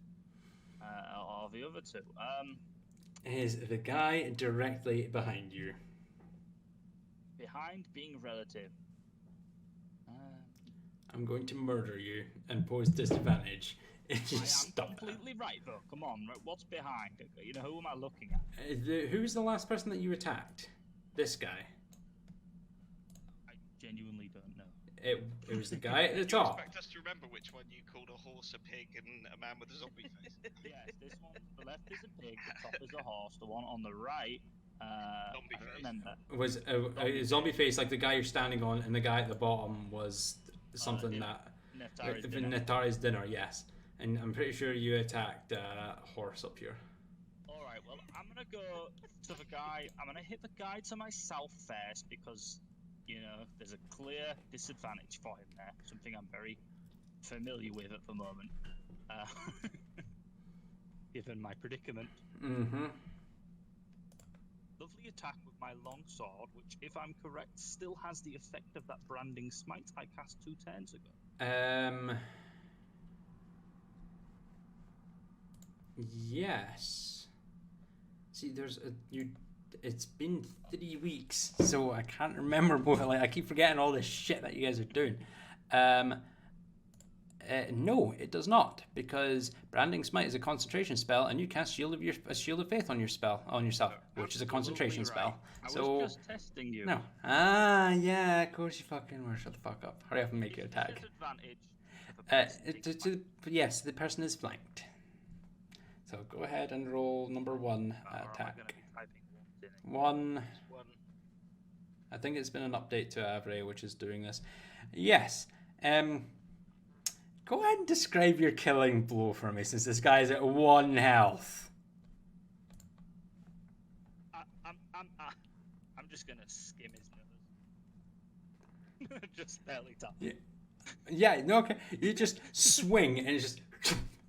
or the other two? Is the guy directly behind you. Behind being relative. I'm going to murder you and pose disadvantage if you I am stop that. completely right, though. Come on, right, what's behind? You know, who am I looking at? Who's the last person that you attacked? This guy. I genuinely don't know. It was the guy at the Do you top. expect us to remember which one you called a horse, a pig, and a man with a zombie face? Yes, this one, the left is a pig, the top is a horse, the one on the right, Zombie I don't face. remember. Was a zombie face like the guy you're standing on, and the guy at the bottom was something that Neftari's dinner. Yes, and I'm pretty sure you attacked horse up here. Alright, well, I'm gonna go to the guy, I'm gonna hit the guy to my south first, because, you know, there's a clear disadvantage for him there, something I'm very familiar with at the moment, given my predicament. Mm-hmm. Lovely attack with my long sword, which, if I'm correct, still has the effect of that branding smite I cast 2 turns ago. Yes. See, it's been 3 weeks, so I can't remember more. Like, I keep forgetting all this shit that you guys are doing. No, it does not, because Branding Smite is a concentration spell, and you cast Shield of Faith on yourself, which is a concentration spell. I was just testing you. No. Yeah, of course you fucking were. Shut the fuck up. Hurry up and make your attack. Yes, the person is flanked. So go ahead and roll number 1 attack. 1. I think it's been an update to Avray, which is doing this. Yes. Go ahead and describe your killing blow for me, since this guy's at 1 health. I'm just gonna skim his nose. Just barely tap. Yeah, no, okay. You just swing, and just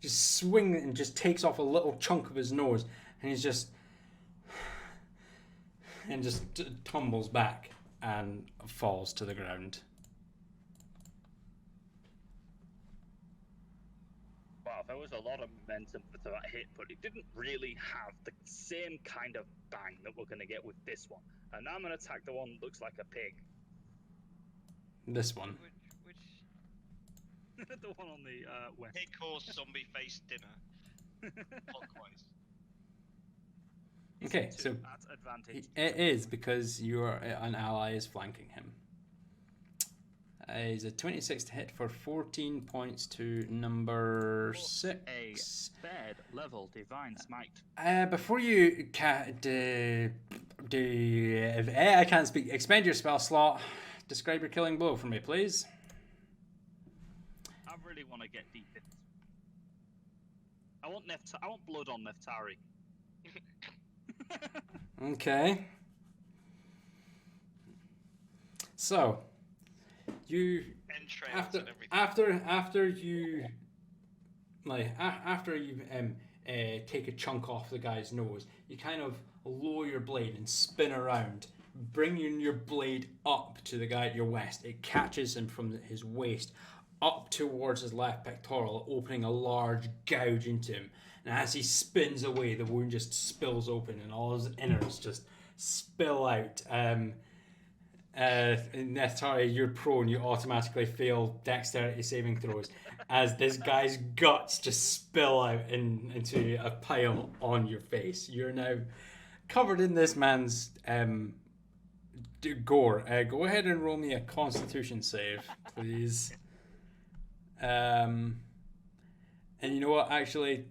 swing, and just takes off a little chunk of his nose, and he's just tumbles back and falls to the ground. Wow, there was a lot of momentum for that hit, but it didn't really have the same kind of bang that we're going to get with this one. And now I'm going to attack the one that looks like a pig. This one. Which? The one on the west. Pig, horse, zombie face, dinner. Clockwise. Okay, so at advantage. it is because an ally is flanking him. He's a 26 to hit for 14 points to number 6. A third level divine smite. Before you I can't speak. Expend your spell slot. Describe your killing blow for me, please. I really want to get deep in. I want blood on Neftari. Okay. So, you after you take a chunk off the guy's nose, you kind of lower your blade and spin around, bringing your blade up to the guy at your west. It catches him from his waist up towards his left pectoral, opening a large gouge into him. And as he spins away, the wound just spills open, and all his innards just spill out. Neftari, you're prone. You automatically fail dexterity saving throws as this guy's guts just spill out into a pile on your face. You're now covered in this man's gore. Go ahead and roll me a Constitution save, please. And you know what? Actually,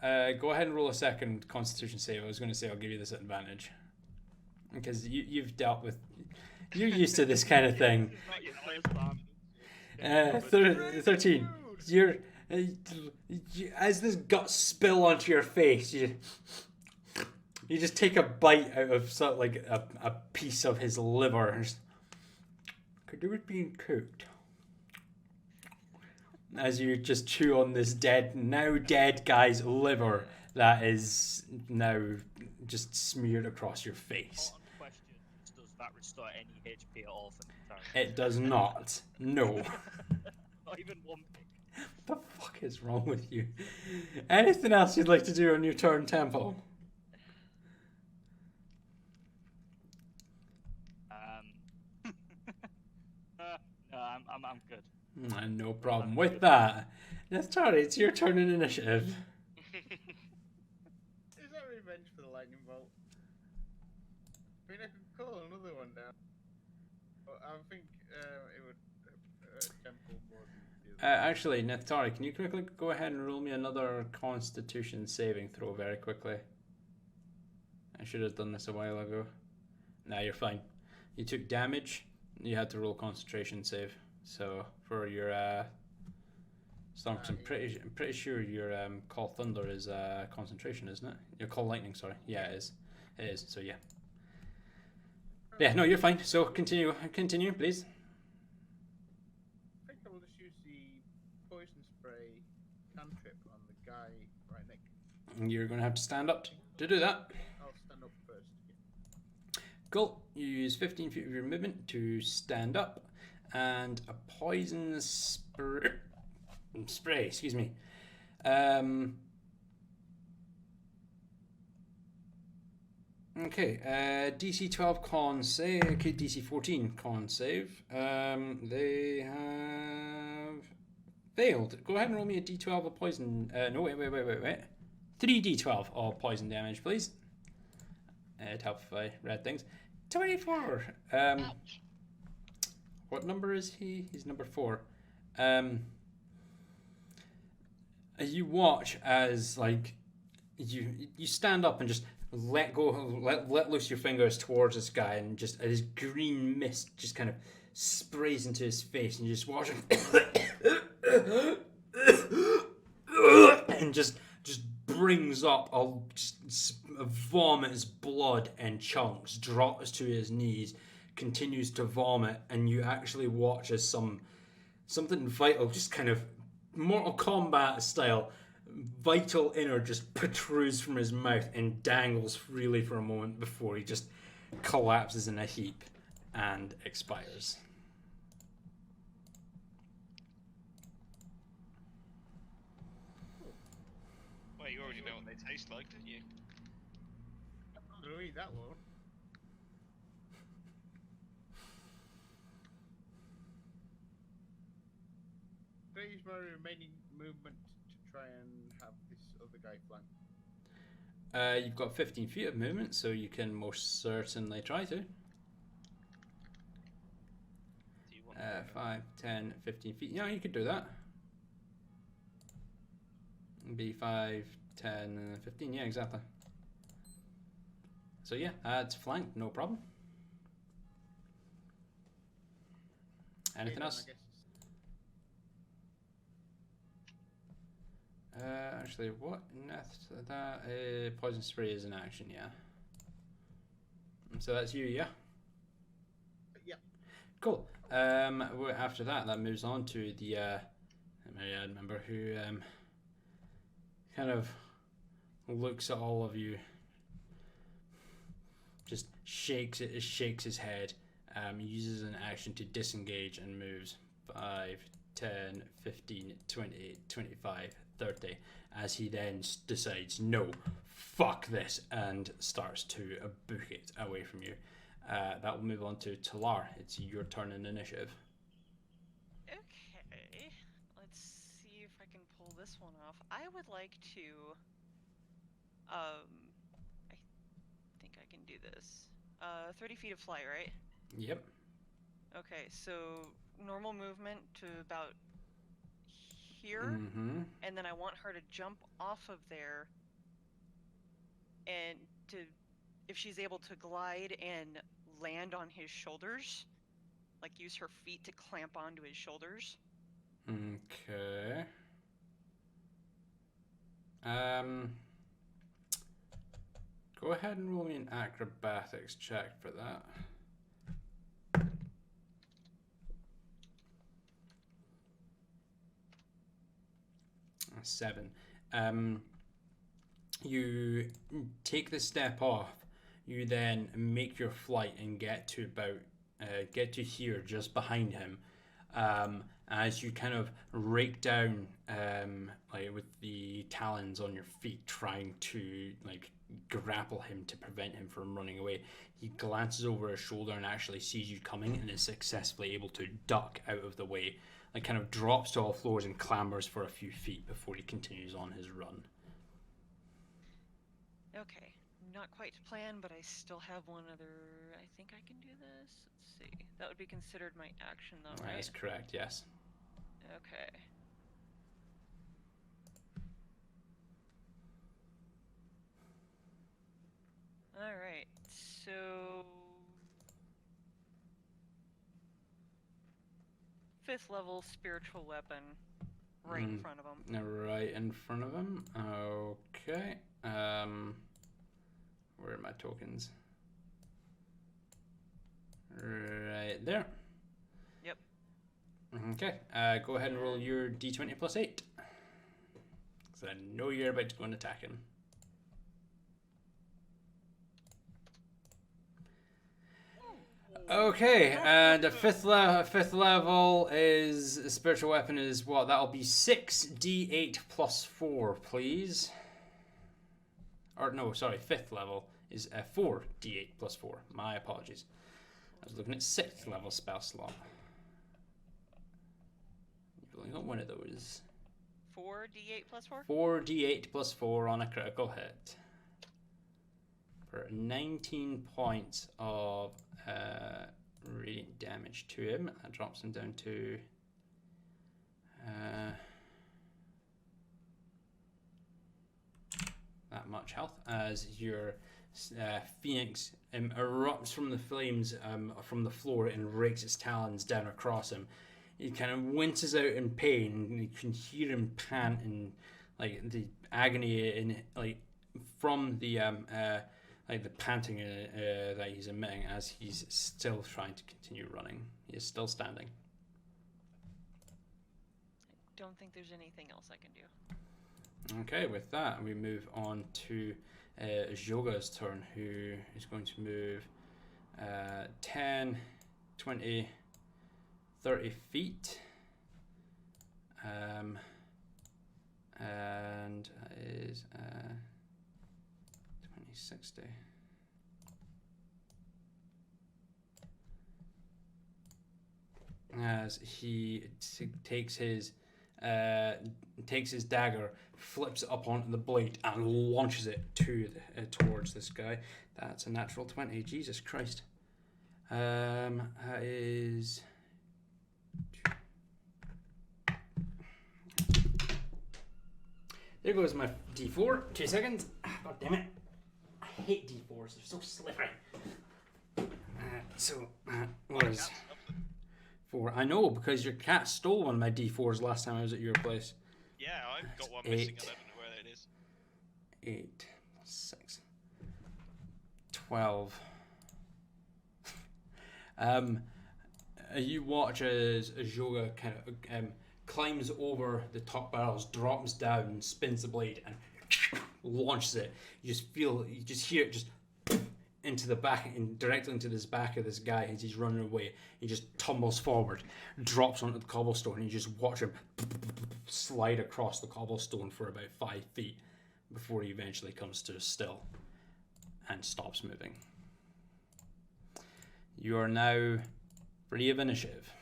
go ahead and roll a second Constitution save. I was going to say I'll give you this advantage because you've dealt with. You're used to this kind of thing. 13. As this guts spill onto your face, you just take a bite out of sort of like a piece of his liver. And just, could do it being cooked. As you just chew on this now dead guy's liver that is now just smeared across your face. Question: does that restore any HP at all for the entire It does not. No. Not even one bit. What the fuck is wrong with you? Anything else you'd like to do on your turn, Temple? No, I'm good. No problem with that. Neftari, it's your turn in initiative. Is that revenge for the lightning bolt? I mean, I could call another one down. But I think it would temple more than the other. Actually, Neftari, can you quickly go ahead and roll me another Constitution saving throw very quickly? I should have done this a while ago. Nah, you're fine. You took damage. You had to roll concentration save. So for your storm, I'm pretty sure your call thunder is concentration, isn't it? Your call lightning, sorry. Yeah, it is. It is. So yeah. Yeah, no, you're fine. So continue, please. I think I will just use the poison spray cantrip on the guy right next. You're going to have to stand up to do that. I'll stand up first. Cool. You use 15 feet of your movement to stand up, and a poison spray. Excuse me. Okay. DC 12 con save. Okay, DC 14 con save. They have failed. Go ahead and roll me a D12 of poison. No, wait. 3d12 of poison damage, please. It'd help if I read things. 24. What number is he? He's number 4. You watch as like you stand up and just let loose your fingers towards this guy, and just this green mist just kind of sprays into his face, and you just watch him and just brings up vomits blood in chunks, drops to his knees, continues to vomit, and you actually watch as something vital, just kind of Mortal Kombat style, vital inner just protrudes from his mouth and dangles freely for a moment before he just collapses in a heap and expires. Well, you already know what they taste like, didn't you? I'm not going to eat that one. Can I use my remaining movement to try and have this other guy flank? You've got 15 feet of movement, so you can most certainly try to. Do you want 5, 10, 15 feet. Yeah, you could do that. Be 5, 10, 15. Yeah, exactly. So yeah, it's flanked, no problem. Anything Okay, else? then Actually, what? That poison spray is an action, yeah. So that's you, yeah. Yeah. Cool. After that moves on to the myriad member who kind of looks at all of you, just shakes his head, uses an action to disengage and moves 5, 10, 15, 20, 25, 30, as he then decides, no, fuck this, and starts to book it away from you. That will move on to Talar. It's your turn in initiative. Okay, let's see if I can pull this one off. I would like to, I think I can do this. 30 feet of flight, right? Yep. Okay, so normal movement to about here, Mm-hmm. and then I want her to jump off of there, and to, if she's able to glide and land on his shoulders, like use her feet to clamp onto his shoulders. Okay. Go ahead and roll me an acrobatics check for that. 7. You take the step off. You then make your flight and get to here, just behind him. As you kind of rake down, like with the talons on your feet, trying to like grapple him to prevent him from running away. He glances over his shoulder and actually sees you coming and is successfully able to duck out of the way. Like kind of drops to all floors and clambers for a few feet before he continues on his run. Okay, not quite to plan, but I still have one other. I think I can do this. Let's see. That would be considered my action, though, right? That's correct. Yes. Okay. All right. So 5th level spiritual weapon, right in front of him. Right in front of him. Okay. Where are my tokens? Right there. Yep. Okay. Go ahead and roll your d20 plus 8. Because I know you're about to go and attack him. Okay, and the fifth level is spiritual weapon is what? That'll be 6d8 plus 4, please. Or no, sorry, 5th level is 4d8 plus 4. My apologies. I was looking at 6th level spell slot. You've only got one of those. 4d8 plus 4? 4d8 plus 4 on a critical hit. For 19 points of radiant damage to him. That drops him down to that much health as your phoenix erupts from the flames from the floor and rakes its talons down across him. He kind of winces out in pain, and you can hear him pant and like the agony in like from the like the panting that he's emitting as he's still trying to continue running. He is still standing. I don't think there's anything else I can do. Okay, with that, we move on to Joga's turn, who is going to move 10, 20, 30 feet. And that is 2060. As he takes his dagger, flips it up onto the blade, and launches it towards this guy. That's a natural 20. Jesus Christ. That is. There goes my D4. 2 seconds. God damn it. I hate D4s. They're so slippery. So that was 4. I know, because your cat stole one of my D4s last time I was at your place. Yeah, I've That's got one missing. 8. I don't know where it is. 8 plus 6. 12. You watch as Joga kind of climbs over the top barrels, drops down, spins the blade, and launches it. You just hear it just into the back, and directly into this back of this guy as he's running away. He just tumbles forward, drops onto the cobblestone, and you just watch him slide across the cobblestone for about 5 feet before he eventually comes to a still and stops moving. You are now free of initiative.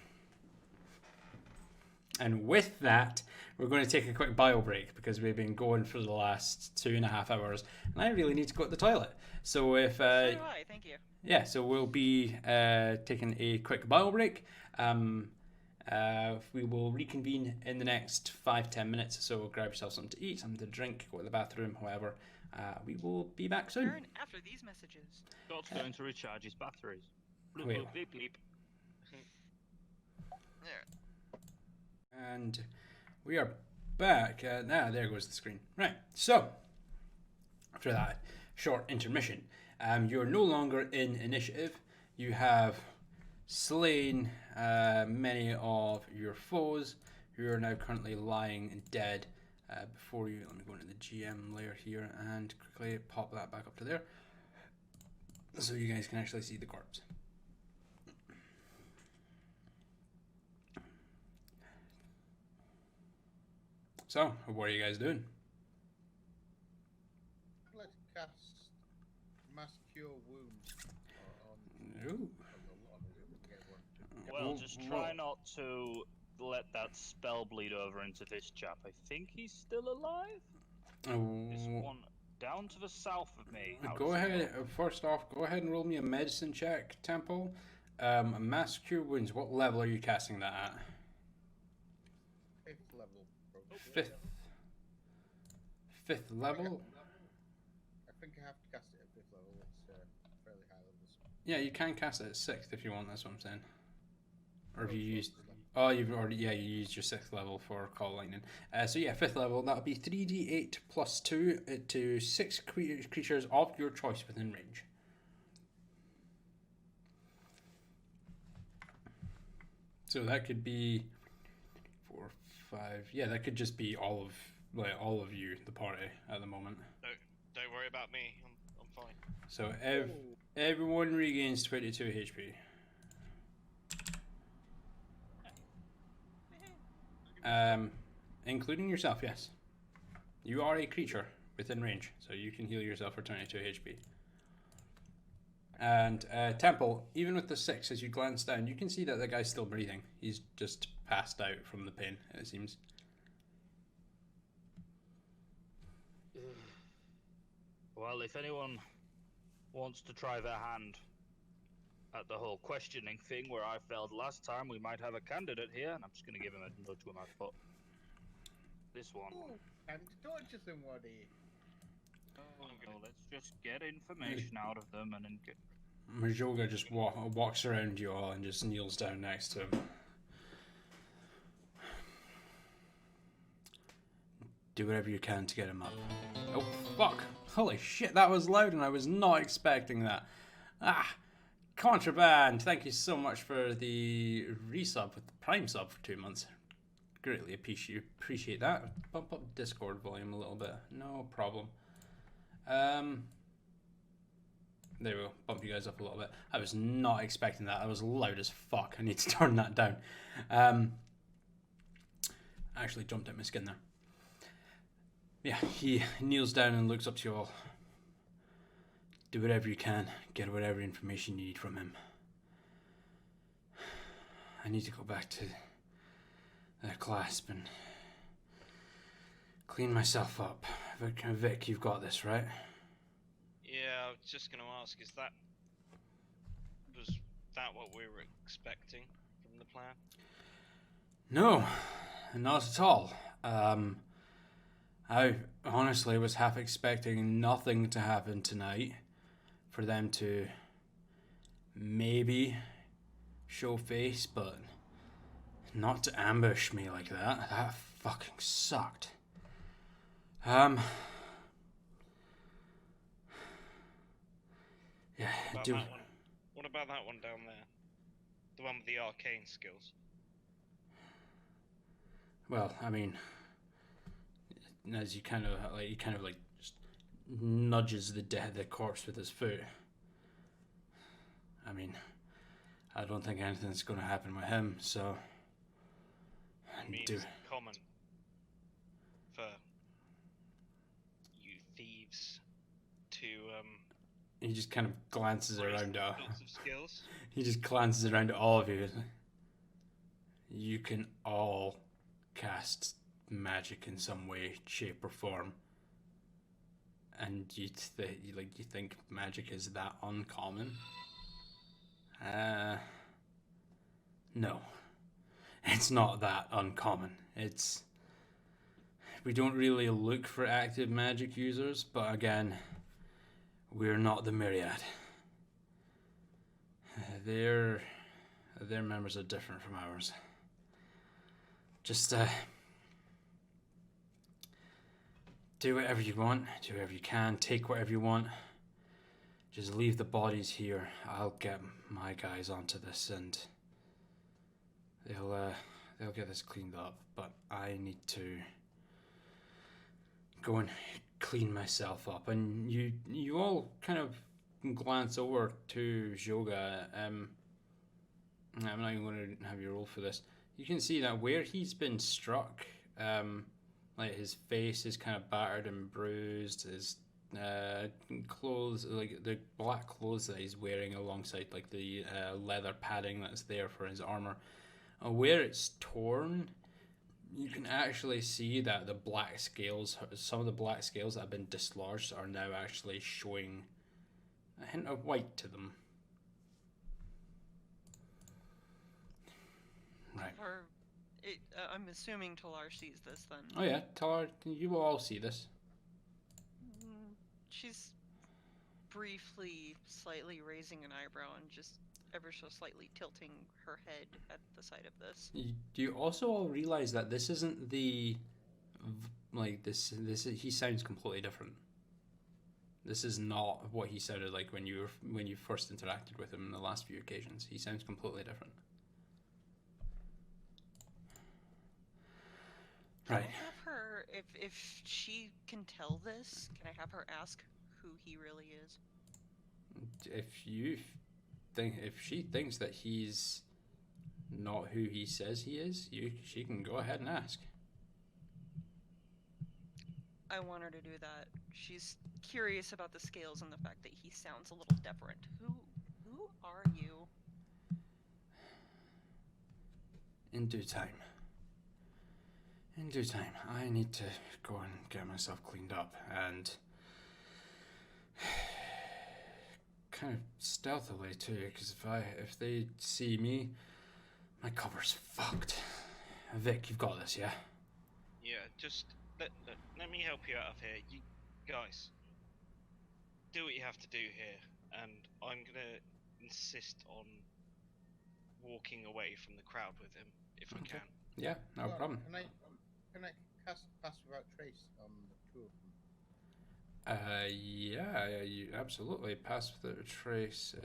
And with that, we're going to take a quick bio break because we've been going for the last 2.5 hours, and I really need to go to the toilet. So if So do I, thank you. yeah, so we'll be taking a quick bio break. We will reconvene in the next 5-10 minutes. So grab yourself something to eat, something to drink, go to the bathroom, however. We will be back soon. Return after these messages. Scott's going to recharge his batteries. Bleep, Wait. bleep, bleep, bleep. There. And we are back. There goes the screen. Right, so after that short intermission, you're no longer in initiative. You have slain many of your foes who are now currently lying dead before you. Let me go into the GM layer here and quickly pop that back up to there. so you guys can actually see the corpse. So, what are you guys doing? Let's cast Mass Cure Wounds on Ooh. Well, just try not to let that spell bleed over into this chap. I think he's still alive. This one down to the south of me. How Go does it ahead. look? First off, go ahead and roll me a medicine check, Temple. Mass Cure Wounds. What level are you casting that at? 5th level. Probably. Fifth level. I think I have to cast it at 5th level. It's fairly high levels. Yeah, you can cast it at 6th if you want. That's what I'm saying. Or have you Oh, used? so it's Oh, you've already. Yeah, you used your 6th level for Call Lightning. So yeah, 5th level. That'll be 3d8 plus 2 to 6 creatures of your choice within range. So that could be 4, 5. Yeah, that could just be all of you, the party at the moment. Don't worry about me. I'm fine. So everyone regains 22 HP. Including yourself, yes. You are a creature within range, so you can heal yourself for 22 HP. And Temple, even with the 6, as you glance down, you can see that the guy's still breathing. He's just passed out from the pain, it seems. Well, if anyone wants to try their hand at the whole questioning thing where I failed last time, we might have a candidate here, and I'm just going to give him a nudge with my foot. This one. Oh, and torture somebody. Oh, no, let's just get information out of them and then get... Majoga just walks around you all and just kneels down next to him. Do whatever you can to get him up. Oh, fuck. Holy shit, that was loud and I was not expecting that. Contraband. Thank you so much for the resub with the Prime sub for 2 months. Greatly appreciate that. Bump up Discord volume a little bit. No problem. There we go. Bump you guys up a little bit. I was not expecting that. That was loud as fuck. I need to turn that down. I actually jumped at my skin there. Yeah, he kneels down and looks up to you all. Do whatever you can. Get whatever information you need from him. I need to go back to the Clasp and clean myself up. Vic, you've got this, right? Yeah, I was just going to ask, was that what we were expecting from the plan? No, not at all. I honestly was half expecting nothing to happen tonight, for them to maybe show face, but not to ambush me like that. That fucking sucked. Yeah, What about that one down there? The one with the arcane skills? Well, I mean, as he kind of just nudges the corpse with his foot. I mean, I don't think anything's going to happen with him, so... I mean, it's common for you thieves to, He just kind of glances around at... lots of skills. He just glances around at all of you. You can all cast magic in some way, shape, or form. And you think magic is that uncommon? No. It's not that uncommon. We don't really look for active magic users, but again, we're not the Myriad. Their members are different from ours. Just do whatever you want, do whatever you can, take whatever you want. Just leave the bodies here. I'll get my guys onto this and they'll get this cleaned up, but I need to go and clean myself up. And you all kind of glance over to Joga. I'm not even going to have you roll for this. You can see that where he's been struck, like his face is kind of battered and bruised. His clothes, like the black clothes that he's wearing, alongside like the leather padding that's there for his armor, where it's torn, you can actually see that the black scales, some of the black scales that have been dislodged, are now actually showing a hint of white to them. Right. Or, I'm assuming Talar sees this then. Oh yeah, Talar, you will all see this. She's briefly, slightly raising an eyebrow and just ever so slightly tilting her head at the sight of this. You also all realize that this isn't the like this. He sounds completely different. This is not what he sounded like when you first interacted with him in the last few occasions. He sounds completely different. Right. Can I have her, if she can tell this, can I have her ask who he really is? If she thinks that he's not who he says he is, she can go ahead and ask. I want her to do that. She's curious about the scales and the fact that he sounds a little different. Who are you? In due time. In due time. I need to go and get myself cleaned up and kind of stealthily too, because if they see me, my cover's fucked. Vic, you've got this, yeah? Yeah, just let me help you out of here. You guys, do what you have to do here, and I'm gonna insist on walking away from the crowd with him if I can. Yeah, no problem. Can I cast Pass Without Trace on the two of them? Yeah, you absolutely pass without a trace.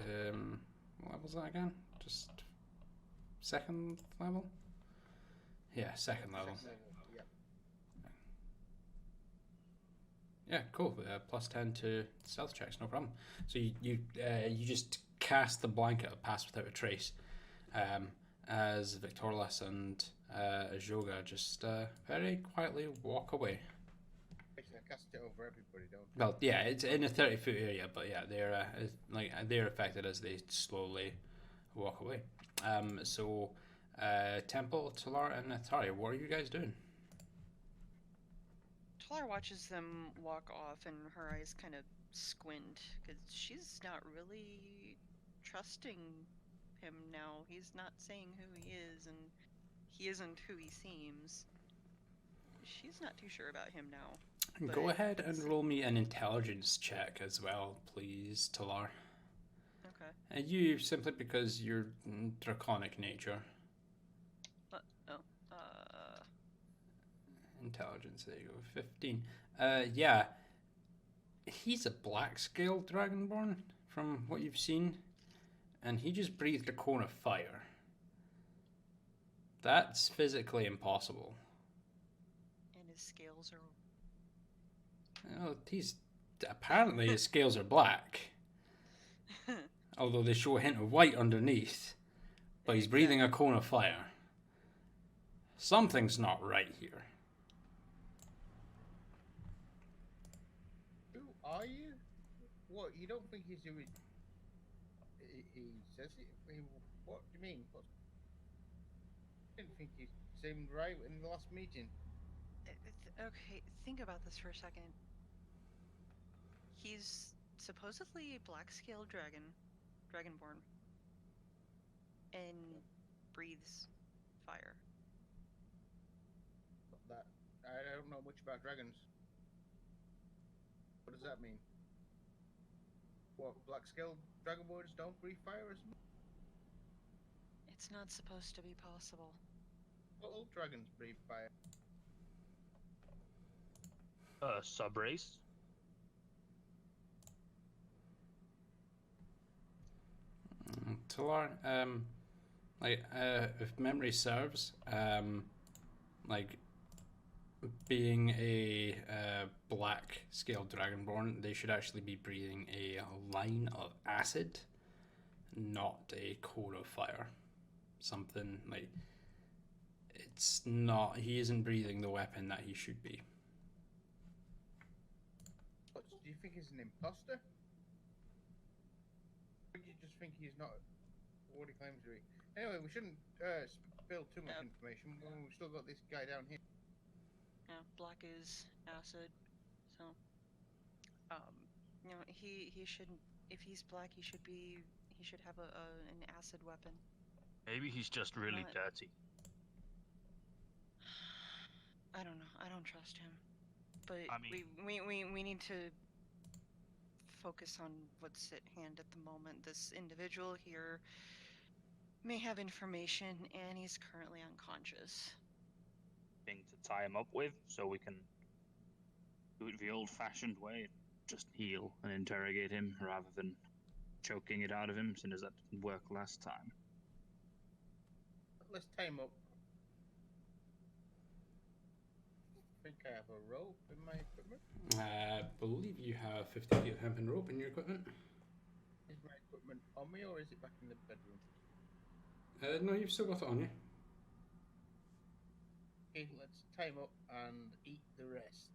What level's that again? Just second level? Yeah, second level. Yeah. Yeah, cool. Plus 10 to stealth checks, no problem. So you just cast the blanket of Pass Without a Trace, as Victorlas and Joga just very quietly walk away. Basically, I cast it over everybody, don't I? Well, yeah, it's in a 30-foot area, but yeah, they're affected as they slowly walk away. So Temple, Talar, and Atari, what are you guys doing? Talar watches them walk off and her eyes kind of squint because she's not really trusting him now. He's not saying who he is and he isn't who he seems. She's not too sure about him now. Go ahead and roll me an intelligence check as well, please, Talar. Okay. And you, simply because you're draconic nature. Intelligence, there you go, 15. Yeah, he's a black scale dragonborn from what you've seen, and he just breathed a cone of fire. That's physically impossible. And his scales are... Well, apparently his scales are black, although they show a hint of white underneath, but he's breathing a cone of fire. Something's not right here. Are you? What, you don't think he's doing... He says it? What do you mean? I didn't think he seemed right in the last meeting. Okay, think about this for a second. He's supposedly a black-scaled dragonborn, and breathes fire. That I don't know much about dragons. What does that mean? What, black-scaled dragonborns don't breathe fire or something? It's not supposed to be possible. Well, all dragons breathe fire. Subrace. Talar, if memory serves, being a black scaled dragonborn, they should actually be breathing a line of acid, not a core of fire. Something like it's not. He isn't breathing the weapon that he should be. What, do you think he's an imposter? Or do you just think he's not what he claims to be? Anyway, we shouldn't spill too much information when we've still got this guy down here. Yeah, black is acid, so you know, he shouldn't. If he's black, he should have an acid weapon. Maybe he's just really Not- dirty. I don't know. I don't trust him. But I mean- we need to focus on what's at hand at the moment. This individual here may have information, and he's currently unconscious. Thing to tie him up with, so we can do it the old-fashioned way, just heal and interrogate him rather than choking it out of him, since that didn't work last time. Let's tie him up. I think I have a rope in my equipment. I believe you have 50 feet of hempen rope in your equipment. Is my equipment on me or is it back in the bedroom? No, you've still got it on you. Okay, let's tie him up and eat the rest.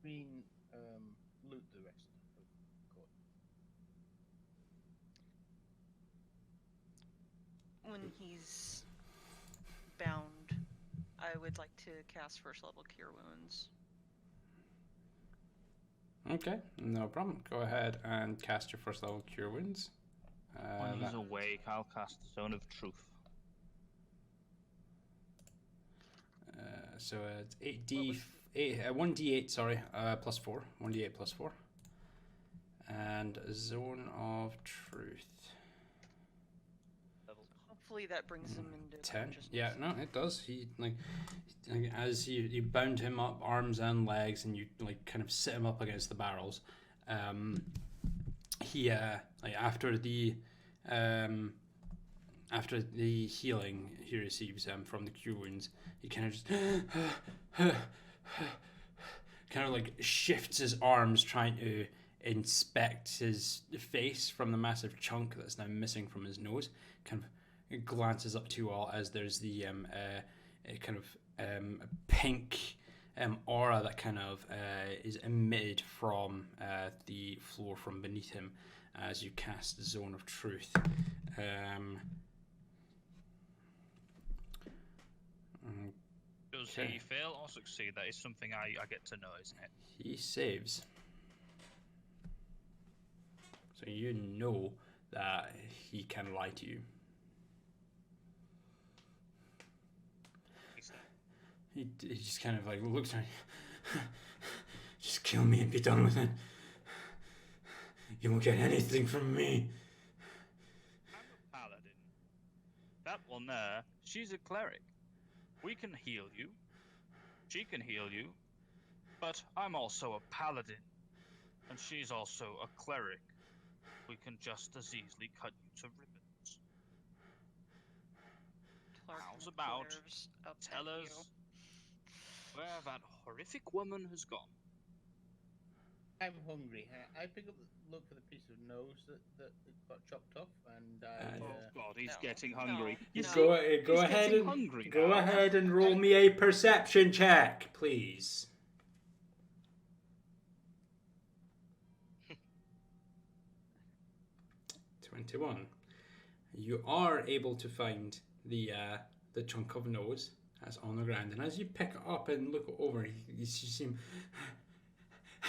Loot the rest, of course. When he's bound, I would like to cast first level cure wounds. Okay, no problem. Go ahead and cast your first level cure wounds. When he's that- awake, I'll cast Zone of Truth. So it's 1d8, sorry, plus 4. 1d8 plus 4. And Zone of Truth. Hopefully that brings him into 10. consciousness. Yeah, no, it does. He as you bound him up, arms and legs, and you like kind of sit him up against the barrels. He after the healing he receives from the cure wounds, he kind of just kind of like shifts his arms, trying to inspect his face from the massive chunk that's now missing from his nose. Kind of glances up to you all as there's the pink aura that kind of is emitted from the floor from beneath him as you cast Zone of Truth. Does Okay. he fail or succeed? That is something I get to know, isn't it? He saves. So you know that he can lie to you. He just kind of like looks at you. Just kill me and be done with it. You won't get anything from me. I'm a paladin. That one there, she's a cleric. We can heal you. She can heal you. But I'm also a paladin. And she's also a cleric. We can just as easily cut you to ribbons. Clark How's and about glares up Tell at us you. where that horrific woman has gone. I'm hungry. I look for the piece of nose that got chopped off, and I. Oh God, he's No, getting no, hungry. You no. see, Go he's ahead getting and hungry go now. ahead and roll me a perception check, please. $21. You are able to find the chunk of nose that's on the ground, and as you pick it up and look over, you see him.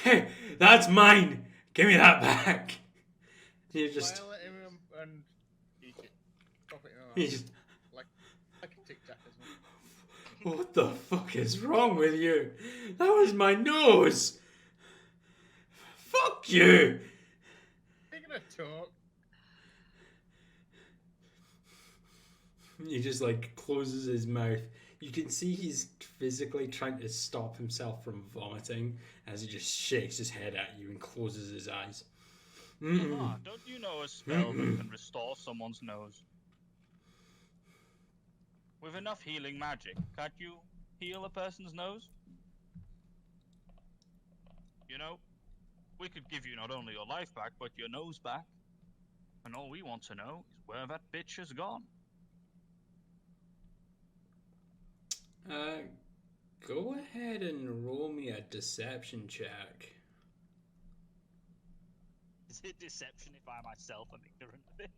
Hey, that's mine. Give me that back. You just, Smile at him and eat it. Drop it in you a just. like a Tic Tac, isn't it? What the fuck is wrong with you? That was my nose. Fuck you. You're gonna talk. He just like closes his mouth. You can see he's physically trying to stop himself from vomiting as he just shakes his head at you and closes his eyes. Ah, don't you know a spell that can restore someone's nose? With enough healing magic, can't you heal a person's nose? You know, we could give you not only your life back, but your nose back. And all we want to know is where that bitch has gone. Go ahead and roll me a deception check. Is it deception if I myself am ignorant of it?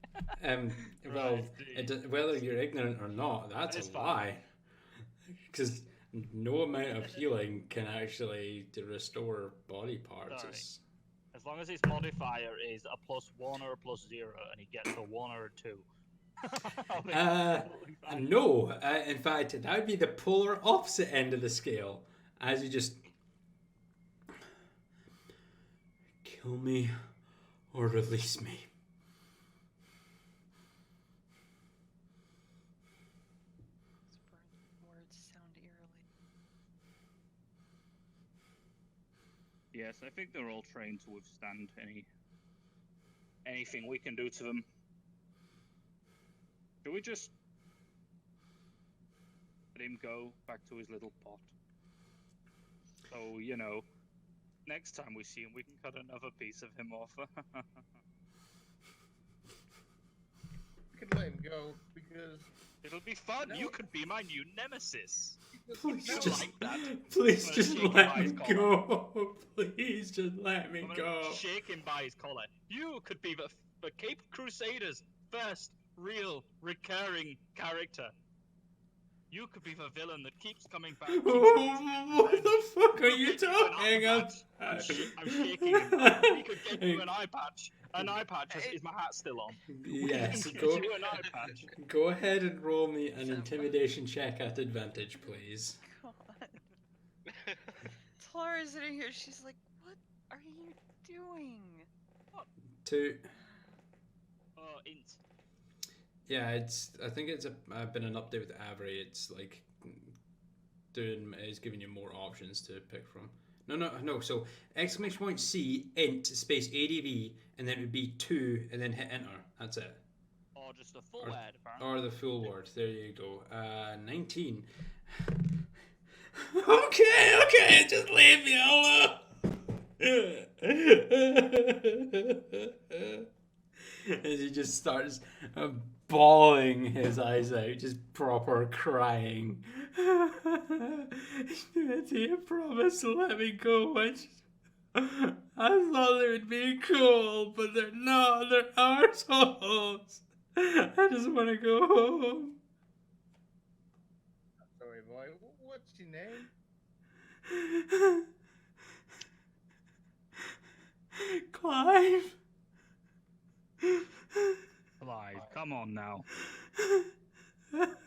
Well, Right. whether you're ignorant or not, that's It's a fine. lie. Because no amount of healing can actually restore body parts. Sorry. It's- As long as his modifier is a +1 or a +0, and he gets a 1 or a 2. I'll be totally fine. No, in fact, that would be the polar opposite end of the scale. As you just kill me or release me. Those words sound eerily. Yes, I think they're all trained to withstand anything we can do to them. Should we just let him go back to his little pot? So, you know, next time we see him, we can cut another piece of him off. We could let him go because It'll be fun. No. You could be my new nemesis. Please You just, like that? please I'm just gonna shake let him me by his go. Please just let me I'm gonna go. shake him by his collar. You could be the Caped Crusaders' first real recurring character. You could be the villain that keeps coming back. Keeps What the fuck are you talking about? I'm shaking him. He could get you an eye patch. An eye patch. Is my hat still on? Yes, He could go, get you an eye patch. go ahead and roll me an intimidation check at advantage, please. God. Talara's sitting here. She's like, "What are you doing?" 2. Int. Yeah, I think it's been an update with Avery. It's like it's giving you more options to pick from. No. So exclamation point C int space ADV and then it would be 2 and then hit enter. That's it. Or just a full word, apparently. Or the full word. There you go. 19. Okay, just leave me alone. As he just starts bawling his eyes out, just proper crying. You promised to let me go. I thought they would be cool, but they're not. They're arseholes. I just want to go home. sorry, boy. What's your name? Clive. Clive, come on now. Don't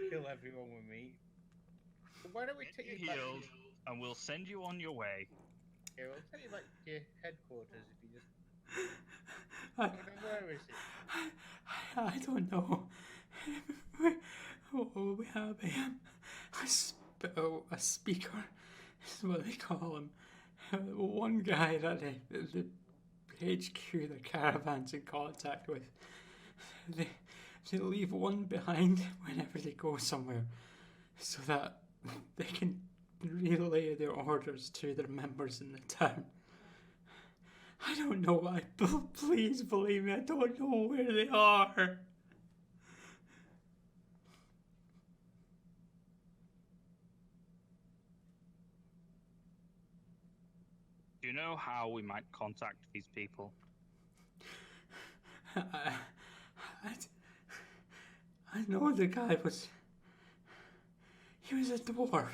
kill everyone with me. Why don't we Get take you you back? healed, and we'll send you on your way. Yeah, we'll take you back to your headquarters if you just. I, Where is it? I don't know. We have a speaker, is what they call him. One guy that the HQ, the caravan's in contact with. They leave one behind whenever they go somewhere, so that they can relay their orders to their members in the town. I don't know why. Please believe me, I don't know where they are. Do you know how we might contact these people? I know the guy was. He was a dwarf.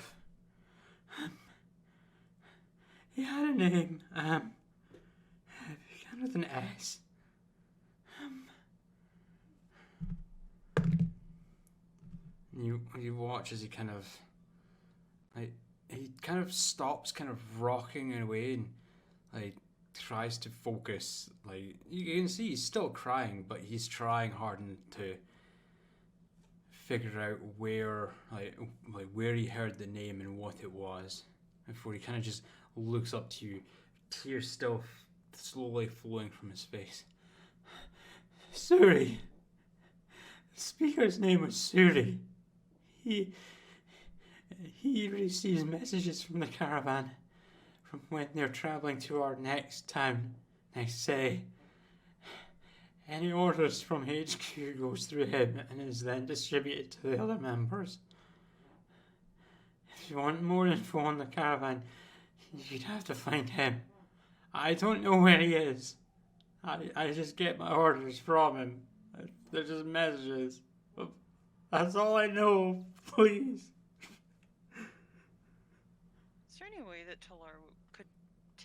He had a name. Began with an S. You watch as he kind of stops, kind of rocking away, and like tries to focus. Like you can see, he's still crying, but he's trying hard to figure out where where he heard the name and what it was. Before he kind of just looks up to you, tears still slowly flowing from his face. Suri. The speaker's name was Suri. he receives messages from the caravan from when they're traveling to our next town, next city. Any orders from HQ goes through him and is then distributed to the other members. If you want more info on the caravan, you'd have to find him. I don't know where he is. I just get my orders from him. They're just messages. That's all I know. Please. Is there any way that Talar could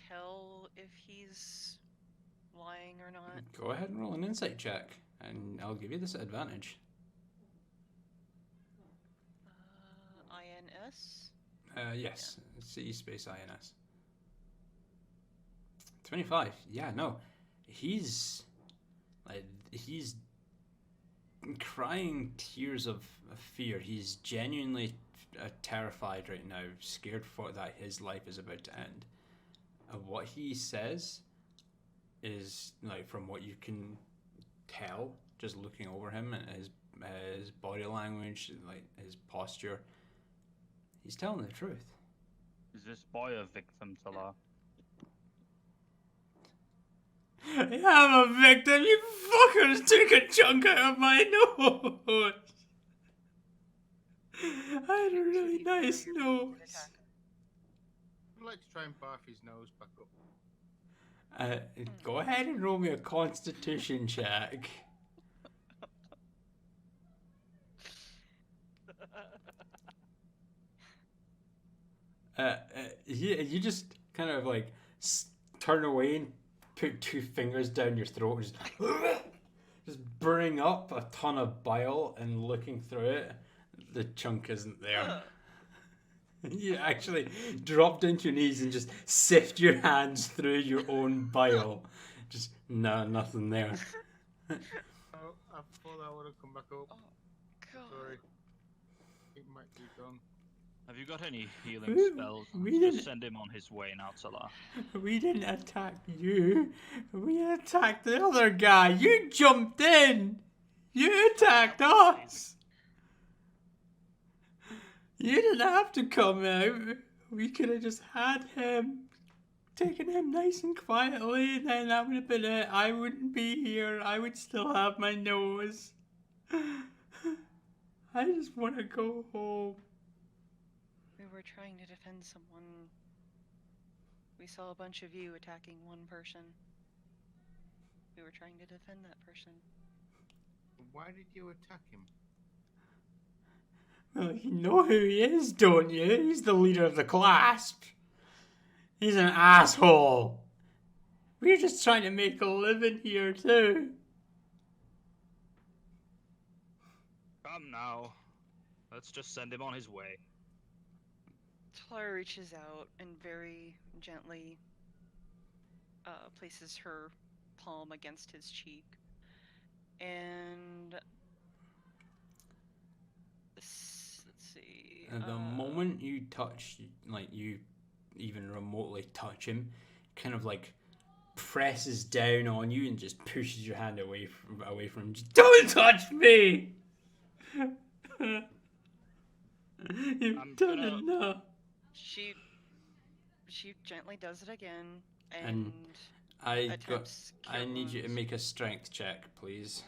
tell if he's lying or not? Go ahead and roll an insight check, and I'll give you this advantage. INS? Yes. C space INS. 25. Yeah, no. He's crying tears of fear. He's genuinely terrified right now, scared for that his life is about to end. And what he says is, like, from what you can tell, just looking over him and his body language, like his posture, he's telling the truth. Is this boy a victim, Talar? I'm a victim. You fuckers took a chunk out of my nose. I had a really nice nose. I'd like to try and barf his nose back up. Go ahead and roll me a Constitution check. You just kind of like turn away and put two fingers down your throat, just burning up a ton of bile, and looking through it, the chunk isn't there. You actually drop down to your knees and just sift your hands through your own bile. Just, no, nothing there. Oh, I thought that would have come back up. Oh, God. Sorry. It might be done. Have you got any healing spells? We Just didn't- send him on his way now, Talar. We didn't attack you. We attacked the other guy. You jumped in. You attacked us. You didn't have to come out. We could have just had him, taken him nice and quietly, and then that would have been it. I wouldn't be here. I would still have my nose. I just want to go home. We were trying to defend someone. We saw a bunch of you attacking one person. We were trying to defend that person. Why did you attack him? Well, you know who he is, don't you? He's the leader of the Clasp. He's an asshole. We're just trying to make a living here, too. Come now. Let's just send him on his way. Talara reaches out and very gently places her palm against his cheek. And let's see. And the moment you touch, like you even remotely touch him, kind of like presses down on you and just pushes your hand away from him. Just, don't touch me! You've done enough. She gently does it again And I attempts cure need you to wounds. make a strength check, please.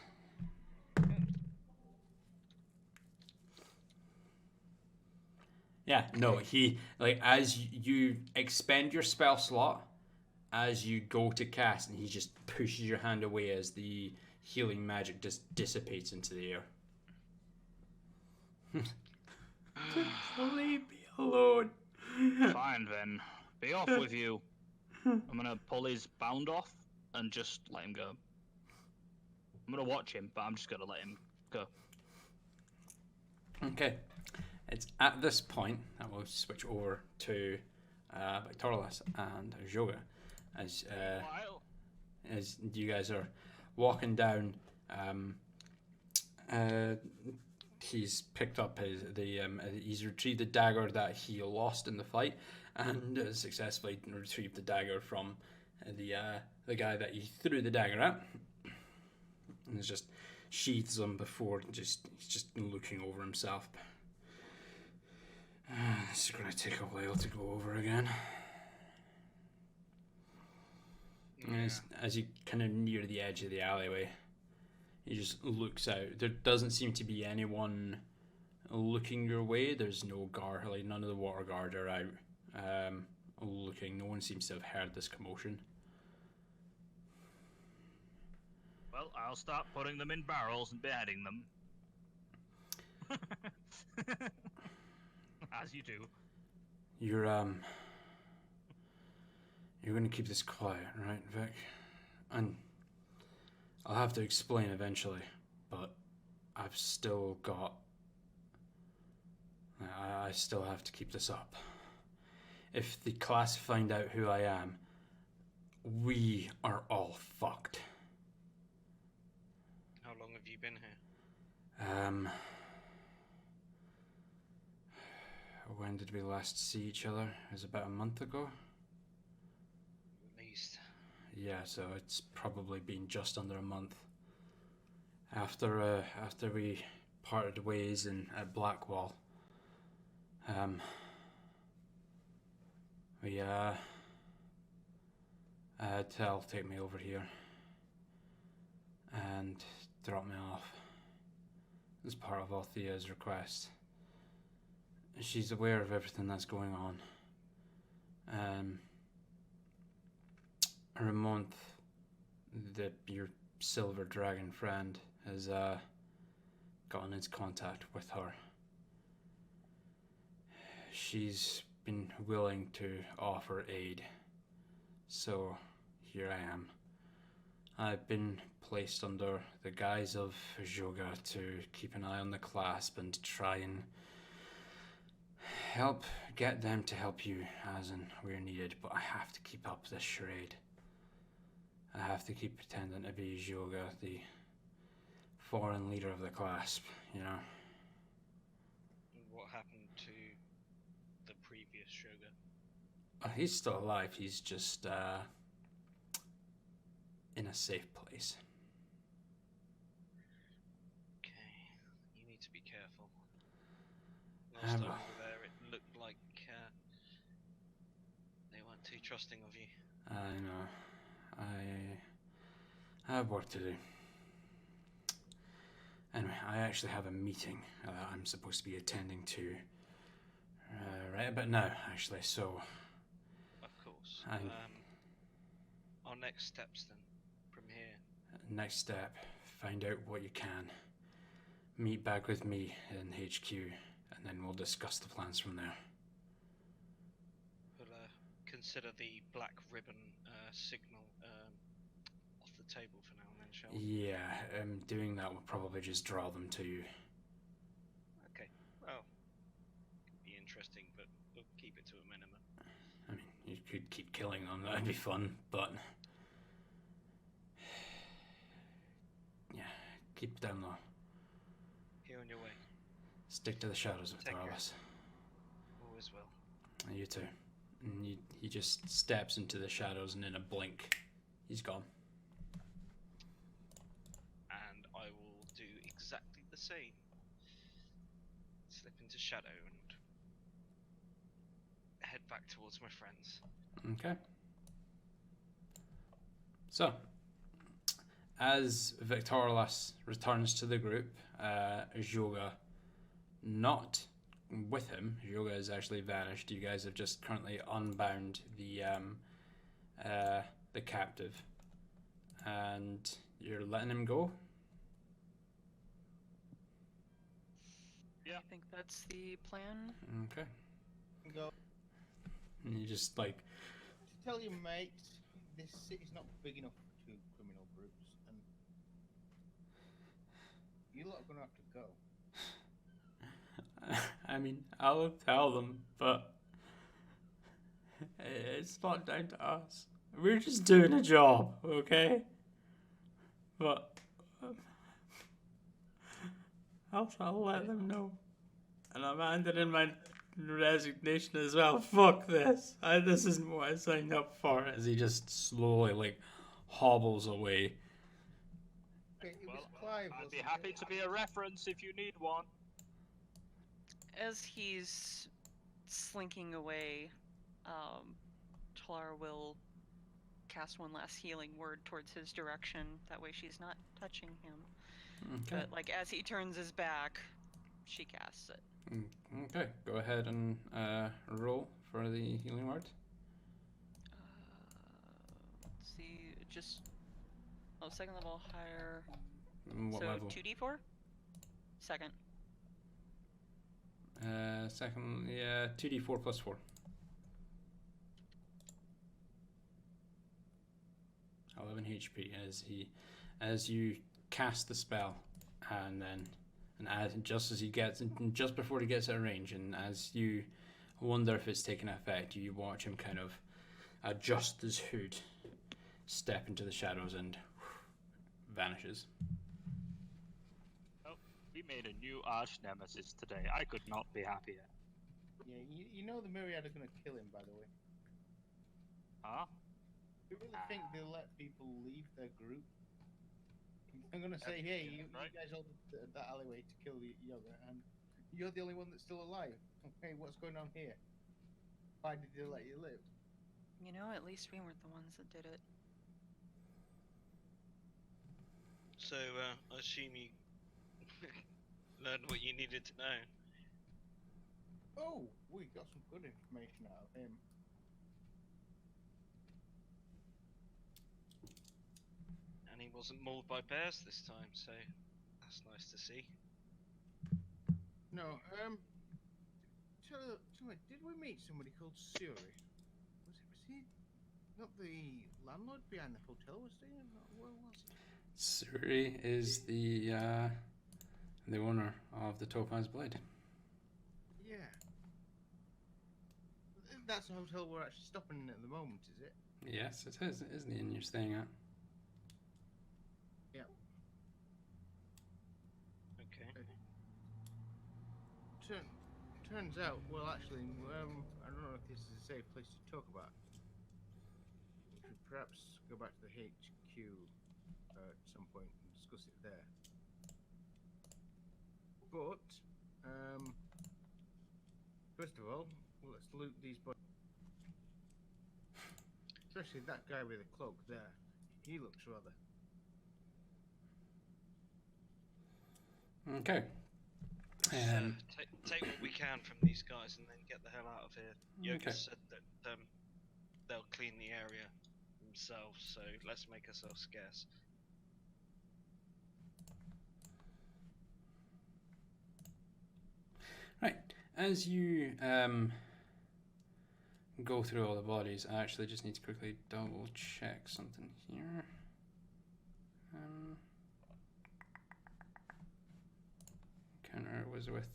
Yeah, no, he, like, as you expend your spell slot, as you go to cast, and he just pushes your hand away as the healing magic just dissipates into the air. Just leave me alone. Fine then. Be off with you. I'm gonna pull his bound off and just let him go. I'm gonna watch him, but I'm just gonna let him go. Okay. It's at this point that we'll switch over to Victorlas and Joga as you guys are walking down. He's picked up he's retrieved the dagger that he lost in the fight, and successfully retrieved the dagger from the guy that he threw the dagger at. And it's just sheathes him before he's just looking over himself. It's gonna take a while to go over again. And as you kind of near the edge of the alleyway, he just looks out. There doesn't seem to be anyone looking your way. There's no guard, like none of the water guard are out looking. No one seems to have heard this commotion. Well, I'll start putting them in barrels and beheading them. As you do. You're gonna keep this quiet, right, Vic? And I'll have to explain eventually, but I've still got... I still have to keep this up. If the Clasp find out who I am, we are all fucked. How long have you been here? When did we last see each other? It was about a month ago. At least. Yeah, so it's probably been just under a month. After we parted ways at Blackwall. We had Tel take me over here and drop me off as part of Althea's request. She's aware of everything that's going on. Ramonth, your silver dragon friend, has gotten into contact with her. She's been willing to offer aid, so here I am. I've been placed under the guise of Joga to keep an eye on the Clasp and try and help get them to help you as and where needed, but I have to keep up this charade. I have to keep pretending to be Joga, the foreign leader of the Clasp, you know. What happened to the previous Shoga? He's still alive, he's just in a safe place. Okay, you need to be careful. Last time you were there, it looked like they weren't too trusting of you. I know. I have work to do. Anyway, I actually have a meeting I'm supposed to be attending to right about now, actually, so... Of course. Our next steps then, from here. Next step, find out what you can. Meet back with me in HQ, and then we'll discuss the plans from there. We'll consider the black ribbon signal off the table for now and then, shall we? Yeah, doing that will probably just draw them to you. Okay, well, could be interesting, but we'll keep it to a minimum. I mean, you could keep killing them, that'd be fun, but... Yeah, keep down low. Here on your way. Stick to the shadows of Take care. Thorlus. All is well. And you too. And he just steps into the shadows, and in a blink, he's gone. And I will do exactly the same. Slip into shadow and head back towards my friends. Okay. So, as Victorlas returns to the group, Joga not with him. Joga has actually vanished. You guys have just currently unbound the captive, and you're letting him go. Yeah. I think that's the plan. Okay. Go. And you just like, To tell your mates, this city's not big enough for two criminal groups, and you lot are gonna have to go. I mean, I'll tell them, but it's not down to us. We're just doing a job, okay? But I'll let them know. And I'm handing in my resignation as well. Fuck this. This isn't what I signed up for. As he just slowly, like, hobbles away. Okay, it was Well, Clive. I'd be wasn't happy it? to be a reference if you need one. As he's slinking away, Talar will cast one last healing word towards his direction. That way she's not touching him. Okay. But like as he turns his back, she casts it. Okay. Go ahead and roll for the healing word. Let's see, just second level higher. What so level? 2d4. Second. Second, yeah, 2d4 plus 4. 11 HP as you cast the spell, and just before he gets out of range, and as you wonder if it's taking effect, you watch him kind of adjust his hood, step into the shadows, and vanishes. Oh, we made a new arch nemesis today. I could not be happier. Yeah, you know the Myriad are gonna kill him, by the way. Huh? Do you really think they'll let people leave their group? I'm gonna say, hey, you guys all did that alleyway to kill the Yoga, and you're the only one that's still alive. Okay, what's going on here? Why did they let you live? You know, at least we weren't the ones that did it. So, I assume you learned what you needed to know. Oh, we got some good information out of him. And he wasn't mauled by bears this time, so that's nice to see. No, tell me, did we meet somebody called Suri? Was he not the landlord behind the hotel we're staying in? Where was he? Suri is the owner of the Topaz Blade. Yeah. That's the hotel we're actually stopping in at the moment, is it? Yes, it is. It is the inn you're staying at. Yeah. Okay. Turns out, well, actually, I don't know if this is a safe place to talk about. We should perhaps go back to the HQ at some point and discuss it there. But, first of all, let's loot these bodies. Especially that guy with the cloak there. He looks rather. Okay. Take what we can from these guys and then get the hell out of here. Yoga Okay. said that they'll clean the area themselves, so let's make ourselves scarce. Right. As you go through all the bodies, I actually just need to quickly double check something here. Counter was with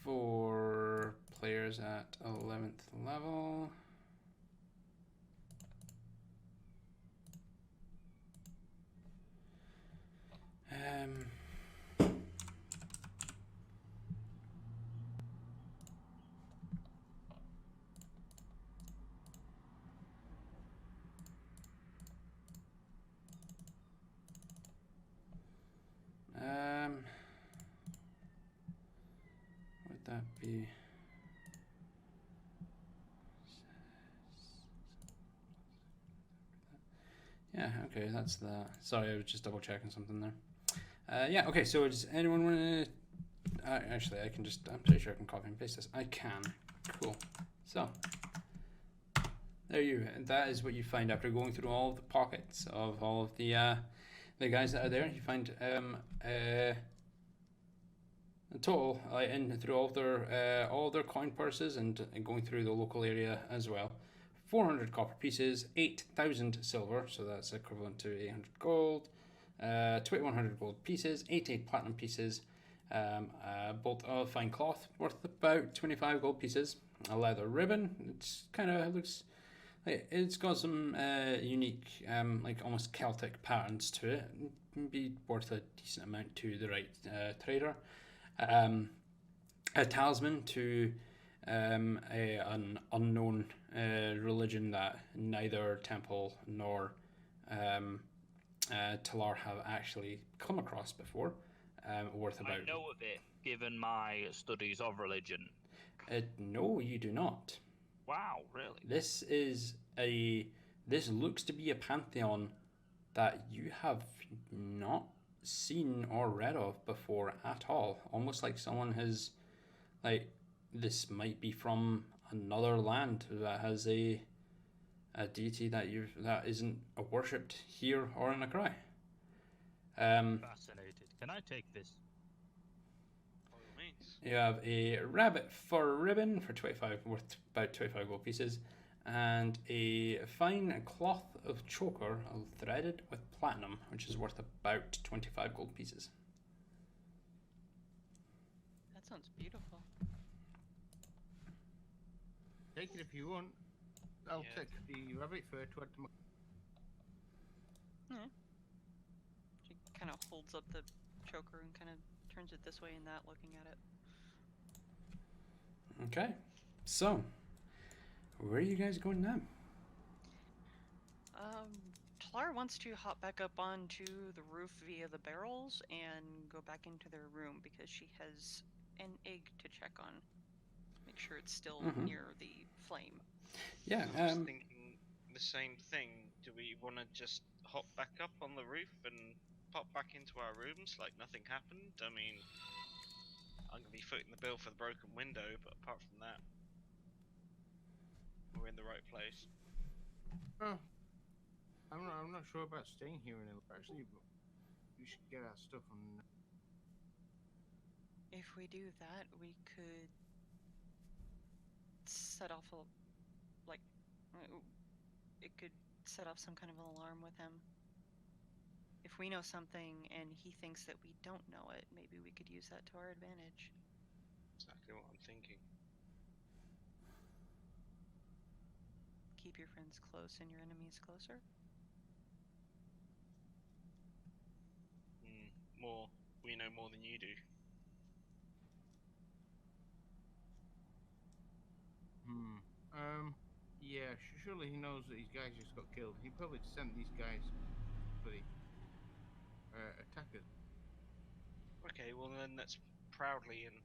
4 players at 11th level. Would that be? Yeah, okay, that's that. Sorry, I was just double checking something there. Yeah, okay, so does anyone want to... actually, I'm pretty sure I can copy and paste this. I can. Cool. So, there that is what you find after going through all of the pockets of all of the guys that are there. You find a total, and through all their coin purses and going through the local area as well. 400 copper pieces, 8,000 silver, so that's equivalent to 800 gold, 2,100 gold pieces, 80 platinum pieces, a bolt of fine cloth worth about 25 gold pieces, a leather ribbon. It's kind of looks like it's got some unique, like almost Celtic patterns to it. It'd be worth a decent amount to the right trader. A talisman to an unknown religion that neither Temple nor Talar have actually come across before. worth about. I know of it, given my studies of religion. No, you do not. Wow, really? This looks to be a pantheon that you have not seen or read of before at all. Almost like someone has, like, this might be from another land that has a deity that isn't worshipped here or in Akrai. Fascinated. Can I take this? By all means. You have a rabbit fur ribbon for 25, worth about 25 gold pieces, and a fine cloth of choker threaded with platinum, which is worth about 25 gold pieces. That sounds beautiful. Take it if you want. I'll Yeah. take the rabbit fur to add to my. She kind of holds up the choker and kind of turns it this way and that, looking at it. Okay, so where are you guys going now? Talar wants to hop back up onto the roof via the barrels and go back into their room because she has an egg to check on. Make sure it's still near the flame. Yeah, I was thinking the same thing. Do we want to just hop back up on the roof and pop back into our rooms like nothing happened? I mean, I'm gonna be footing the bill for the broken window, but apart from that, we're in the right place. Oh, I'm not sure about staying here in actually, but we should get our stuff on. If we do that, we could set off it could set off some kind of an alarm with him. If we know something and he thinks that we don't know it, maybe we could use that to our advantage. Exactly what I'm thinking. Keep your friends close and your enemies closer. We know more than you do. Yeah, surely he knows that these guys just got killed. He probably sent these guys for the attackers. Okay, well then let's proudly and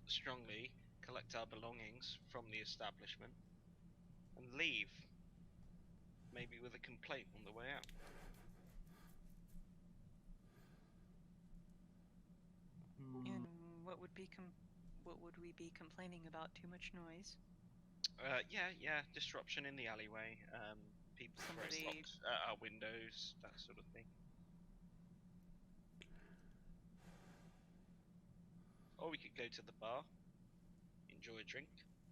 strongly collect our belongings from the establishment and leave. Maybe with a complaint on the way out. And what would we be complaining about? Too much noise? Yeah, disruption in the alleyway. People throwing rocks at our windows, that sort of thing. Or we could go to the bar, enjoy a drink,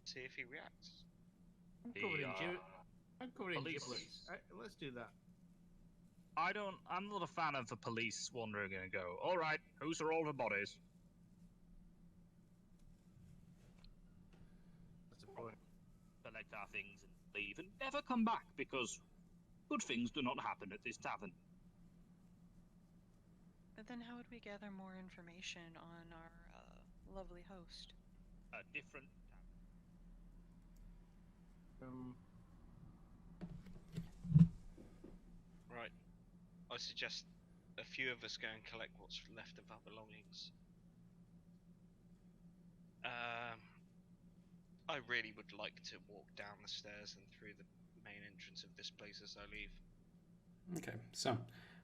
see if he reacts. I'm covered in police. giblets. Let's do that. I'm not a fan of the police wandering and go, alright, who's are all the bodies? That's the point. Collect our things and leave and never come back because good things do not happen at this tavern. But then how would we gather more information on our lovely host? A different Right. I suggest a few of us go and collect what's left of our belongings. I really would like to walk down the stairs and through the main entrance of this place as I leave. Okay, so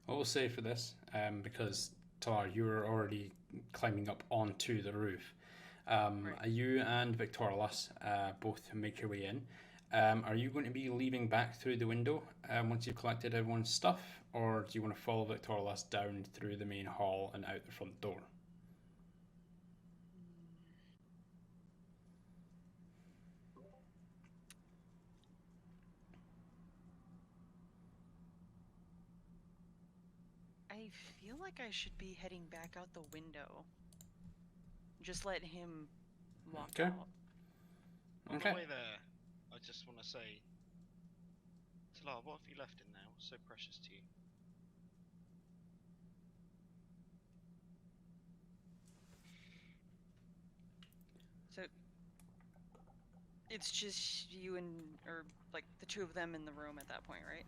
what we'll say for this, because Talar, you were already climbing up onto the roof. Right. You and Victorious both make your way in. Are you going to be leaving back through the window once you've collected everyone's stuff, or do you want to follow Victorious down through the main hall and out the front door? I feel like I should be heading back out the window. Just let him walk Okay. out. On Okay. the way there, I just want to say, Talar, what have you left in there? What's so precious to you? So it's just you and, or like the two of them in the room at that point, right?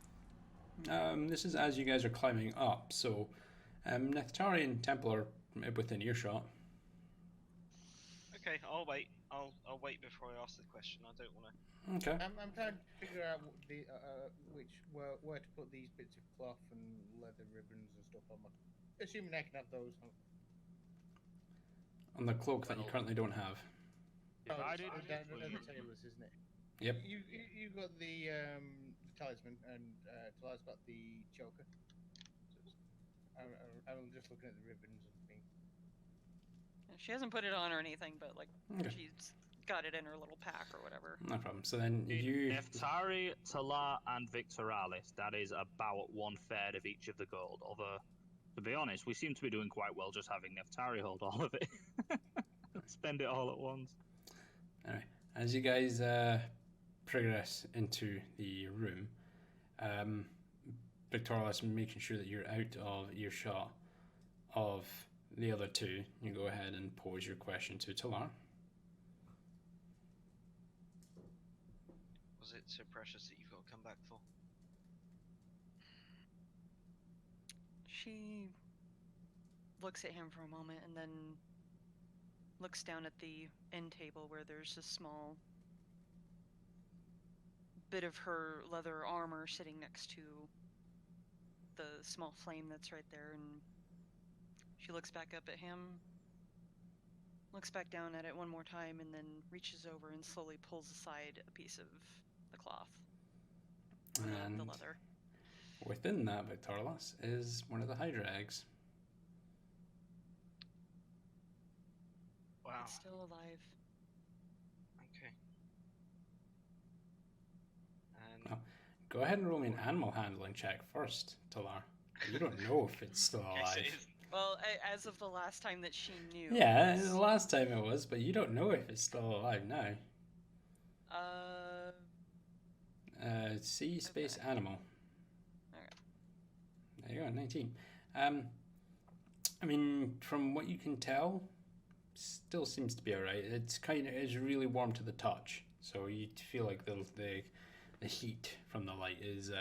This is as you guys are climbing up, so Nektari and Temple are within earshot. Okay, I'll wait. I'll wait before I ask the question. I don't want to. Okay. I'm trying to figure out what the where to put these bits of cloth and leather ribbons and stuff on my. Assuming I can have those. On the cloak that you Well, currently don't have. Divided Down between- at the tailors, isn't it? Yep. You got the talisman, and Talar's got the choker. So I'm just looking at the ribbons and things. She hasn't put it on or anything, but like Okay. she's got it in her little pack or whatever. No problem. So then you. Neftari, Talar, and Victoralis. That is about 1/3 of each of the gold. Although, to be honest, we seem to be doing quite well just having Neftari hold all of it. Spend it all at once. Anyway, as you guys progress into the room, Victoria's making sure that you're out of earshot of the other two. You go ahead and pose your question to Talar. Was it so precious that you've got to come back for? She looks at him for a moment and then looks down at the end table where there's a small bit of her leather armor sitting next to the small flame that's right there, and she looks back up at him, looks back down at it one more time, and then reaches over and slowly pulls aside a piece of the cloth. And the leather. within that, Victorialis, is one of the Hydra eggs. Wow. It's still alive. Okay. And Oh. Go ahead and roll me an animal handling check first, Talar. You don't know if it's still yes, alive. it is. Well, as of the last time that she knew. Yeah, it's- the last time it was, but you don't know if it's still alive now. Sea space Okay. animal. Alright. There you go, 19. I mean, from what you can tell, still seems to be alright. It's really warm to the touch, so you feel like the heat from the light is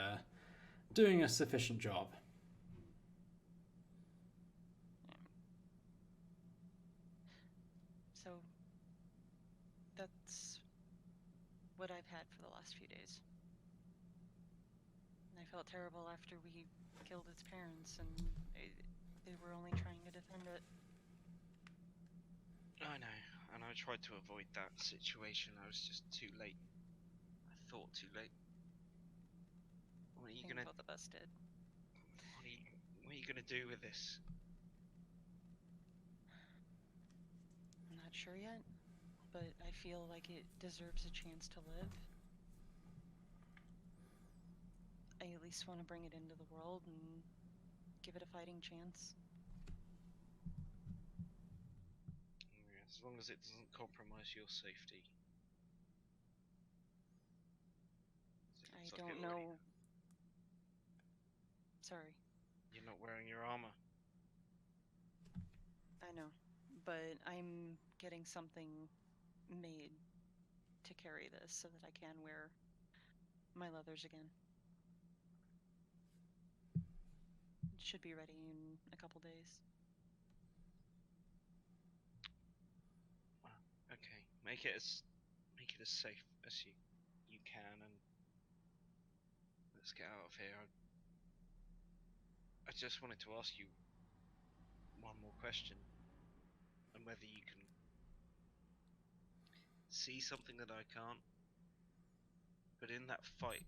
doing a sufficient job. So that's what I've had for the last few days. And I felt terrible after we killed its parents, and they were only trying to defend it. I know, and I tried to avoid that situation. I was just too late. I thought too late. What are you I think gonna? both of us did. What are you gonna do with this? I'm not sure yet, but I feel like it deserves a chance to live. I at least want to bring it into the world and give it a fighting chance. Yeah, as long as it doesn't compromise your safety. It I looks like don't it already- know. Sorry, You're not wearing your armor. I know, but I'm getting something made to carry this so that I can wear my leathers again. It should be ready in a couple days. Okay, make it as safe as you can, and let's get out of here. I just wanted to ask you one more question, and whether you can see something that I can't. But in that fight,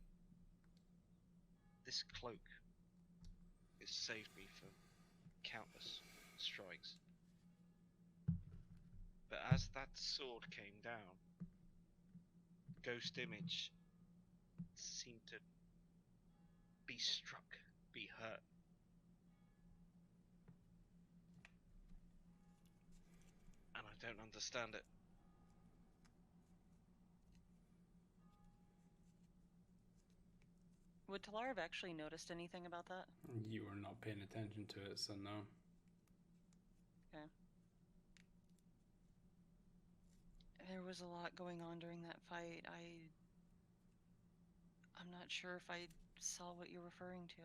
this cloak has saved me from countless strikes. But as that sword came down, Ghost Image seemed to be struck, be hurt. And I don't understand it. Would Talar have actually noticed anything about that? You were not paying attention to it, so no. There was a lot going on during that fight. I'm not sure if I saw what you're referring to.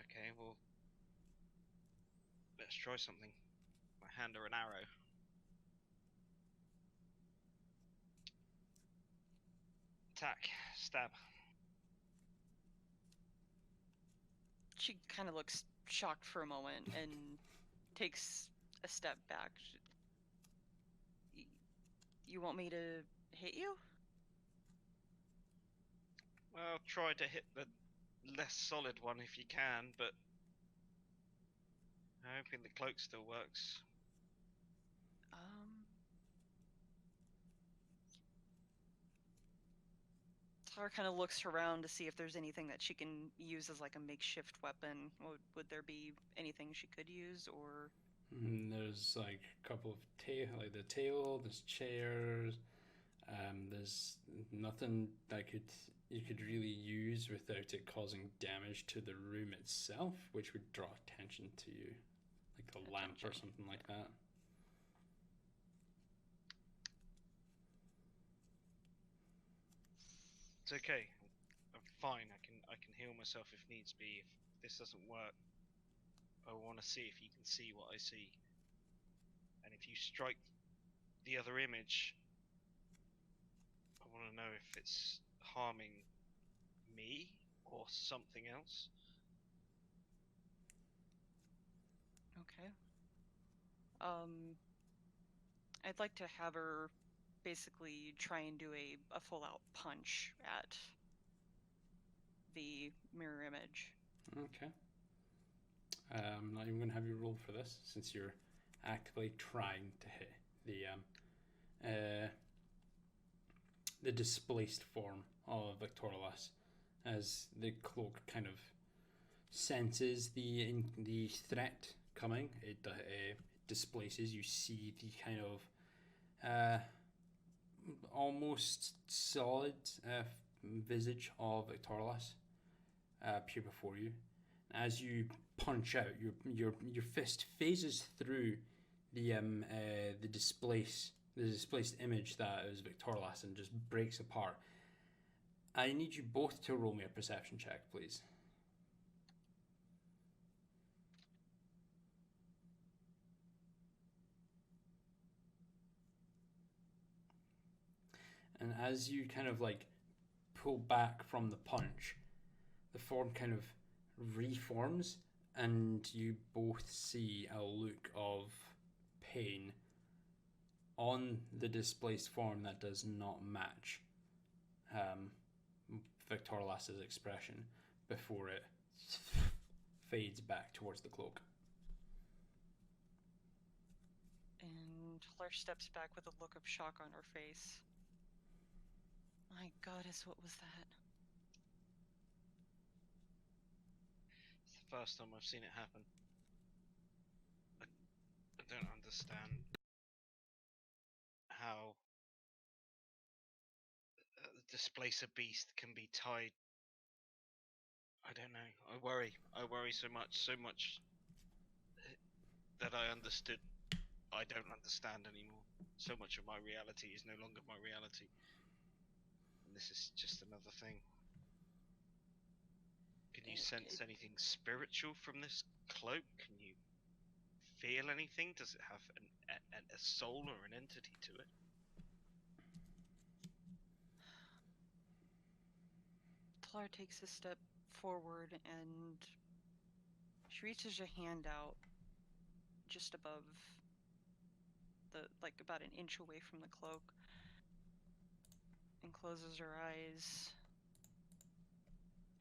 Okay, well, Let's try something. My hand or an arrow. Attack. Stab. She kind of looks shocked for a moment and takes a step back. You want me to hit you? Well, try to hit the less solid one if you can, but I'm hoping the cloak still works. Tara kind of looks around to see if there's anything that she can use as like a makeshift weapon. Would there be anything she could use, or? There's like a couple of like the table. There's chairs. There's nothing that you could really use without it causing damage to the room itself, which would draw attention to you, like a lamp or something like that. It's okay. I'm fine. I can heal myself if needs be. If this doesn't work, I want to see if you can see what I see. And if you strike the other image, I want to know if it's harming me or something else. Okay. I'd like to have her basically try and do a full-out punch at the mirror image. Okay. I'm not even going to have you roll for this, since you're actively trying to hit the displaced form of Victorlas, as the cloak kind of senses the threat coming. It displaces. You see the kind of almost solid visage of Victorlas appear before you. As you punch out, your fist phases through the displaced image that is Victorlas and just breaks apart. I need you both to roll me a perception check, please. And as you kind of like pull back from the punch, the form kind of reforms, and you both see a look of pain on the displaced form that does not match Victorlas's expression before it fades back towards the cloak. And Claire steps back with a look of shock on her face. My goddess, what was that? It's the first time I've seen it happen. I don't understand how displace a beast can be tied. I don't know. I worry so much that I understood. I don't understand anymore. So much of my reality is no longer my reality. And this is just another thing. Can you sense anything spiritual from this cloak? Can you feel anything? Does it have a soul or an entity to it? Tlar takes a step forward and she reaches a hand out just above like about an inch away from the cloak, and closes her eyes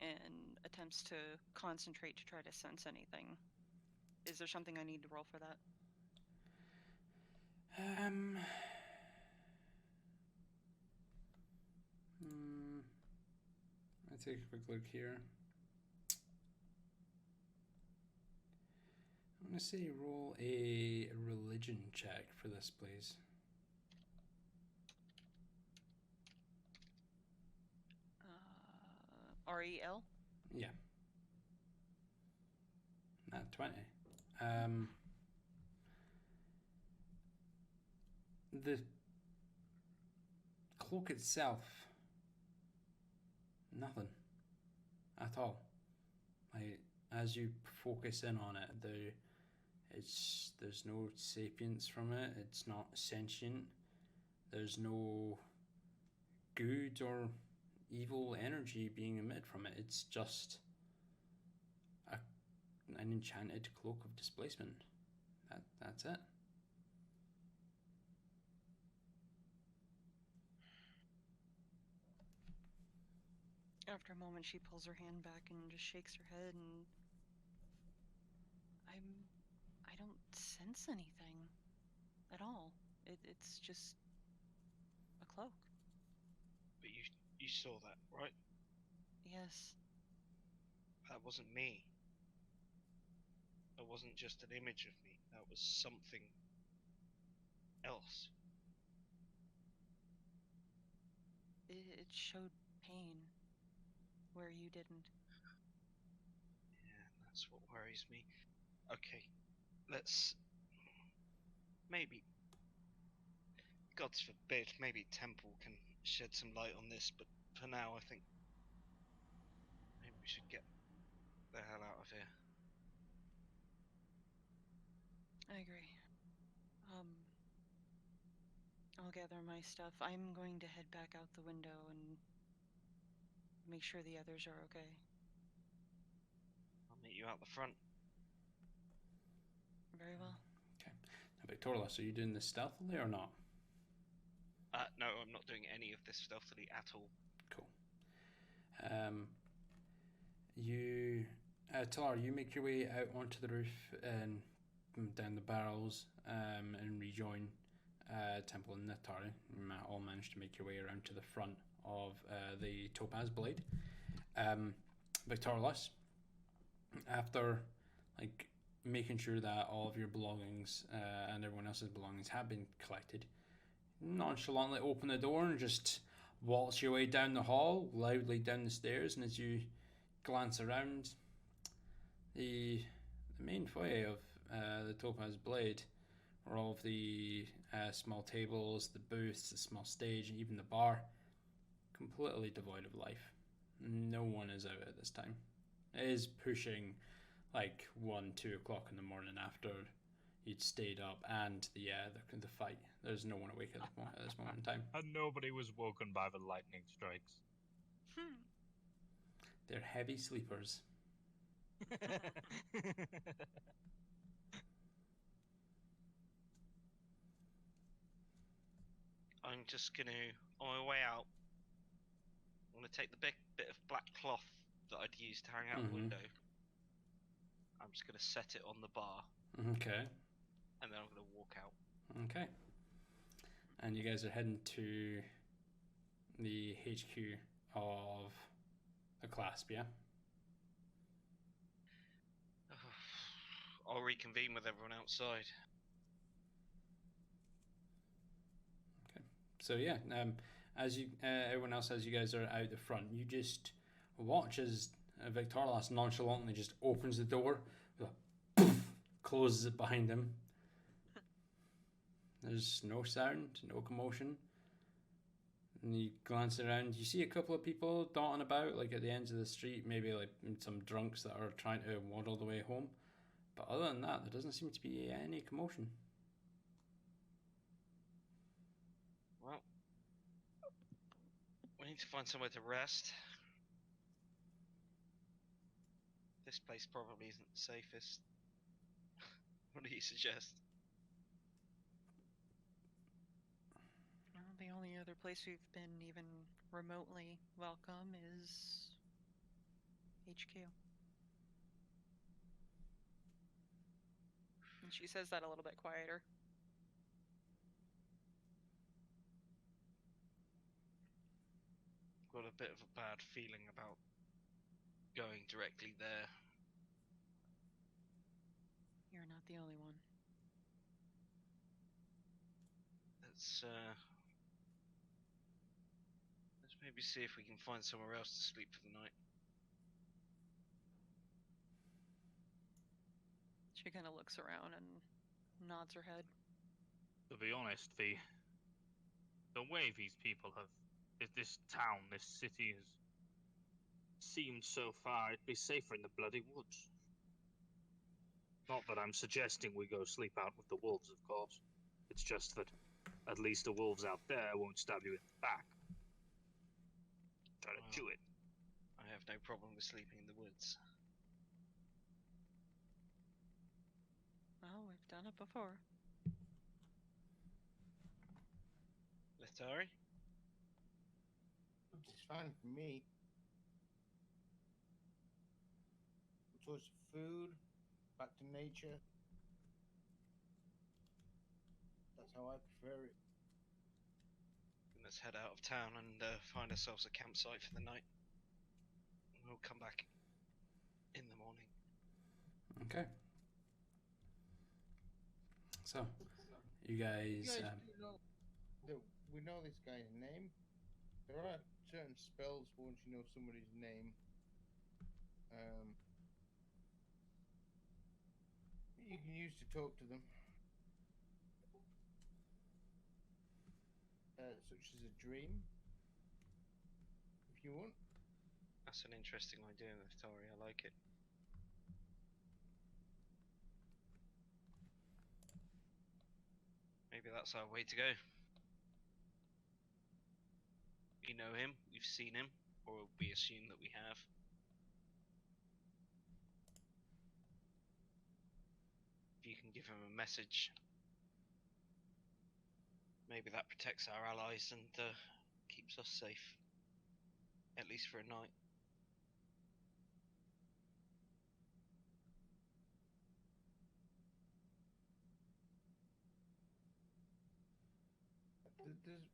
and attempts to concentrate to try to sense anything. Is there something I need to roll for that? I'll take a quick look here. I'm going to say roll a religion check for this, please. REL? Yeah. Not 20. The cloak itself, nothing at all. As you focus in on it, there's no sapience from it. It's not sentient. There's no good or evil energy being emitted from it. It's just an enchanted cloak of displacement. That's it. After a moment, she pulls her hand back and just shakes her head, and I don't sense anything at all. It's just a cloak. But you saw that, right? Yes. That wasn't me. That wasn't just an image of me. That was something else. It showed pain where you didn't. Yeah, that's what worries me. Okay, let's... Maybe... God forbid, maybe Temple can shed some light on this, but for now I think... maybe we should get the hell out of here. I agree. I'll gather my stuff. I'm going to head back out the window and make sure the others are okay. I'll meet you out the front. Very well. Okay. Now, Victoria, so are you doing this stealthily or not? No, I'm not doing any of this stealthily at all. Cool. You, Talar, you make your way out onto the roof and down the barrels, and rejoin Temple and Natari. You all managed to make your way around to the front of the Topaz Blade. Victorious, after like making sure that all of your belongings and everyone else's belongings have been collected, nonchalantly open the door and just waltz your way down the hall, loudly down the stairs, and as you glance around the main foyer of the Topaz Blade, where all of the small tables, the booths, the small stage, and even the bar, completely devoid of life. No one is out at this time. It is pushing like 1, 2 o'clock in the morning after you'd stayed up and the fight. There's no one awake at this moment in time. And nobody was woken by the lightning strikes. They're heavy sleepers. I'm just gonna, on my way out, I'm gonna take the big bit of black cloth that I'd used to hang out the window. I'm just gonna set it on the bar. Okay. And then I'm gonna walk out. Okay. And you guys are heading to the HQ of the Clasp, yeah? I'll reconvene with everyone outside. Okay. So yeah, as you everyone else, as you guys are out the front, you just watch as Victorious nonchalantly just opens the door, closes it behind him. There's no sound, no commotion. And you glance around, you see a couple of people dotting about, like at the ends of the street, maybe like some drunks that are trying to waddle the way home. But other than that, there doesn't seem to be any commotion. Well, we need to find somewhere to rest. This place probably isn't the safest. What do you suggest? Well, the only other place we've been even remotely welcome is HQ. And she says that a little bit quieter. Got a bit of a bad feeling about going directly there. You're not the only one. Let's maybe see if we can find somewhere else to sleep for the night. She kind of looks around and nods her head. To be honest, the way these people have, this town, this city has seemed so far, it'd be safer in the bloody woods. Not that I'm suggesting we go sleep out with the wolves, of course. It's just that at least the wolves out there won't stab you in the back. Try to chew it. I have no problem with sleeping in the woods. Well, we've done it before. Letari? It's fine for me. Choice of food, back to nature. That's how I prefer it. Let's head out of town and find ourselves a campsite for the night. We'll come back in the morning. Okay. So, you guys. You guys do know that we know this guy's name. There are certain spells once you know somebody's name. You can use to talk to them. Such as a dream. If you want. That's an interesting idea, Letari. I like it. Maybe that's our way to go. We know him, we've seen him, or we assume that we have. If you can give him a message, maybe that protects our allies and keeps us safe. At least for a night. There's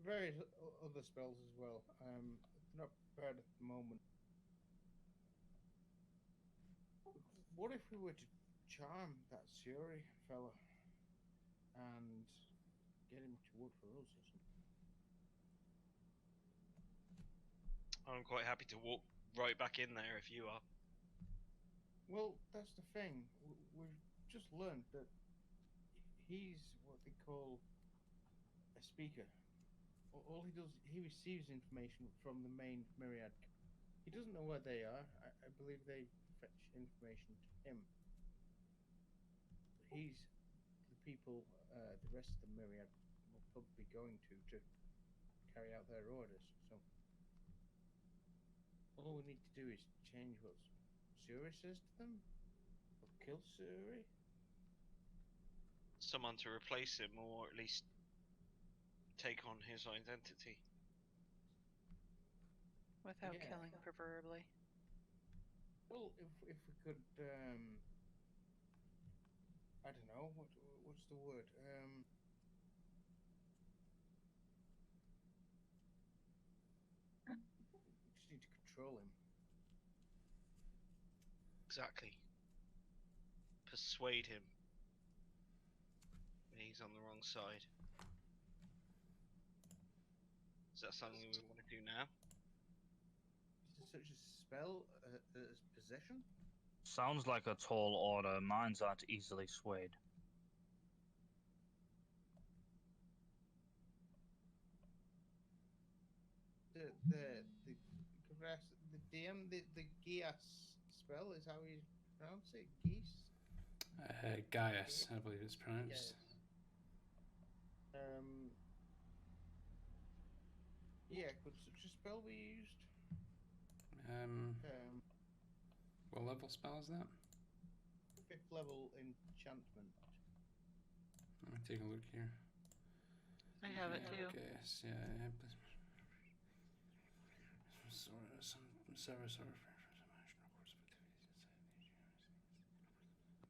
various other spells as well. They're not bad at the moment. What if we were to charm that Suri fella and get him to work for us or something? I'm quite happy to walk right back in there if you are. Well, that's the thing. We've just learned that he's what they call a speaker. All he does, he receives information from the main myriad. He doesn't know where they are. I believe they fetch information to him. He's the people the rest of the myriad will probably be going to carry out their orders. So all we need to do is change what Suri says to them, or kill Suri. Someone to replace him, or at least take on his identity. Without Yeah. killing, preferably. Well, if we could, I don't know what's the word. We just need to control him. Exactly. Persuade him. He's on the wrong side. Is that something we want to do now? Is there such a spell as possession? Sounds like a tall order. Minds aren't easily swayed. The DM the Gias spell is how you pronounce it. Geese. Gaius, I believe it's pronounced. Yeah, could such a spell be used? What level spell is that? 5th level enchantment. Let me take a look here. I have it too. Gaius, yeah.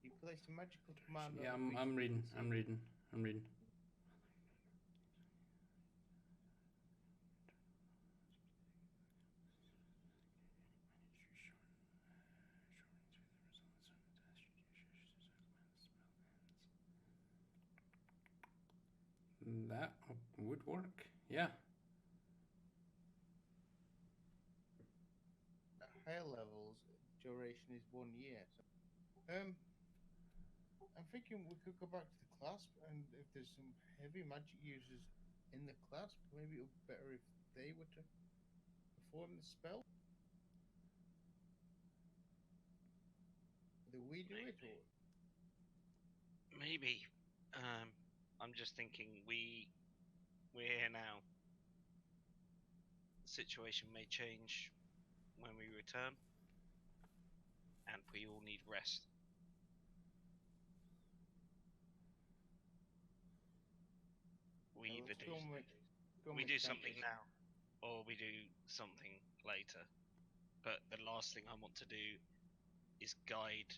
You place a magical command. Yeah, on a I'm reading. creature I'm reading. I'm reading. That would work. Yeah. At higher levels, duration is 1 year. So, I'm thinking we could go back to the Clasp, and if there's some heavy magic users in the Clasp, maybe it would be better if they were to perform the spell. Do we do it, or Maybe. I'm just thinking we're here now. The situation may change when we return, and we all need rest. We Yeah, either let's go and make do camp something this. now, or we do something later. But the last thing I want to do is guide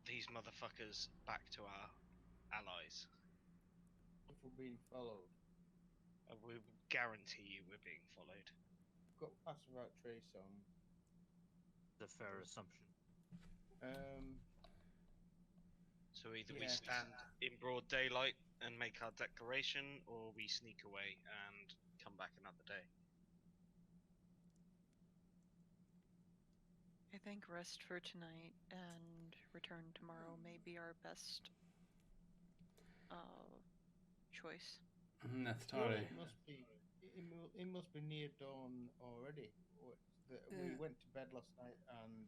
these motherfuckers back to our allies. If we're being followed, We guarantee you we're being followed. got pass without trace on. It's a fair assumption. So either we Yeah. stand in broad daylight and make our declaration, or we sneak away and come back another day. I think rest for tonight and return tomorrow may be our best choice. Well, Neftari. it must be. It must be near dawn already. We went to bed last night and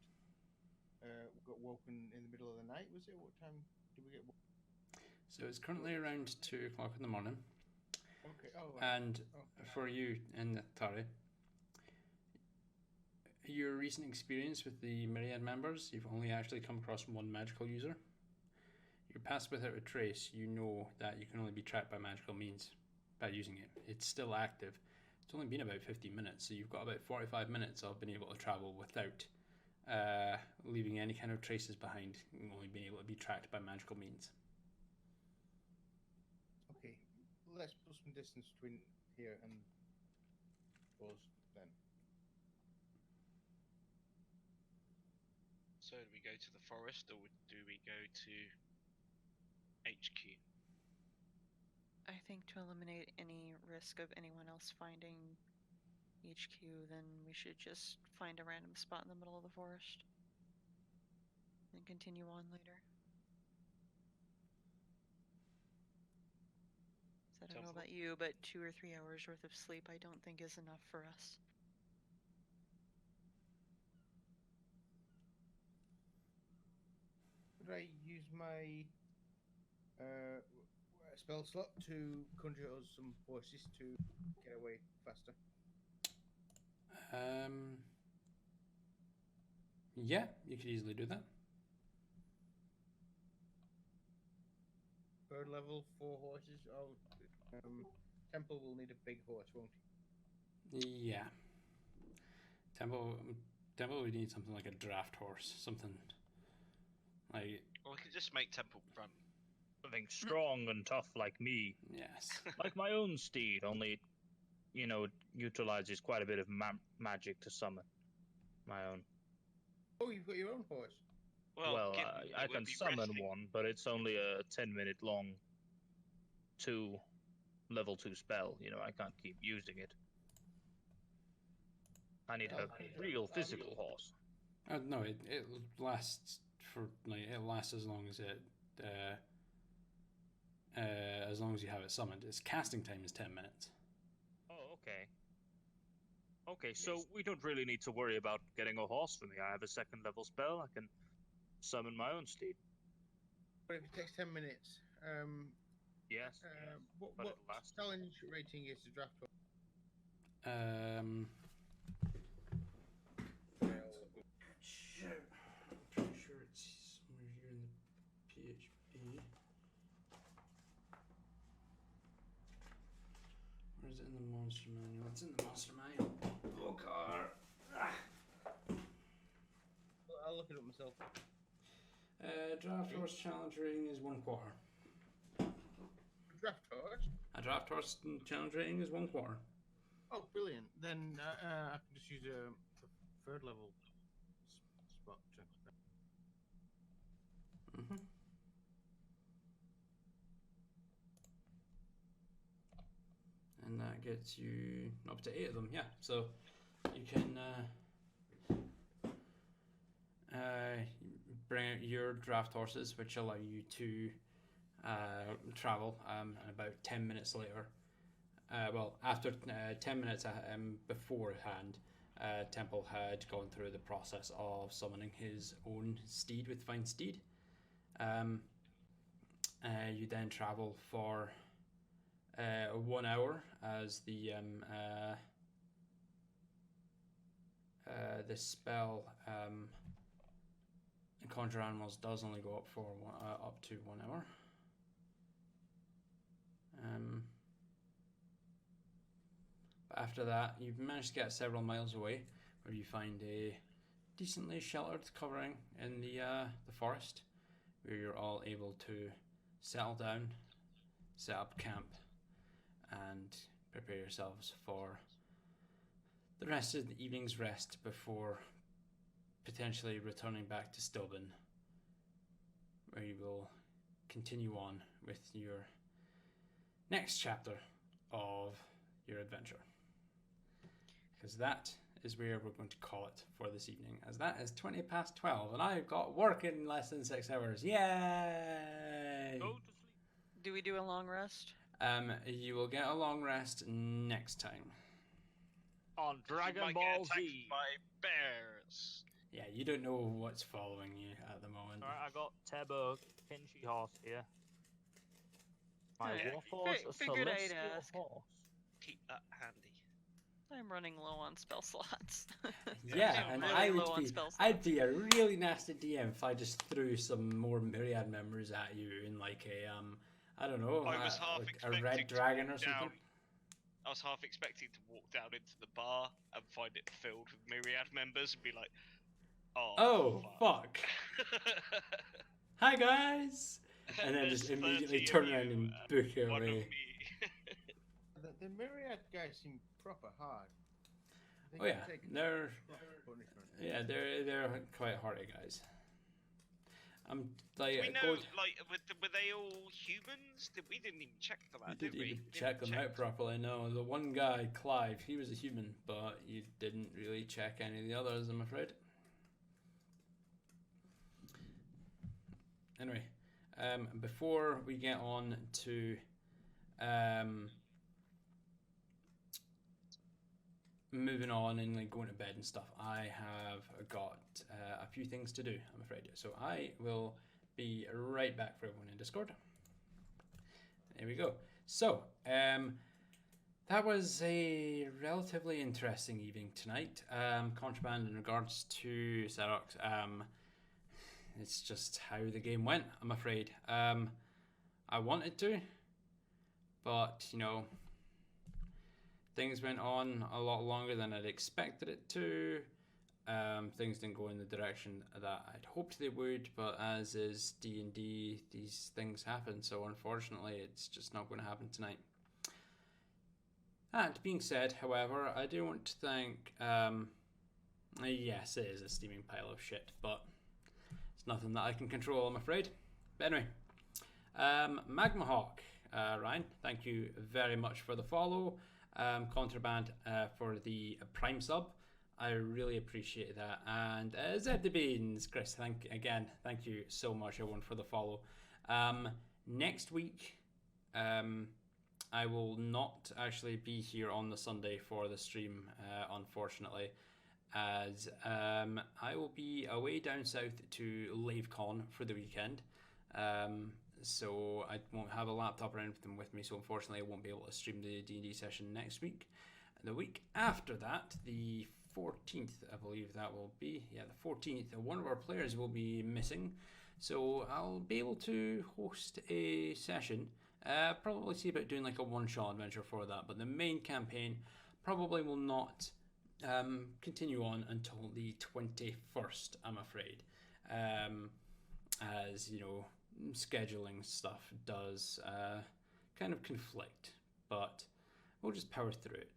got woken in the middle of the night. Was it? What time did we get? So it's currently around 2 o'clock in the morning. Okay. Oh. Right. And for you in Neftari, your recent experience with the Myriad members, you've only actually come across one magical user. You're passed without a trace. You know that you can only be tracked by magical means by using it. It's still active. It's only been about 15 minutes, so you've got about 45 minutes of being able to travel without leaving any kind of traces behind, only being able to be tracked by magical means. Okay. Let's put some distance between here and us then. So do we go to the forest, or do we go to HQ? I think to eliminate any risk of anyone else finding HQ, then we should just find a random spot in the middle of the forest and continue on later. So I don't know about you, but 2 or 3 hours worth of sleep I don't think is enough for us. Could I use my spell slot to conjure us some horses to get away faster? Yeah, you could easily do that. Third level, 4 horses. Oh, Temple will need a big horse, won't he? Yeah. Temple would need something like a draft horse, something like. Or we could just make Temple run. Something strong and tough like me. Yes. Like my own steed, only, utilizes quite a bit of magic to summon. My own. Oh, you've got your own horse. Well, given that I we'll can be summon resting- one, but it's only a 10-minute long level 2 spell. I can't keep using it. I need a real physical horse. No, it lasts for it lasts as long as you have it summoned. Its casting time is 10 minutes. Oh, okay. Okay, so we don't really need to worry about getting a horse for me. I have a 2nd level spell. I can summon my own steed. But if it takes 10 minutes, Yes. what but it'll last. challenge rating is the draft horse? Shit. I'm pretty sure it's somewhere here in the PHP. Or is it in the monster manual? It's in the monster manual. Bokar. I'll look it up myself. Draft horse challenge rating is 1 quarter. Draft horse? A draft horse challenge rating is 1 quarter. Oh, brilliant. Then I can just use a 3rd level spot. Mm-hmm. And that gets you up to 8 of them, yeah. So you can bring out your draft horses, which allow you to travel. And about 10 minutes later, after 10 minutes beforehand, Temple had gone through the process of summoning his own steed with Find Steed. You then travel for 1 hour as the spell Conjure Animals does only go up for up to 1 hour. But after that, you've managed to get several miles away, where you find a decently sheltered covering in the forest, where you're all able to settle down, set up camp, and prepare yourselves for the rest of the evening's rest before potentially returning back to Stillben, where you will continue on with your next chapter of your adventure. Because that is where we're going to call it for this evening, as that is 20 past 12 and I've got work in less than 6 hours. Yay! Go to sleep. Do we do a long rest? You will get a long rest next time. On Dragon might Ball get attacked Z. by bears. Yeah, you don't know what's following you at the moment. Alright, I got Tebo Pinchy Horse here. My Yeah, Warforged a figured I'd Celestial ask. Horse. Keep that handy. I'm running low on spell slots. Yeah, and Really I low would on be, spell slots. I'd be a really nasty DM if I just threw some more myriad members at you in like a I don't know, I was half like a expecting red to dragon or walk something. down. I was half expecting to walk down into the bar and find it filled with myriad members and be like, Oh fuck! Hi guys! And then There's just immediately 30 of turn you around and book your one of way. me. The myriad guys seem proper hard. They Oh can yeah, take they're proper punishment. yeah they're quite hearty guys. I'm like Do we know, going- like, were they all humans? We didn't even check for You that, did didn't we? even Didn't check them check. out properly. No, the one guy, Clive, he was a human, but you didn't really check any of the others, I'm afraid. Anyway, before we get on to moving on and like going to bed and stuff, I have got a few things to do, I'm afraid. So I will be right back for everyone in Discord. There we go. So, that was a relatively interesting evening tonight. Contraband in regards to Xerox. It's just how the game went, I'm afraid. I wanted to, but, you know, things went on a lot longer than I'd expected it to. Things didn't go in the direction that I'd hoped they would, but as is D&D, these things happen, so unfortunately it's just not going to happen tonight. That being said, however, I do want to thank, yes, it is a steaming pile of shit, but it's nothing that I can control, I'm afraid. But anyway, Magmahawk, Ryan, thank you very much for the follow. Contraband for the Prime sub. I really appreciate that. And Zed the Beans, Chris, thank you so much everyone for the follow. Next week, I will not actually be here on the Sunday for the stream, unfortunately, as I will be away down south to LaveCon for the weekend. So I won't have a laptop or anything with me, so unfortunately I won't be able to stream the D&D session next week. The week after that, the 14th, I believe that will be. Yeah, the 14th. One of our players will be missing, so I'll be able to host a session. Probably see about doing like a one-shot adventure for that, but the main campaign probably will not continue on until the 21st, I'm afraid. As, you know, scheduling stuff does kind of conflict, but we'll just power through it.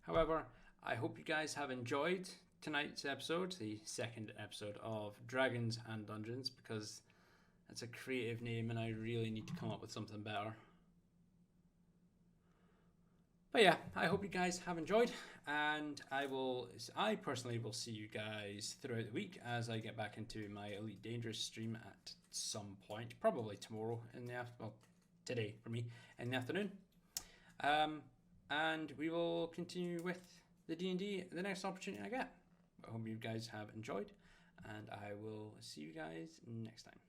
However, I hope you guys have enjoyed tonight's episode, the second episode of Dragons and Dungeons, because that's a creative name and I really need to come up with something better. But yeah, I hope you guys have enjoyed, and I personally will see you guys throughout the week as I get back into my Elite Dangerous stream at some point, probably tomorrow today for me in the afternoon. And we will continue with the D&D the next opportunity I get. I hope you guys have enjoyed, and I will see you guys next time.